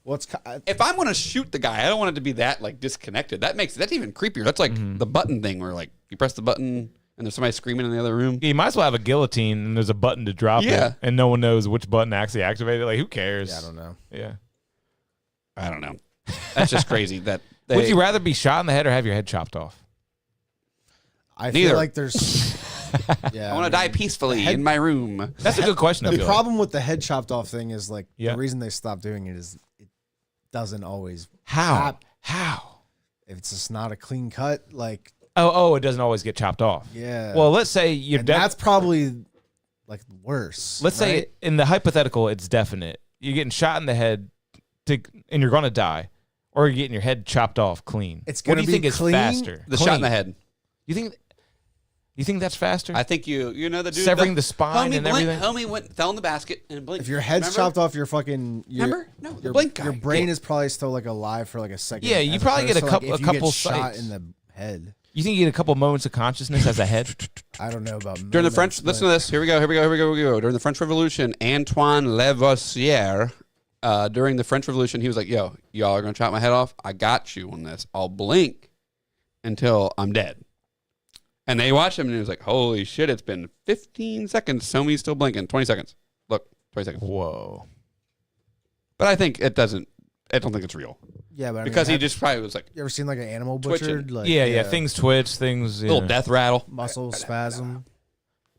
Well, it's if I'm going to shoot the guy, I don't want it to be that like disconnected. That's even creepier. That's like the button thing where like you press the button and there's somebody screaming in the other room. Yeah, you might as well have a guillotine and there's a button to drop Yeah. it, and no one knows which button to actually activate it. Like, who cares? Yeah, I don't know. Yeah. I don't know. That's just crazy. That Would you rather be shot in the head or have your head chopped off? I Neither. feel like there's. Yeah, I want to die peacefully in my room. That's a good question. I The feel problem with the head chopped off thing is like Yeah. the reason they stopped doing it is doesn't always How? If it's just not a clean cut, like it doesn't always get chopped off. Yeah. Well, let's say you're that's probably like worse. Let's say in the hypothetical, it's definite. You're getting shot in the head, and you're gonna die, or you're getting your head chopped off clean. It's what gonna do you be think is clean? faster? The shot in the head. You think that's faster? I think you know the dude severing the spine homie and blink, everything. Homie went fell in the basket and blinked. If your head's Remember? chopped off, Remember? No, the your, blink guy. your brain Yeah. is probably still like alive for like a second. Yeah, you as probably get a opposed to, couple- like, if a you couple get shot sights. in the head. You think you get a couple moments of consciousness as a head? I don't know about During the French, listen to this. Here we go. During the French Revolution, Antoine Lavoisier, during the French Revolution, he was like, "Yo, y'all are gonna chop my head off. I got you on this. I'll blink until I'm dead." And they watched him, and he was like, "Holy shit! It's been 15 seconds. Homie's still blinking. 20 seconds. Look, 20 seconds. Whoa!" But I think it doesn't. I don't think it's real. Yeah, but because he just probably was like, you ever seen like an animal twitching. butchered? Like, yeah, things twitch, things little death rattle, muscle spasm.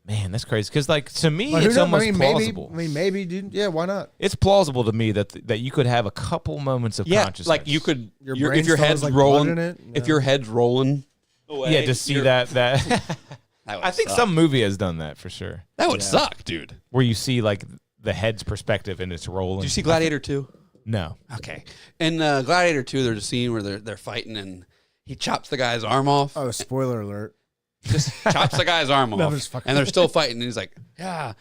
Man, that's crazy. Because like to me, But who it's knows? almost plausible. Maybe, dude. Yeah, why not? It's plausible to me that you could have a couple moments of consciousness. like you could. Your If brain your still head's has, like, blood rolling, in it, if your head's rolling, away, yeah, to see that. That would I think suck. some movie has done that for sure. That would suck, dude. Where you see like the head's perspective and it's rolling. Did you see Gladiator 2? No. Okay. In Gladiator 2, there's a scene where they're fighting and he chops the guy's arm off. Oh, spoiler alert! Just chops the guy's arm No, off, just fucking- and they're still fighting. And he's like, "Yeah,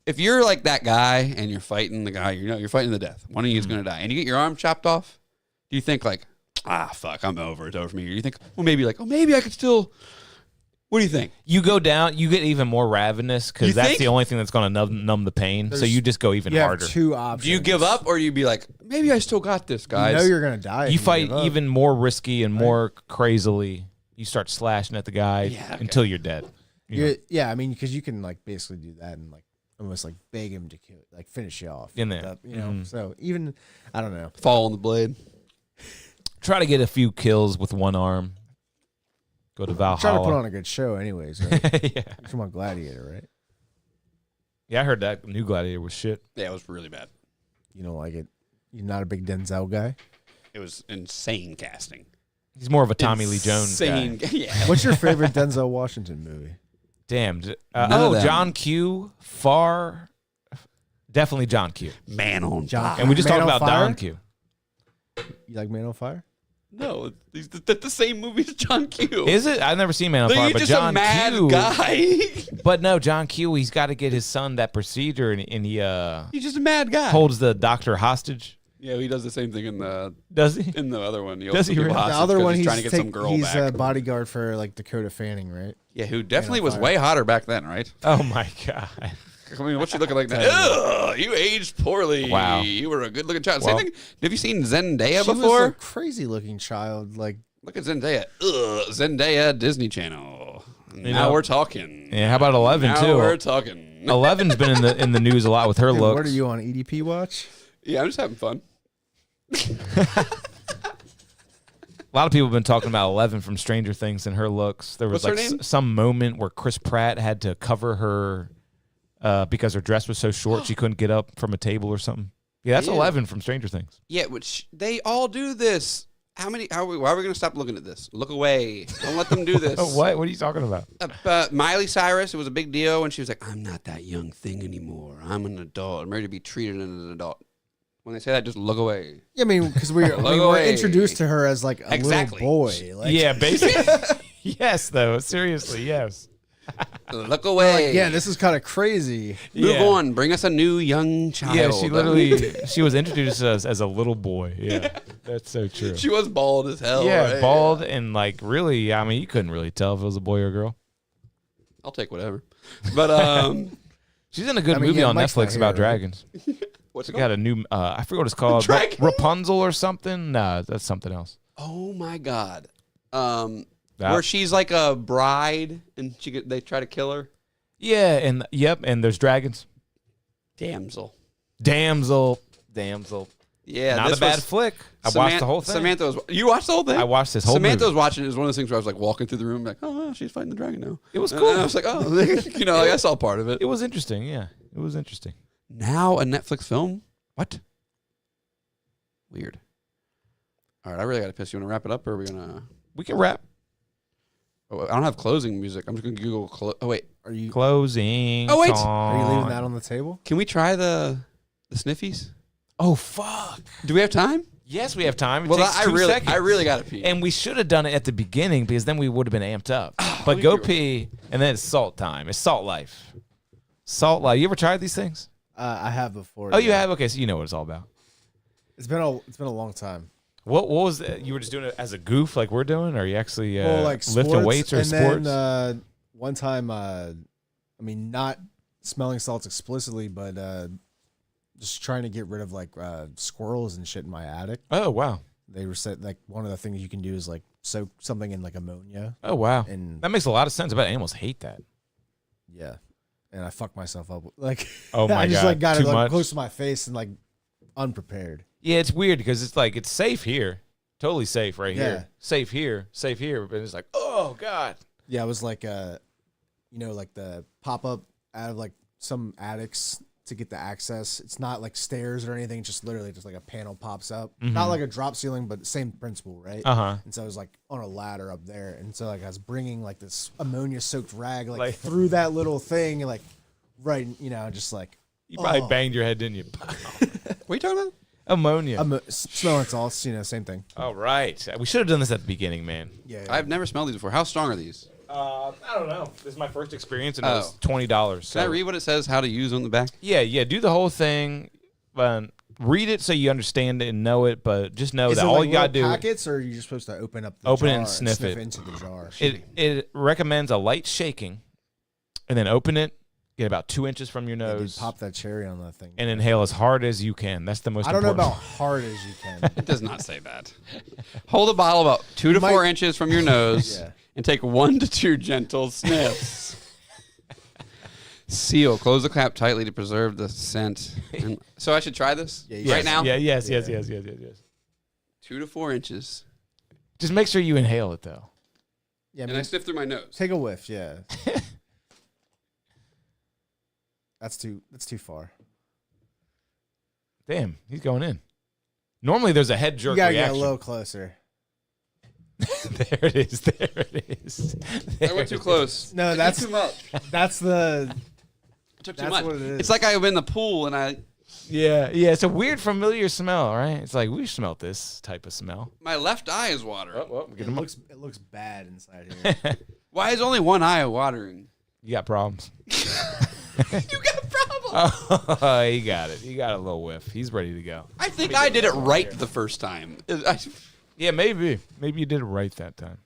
if you're like that guy and you're fighting the guy, you're fighting the death. One of you is going to die, and you get your arm chopped off. Do you think like, fuck, I'm over. It's over for me. Or you think, well, maybe like, maybe I could still. What do you think? You go down, you get even more ravenous You because that's think? the only thing that's going to numb the pain. So you just go even You harder. have two options. Do you give up, or you be like, maybe I still got this, guys? You know you're gonna die. if You fight give up. even more risky and more crazily. You start slashing at the guy until you're dead. You know? Yeah, I mean, because you can like basically do that and like almost like beg him to kill, like finish you off In there. That, you know. So even I don't know. Fall on the blade. Try to get a few kills with one arm. Go to Valhalla. Try to put on a good show, anyways. Right? Yeah. Come on, Gladiator, right? Yeah, I heard that new Gladiator was shit. Yeah, it was really bad. You don't like it. You're not a big Denzel guy. It was insane casting. He's more of a Tommy Lee Jones guy. Insane. Yeah. What's your favorite Denzel Washington movie? Damn. None of them. John Q. Definitely John Q. Man on John- fire. And we just Man talked on about Fire? Don Q. You like Man on Fire? No, that's the same movie as John Q. Is it? I've never seen Man on Fire, He's but just John a mad Q. guy. But no, John Q. He's got to get his son that procedure, and he He's just a mad guy. holds the doctor hostage. Yeah, he does the same thing in the Does he? in the other one. He Does holds he people really? hostage The other 'cause one, he's trying to get some girl he's back. a bodyguard for like Dakota Fanning, right? Yeah, who definitely on was Fire. way hotter back then, right? Oh my god. I mean, what's she looking like now? Ugh, you aged poorly. Wow. You were a good-looking child. Well- Same thing. Have you seen Zendaya She before? was a crazy looking child. Like Look at Zendaya. Ugh, Zendaya, Disney Channel. Now know- we're talking. Yeah, how about 11 now too? we're talking. 11's been in the news a lot with her dude, looks. what are you on EDP watch? Yeah, I'm just having fun. A lot of people have been talking about 11 from Stranger Things and her looks. There was What's her like name? some moment where Chris Pratt had to cover her because her dress was so short she couldn't get up from a table or something. Yeah, that's Ew. 11 from Stranger Things. Yeah, which they all do this. Why are we going to stop looking at this? Look away. Don't let them do this. What? What are you talking about? Miley Cyrus, it was a big deal when she was like, I'm not that young thing anymore. I'm an adult. I'm ready to be treated as an adult. When they say that, just look away. Yeah, I mean, because we Look were away. introduced to her as like a Exactly. little boy. Like, Yeah, basically. Yes, though. Seriously, yes. Look away. like, yeah, this is kind of crazy. Move Yeah. on. Bring us a new young child. Yeah, she was introduced to us as a little boy. Yeah, that's so true. She was bald as hell. Yeah, right? bald and like really, I mean, you couldn't really tell if it was a boy or a girl. I'll take whatever. But She's in a good I mean, movie yeah, on Mike's not Netflix here, about right? dragons. what's it She called? got a new, I forget what it's called. Dragon? Rapunzel or something? Nah, that's something else. Oh my god. That- Where she's like a bride and they try to kill her. Yeah, and yep, and there's dragons. Damsel. Damsel. Yeah, Not this a bad was- flick. I watched the whole thing. Samantha was. You watched the whole thing? I watched this whole Samantha movie. was watching. It was one of those things where I was like walking through the room, like, oh, she's fighting the dragon now. It was And cool. I was like, oh, you know, like I saw part of it. It was interesting. Yeah, it was interesting. Now a Netflix film? What? Weird. All right, I really got to piss. You want to wrap it up, or are we gonna? We can wrap. Oh, I don't have closing music. I'm just gonna Google. Oh wait, Are you Closing. Oh, wait. Are you leaving time. that on the table? can we try the sniffies? Oh fuck. Do we have time? Yes, we have time. It Well, takes 2 seconds. I really got to pee. And we should have done it at the beginning because then we would have been amped up. But let me go do it. pee, and then it's salt time. It's salt life. Salt life. You ever tried these things? I have before. Oh, you yeah. have? Okay, so you know what it's all about. It's been a long time. What was it? You were just doing it as a goof like we're doing? Or are you actually Like lifting sports, weights or and sports? Then, one time, I mean, not smelling salts explicitly, but just trying to get rid of like squirrels and shit in my attic. Oh, wow. They were said like one of the things you can do is like soak something in like ammonia. Oh, wow. And That makes a lot of sense. I bet animals hate that. yeah, and I fucked myself up. Like, Oh, my I just God. like got Too it like much? close to my face and like unprepared. Yeah, it's weird because it's like it's safe here. Totally safe right Yeah. here. Safe here. But it's like, oh, God. Yeah, it was like like the pop up out of like some attics to get the access. It's not like stairs or anything, just literally just like a panel pops up. Not like a drop ceiling, but same principle, right? Uh-huh. And so I was like on a ladder up there, and so like I was bringing like this ammonia soaked rag like, Like- through that little thing, and like right, just like You probably oh. banged your head, didn't you? what are you talking about? Ammonia. Smelling salts, same thing. All right. We should have done this at the beginning, man. Yeah, I've never smelled these before. How strong are these? I don't know. This is my first experience, and it Oh. was $20. Can I read what it says? How to use on the back? Yeah. Do the whole thing. Read it so you understand it and know it, but just know Is that it all like you gotta little do. packets, or are you just supposed to open up the Open it jar and sniff it. into the jar? It recommends a light shaking, and then open it. Get about 2 inches from your Yeah, dude, nose, pop that cherry on that thing. and inhale as hard as you can. That's the most. I don't know important. about hard as you can. It does not say that. Hold a bottle about 2 to 4 inches from your nose Yeah. and take 1 to 2 gentle sniffs. Seal. Close the cap tightly to preserve the scent. And, so I should try this right now? Yeah. Yes. 2 to 4 inches. Just make sure you inhale it though. Yeah, And I sniff through my nose. take a whiff. Yeah. That's too far. Damn, he's going in. Normally, there's a head You jerk gotta reaction. get a little closer. There it is. There it is. I went too close. No, I that's did too much. That's the. I took too That's much. what it is. It's like I'm in the pool and Yeah. It's a weird, familiar smell, right? It's like we smelt this type of smell. my left eye is watering. It looks bad inside here. Why is only one eye watering? You got problems. You got problems. Oh, he got it. He got a little whiff. He's ready to go. I think I did it right the first time. Yeah, maybe. Maybe you did it right that time.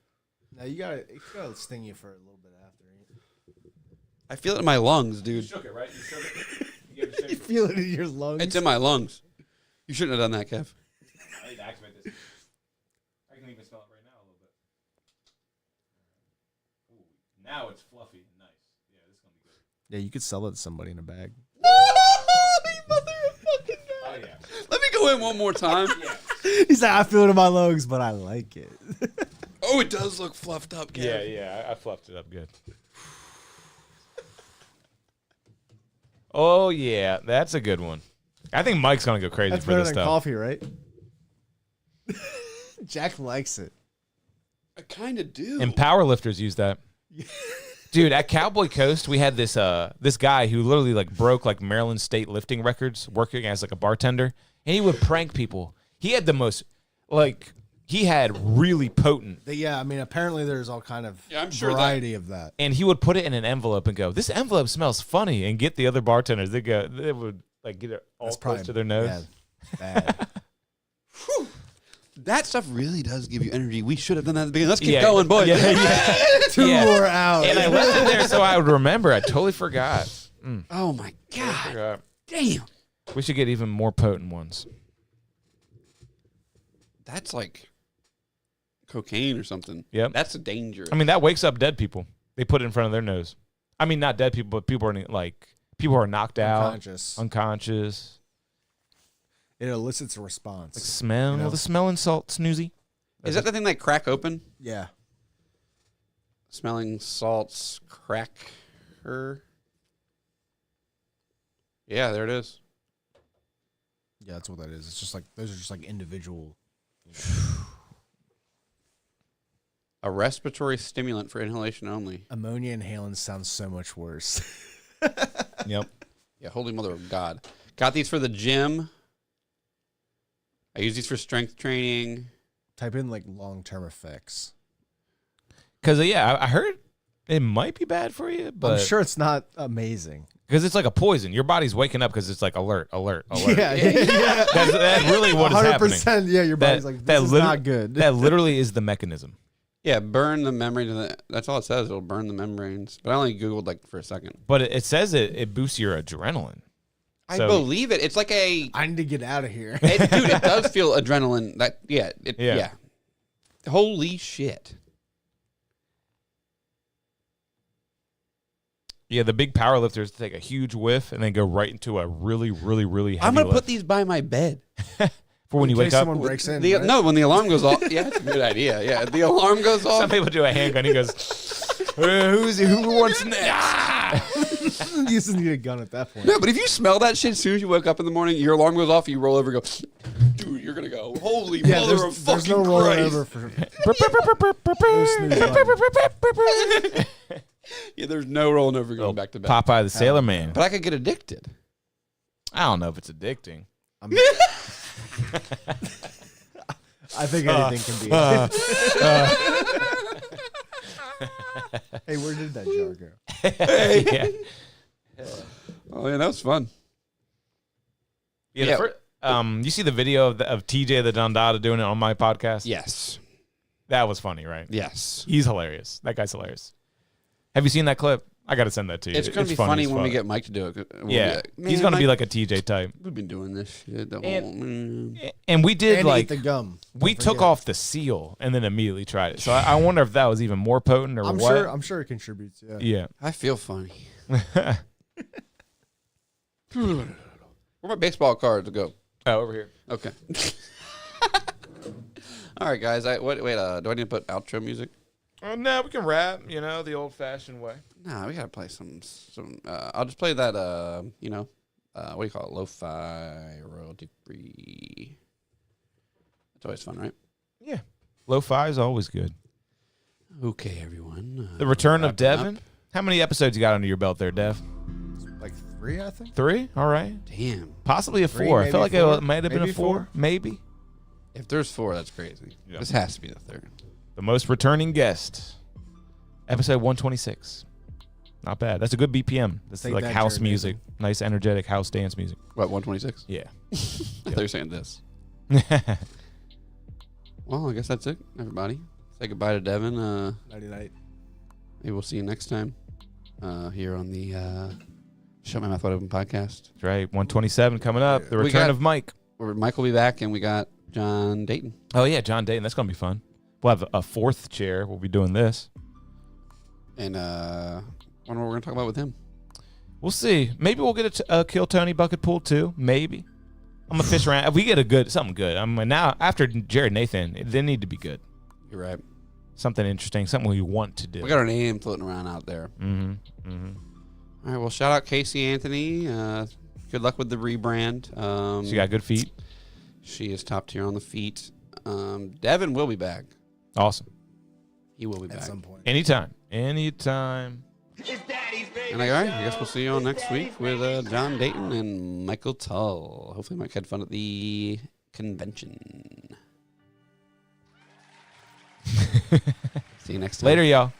No, it's gotta sting you for a little bit after. I feel it in my lungs, dude. Shook it, right? You shook it. You feel it in your lungs. It's in my lungs. You shouldn't have done that, Kev. I need to activate this. I can even smell it right now a little bit. Ooh, now it's fluffy and nice. Yeah, this is gonna be good. Yeah, you could sell it to somebody in a bag. Oh yeah. Let me go in one more time. He's like, I feel it in my lungs, but I like it. Oh, it does look fluffed up, Kev. Yeah. I fluffed it up good. Oh yeah, that's a good one. I think Mike's gonna go crazy That's for better this than stuff. coffee, right? Jack likes it. I kind of do. And powerlifters use that. Dude, at Cowboy Coast, we had this guy who literally like broke like Maryland state lifting records working as like a bartender, and he would prank people. He had the most he had really potent. Yeah, I mean, apparently there's all kind of I'm sure variety of that. And he would put it in an envelope and go, "This envelope smells funny," and get the other bartenders. They would like get it all That's close probably to their nose. bad. That stuff really does give you energy. We should have done that at the beginning. Let's keep Yeah, going, boys. yeah. Two more out. And I left it there so I would remember. I totally forgot. Oh my god! Forgot. Damn. We should get even more potent ones. That's like cocaine or something. Yep. That's a danger. I mean, that wakes up dead people. They put it in front of their nose. I mean, not dead people, but people are knocked out, unconscious. It elicits a response. Like smell, You know? the smelling salt snoozy. Is that the thing they crack open? Yeah. Smelling salts crack her. Yeah, there it is. Yeah, that's what that is. It's just like those are just like individual. You know. A respiratory stimulant for inhalation only. Ammonia inhalant sounds so much worse. Yep. Yeah, holy mother of God. Got these for the gym. I use these for strength training. Type in like long-term effects. Because, I heard it might be bad for you, but I'm sure it's not amazing. Because it's like a poison. Your body's waking up because it's like alert, alert, alert. Yeah. That's really what is happening. 100%. Yeah, your body's like, this is not good. That literally is the mechanism. Yeah, burn the membranes. That's all it says. It'll burn the membranes. But I only Googled like for a second. But it says it boosts your adrenaline. I believe it. It's like a... I need to get out of here. Dude, it does feel adrenaline. Yeah. Holy shit. Yeah, the big power lifters take a huge whiff and then go right into a really, really, really heavy I'm going to lift. put these by my bed. For when you wake up. Someone breaks in. No, when the alarm goes off. Yeah, that's a good idea. Yeah, the alarm goes off. Some people do a handgun. He goes, who wants next? You just need a gun at that point. No, but if you smell that shit as soon as you wake up in the morning, your alarm goes off, you roll over and go, dude, you're going to go, holy mother of fucking there's no rolling Christ. over for... Yeah, there's no rolling over going back to bed. Popeye the Sailor Man. But I could get addicted. I don't know if it's addicting. I think anything can be. Hey, where did that jar go? Hey. Yeah. Oh, yeah, that was fun. Yeah. You see the video of TJ the Dondada doing it on my podcast? Yes. That was funny, right? Yes. He's hilarious. That guy's hilarious. Have you seen that clip? I got to send that to you. It's going to be funny when we get Mike to do it. He's going to be like a TJ type. We've been doing this shit. And we did and eat the gum. We took off the seal and then immediately tried it. So I wonder if that was even more potent or what. I'm sure it contributes. Yeah. Yeah. I feel funny. Where my baseball cards go? Oh, over here. Okay. All right, guys. Do I need to put outro music? No, we can rap, the old-fashioned way. Nah, we gotta play some. I'll just play that. What do you call it? Lo-fi, royalty-free. It's always fun, right? Yeah, lo-fi is always good. Okay, everyone. The return of Devin. How many episodes you got under your belt there, Dev? Like 3, I think. 3? All right. Damn. Possibly a 4. I feel like it might have been a 4. Maybe. If there's 4, that's crazy. Yeah. This has to be the 3rd. The most returning guest. Episode 126. Not bad. That's a good BPM. That's like house music. Nice, energetic house dance music. What, 126? Yeah. I thought you were saying this. Well, I guess that's it, everybody. Say goodbye to Devin. Nighty-night. Maybe we'll see you next time here on the Shut My Mouth Wide Open podcast. That's right. 127 coming up. The return of Mike. Mike will be back, and we got John Dayton. Oh, yeah, John Dayton. That's going to be fun. We'll have a 4th chair. We'll be doing this. And wonder what we're going to talk about with him. We'll see. Maybe we'll get a Kill Tony bucket pool too. Maybe. I'm going to fish around. If we get something good. Now, after Jared Nathan, they need to be good. You're right. Something interesting. Something we want to do. We got our name floating around out there. Mm-hmm. Mm-hmm. All right. Well, shout out Casey Anthony. Good luck with the rebrand. She got good feet. She is top tier on the feet. Devin will be back. Awesome. He will be back. At some point. Anytime. Anytime. And all right, I guess we'll see you all next week with John Dayton and Michael Tull. Hopefully Mike had fun at the convention. See you next time. Later, y'all.